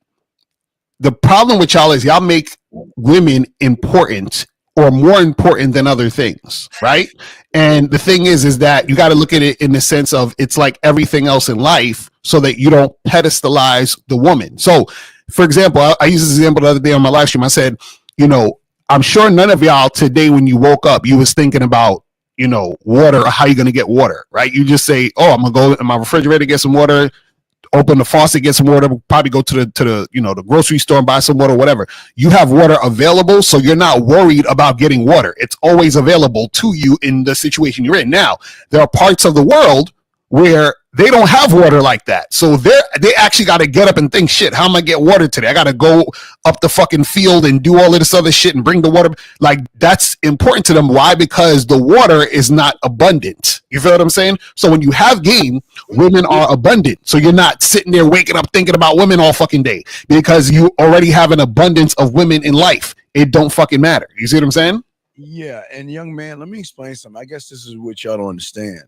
the problem with y'all is y'all make women important or more important than other things, right? And the thing is that you got to look at it in the sense of it's like everything else in life so that you don't pedestalize the woman. So, for example, I used this example the other day on my live stream. I said, I'm sure none of y'all today when you woke up, you was thinking about, water or how you're going to get water, right? You just say, I'm going to go in my refrigerator, get some water, open the faucet, get some water, probably go to the grocery store and buy some water, whatever. You have water available, so you're not worried about getting water. It's always available to you in the situation you're in. Now, there are parts of the world where They don't have water like that. So they actually got to get up and think, shit, how am I get water today? I got to go up the fucking field and do all of this other shit and bring the water. Like, that's important to them. Why? Because the water is not abundant. You feel what I'm saying? So when you have game, women are abundant. So you're not sitting there waking up thinking about women all fucking day because you already have an abundance of women in life. It don't fucking matter. You see what I'm saying? Yeah. And young man, let me explain something. I guess this is what y'all don't understand.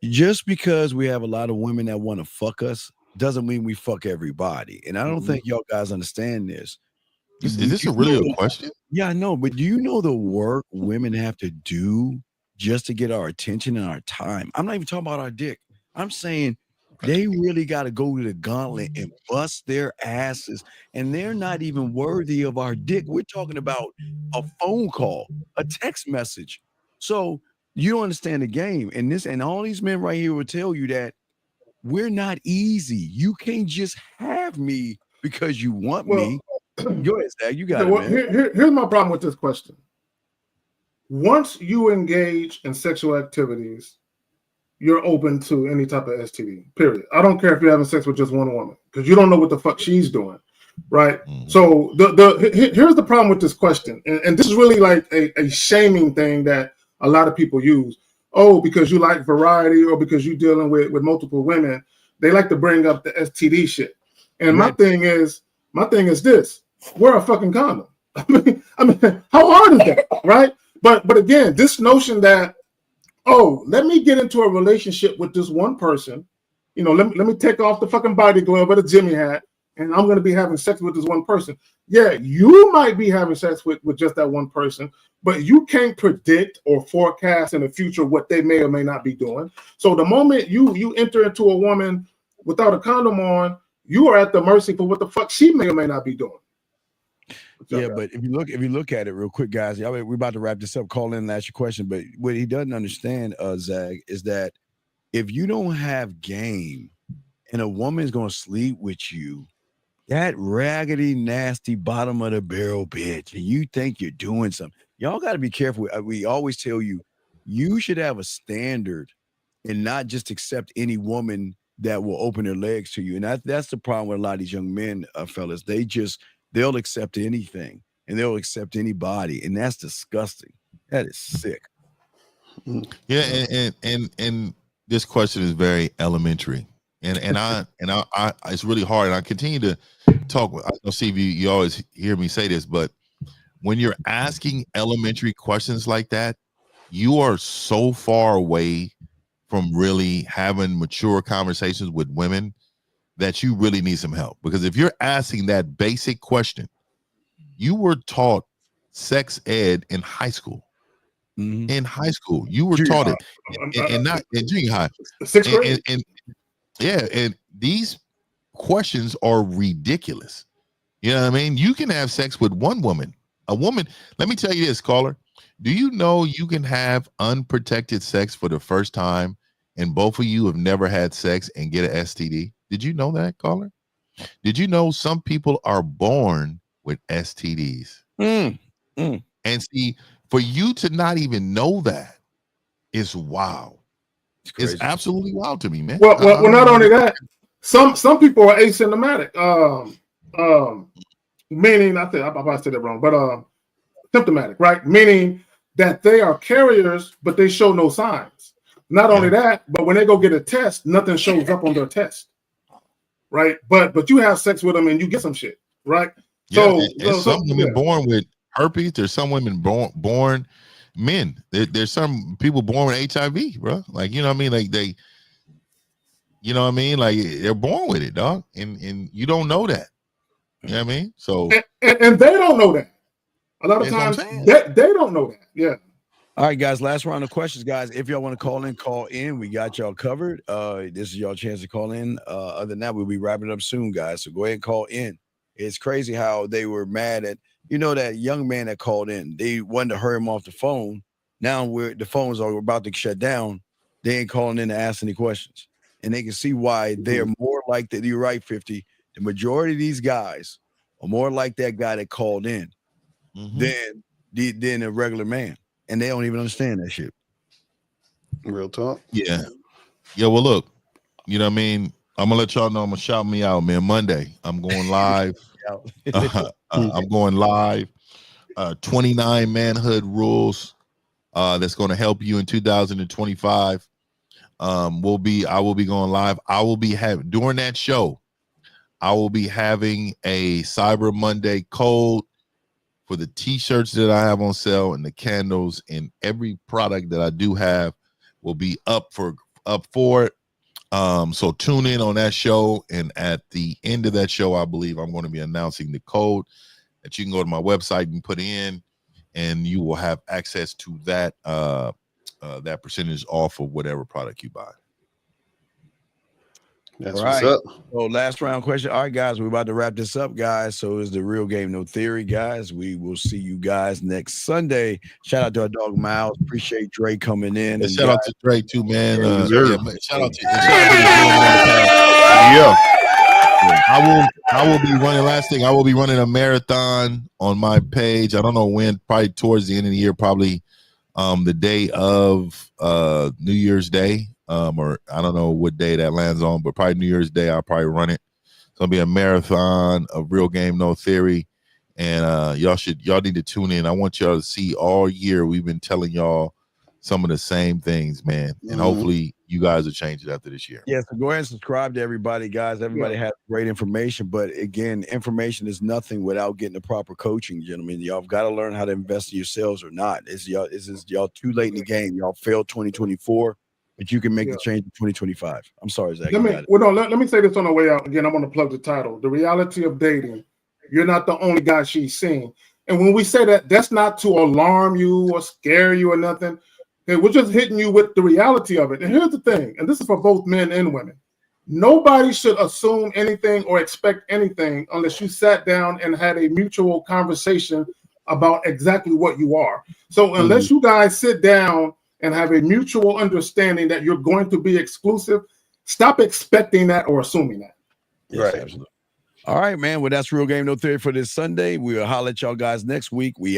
Just because we have a lot of women that want to fuck us doesn't mean we fuck everybody. And I don't think y'all guys understand this. Is this a really a question? Yeah, I know. But do you know the work women have to do just to get our attention and our time? I'm not even talking about our dick. I'm saying they really got to go to the gauntlet and bust their asses. And they're not even worthy of our dick. We're talking about a phone call, a text message. So you don't understand the game. And all these men right here will tell you that we're not easy. You can't just have me because you want me. Go ahead, Zach. You got it, man. Here's my problem with this question. Once you engage in sexual activities, you're open to any type of STD, period. I don't care if you're having sex with just one woman because you don't know what the fuck she's doing, right? So here's the problem with this question. And this is really like a shaming thing that a lot of people use. Oh, because you like variety or because you're dealing with multiple women, they like to bring up the STD shit. And my thing is this: wear a fucking condom. I mean, how hard is that, right? But again, this notion that, oh, let me get into a relationship with this one person, let me take off the fucking body glove with a Jimmy hat, and I'm going to be having sex with this one person. Yeah, you might be having sex with just that one person, but you can't predict or forecast in the future what they may or may not be doing. So the moment you enter into a woman without a condom on, you are at the mercy for what the fuck she may or may not be doing. Yeah, but if you look at it real quick, guys, we're about to wrap this up. Call in and ask your question. But what he doesn't understand, Zag, is that if you don't have game and a woman's gonna sleep with you, that raggedy, nasty bottom of the barrel bitch, and you think you're doing something, y'all got to be careful. We always tell you, you should have a standard and not just accept any woman that will open their legs to you. And that's the problem with a lot of these young men, fellas. They'll accept anything and they'll accept anybody, and that's disgusting. That is sick. Yeah, and this question is very elementary. And I it's really hard. And I continue to talk. I don't see if you always hear me say this, but when you're asking elementary questions like that, you are so far away from really having mature conversations with women that you really need some help. Because if you're asking that basic question, you were taught sex ed in high school. In high school, you were taught it, and not in junior high. Sixth grade. And these questions are ridiculous. You know what I mean? You can have sex with one woman. A woman, let me tell you this, caller. Do you know you can have unprotected sex for the first time and both of you have never had sex and get an STD? Did you know that, caller? Did you know some people are born with STDs? And see, for you to not even know that is wild. It's absolutely wild to me, man. Well, not only that, some people are asymptomatic. Meaning, I probably said that wrong, but symptomatic, right? Meaning that they are carriers, but they show no signs. Not only that, but when they go get a test, nothing shows up on their test, right? But you have sex with them and you get some shit, right? Yeah, so some women born with herpes. There's some women born men. There's some people born with HIV, bro. Like, you know what I mean? Like you know what I mean? Like they're born with it, dog. And you don't know that. You know what I mean? So and they don't know that. A lot of times they don't know that. Yeah. All right, guys. Last round of questions, guys. If y'all want to call in. We got y'all covered. This is y'all chance to call in. Other than that, we'll be wrapping up soon, guys. So go ahead and call in. It's crazy how they were mad at, that young man that called in. They wanted to hurry him off the phone. Now the phones are about to shut down. They ain't calling in to ask any questions. And they can see why they're more like that. You're right, 50. The majority of these guys are more like that guy that called in than a regular man. And they don't even understand that shit. Real talk. Yeah. Well, look, You know what I mean? I'm gonna let y'all know. I'm gonna shout me out, man. Monday, I'm going live. I'm going live. 29 manhood rules. That's going to help you in 2025. I will be going live. I will be during that show. I will be having a Cyber Monday code for the t-shirts that I have on sale and the candles, and every product that I do have will be up for it. So tune in on that show, and at the end of that show, I believe I'm going to be announcing the code that you can go to my website and put in, and you will have access to that that percentage off of whatever product you buy. That's what's up. So last round question. All right, guys, we're about to wrap this up, guys. So it's the Real Game No Theory, guys. We will see you guys next Sunday. Shout out to our dog Miles. Appreciate Dre coming in. And shout out to Dre too, man. Shout out to I will be running. Last thing, I will be running a marathon on my page. I don't know when. Probably towards the end of the year. Probably the day of New Year's Day. Or I don't know what day that lands on, but probably New Year's Day, I'll probably run it. It's gonna be a marathon of Real Game No Theory, and y'all need to tune in. I want y'all to see all year we've been telling y'all some of the same things, man, and hopefully you guys will change it after this year. Yeah, so go ahead and subscribe to everybody, guys. Everybody has great information, but again, information is nothing without getting the proper coaching, gentlemen. Y'all got to learn how to invest in yourselves or not. Is y'all too late in the game? Y'all failed 2024. But you can make the change in 2025. I'm sorry, Zach. Let me say this on the way out. Again, I'm going to plug the title. The reality of dating. You're not the only guy she's seen. And when we say that, that's not to alarm you or scare you or nothing. Okay, we're just hitting you with the reality of it. And here's the thing, and this is for both men and women. Nobody should assume anything or expect anything unless you sat down and had a mutual conversation about exactly what you are. So unless you guys sit down and have a mutual understanding that you're going to be exclusive, stop expecting that or assuming that. Yes, absolutely. All right, man. Well, that's Real Game No Theory for this Sunday. We'll holler at y'all guys next week. We out.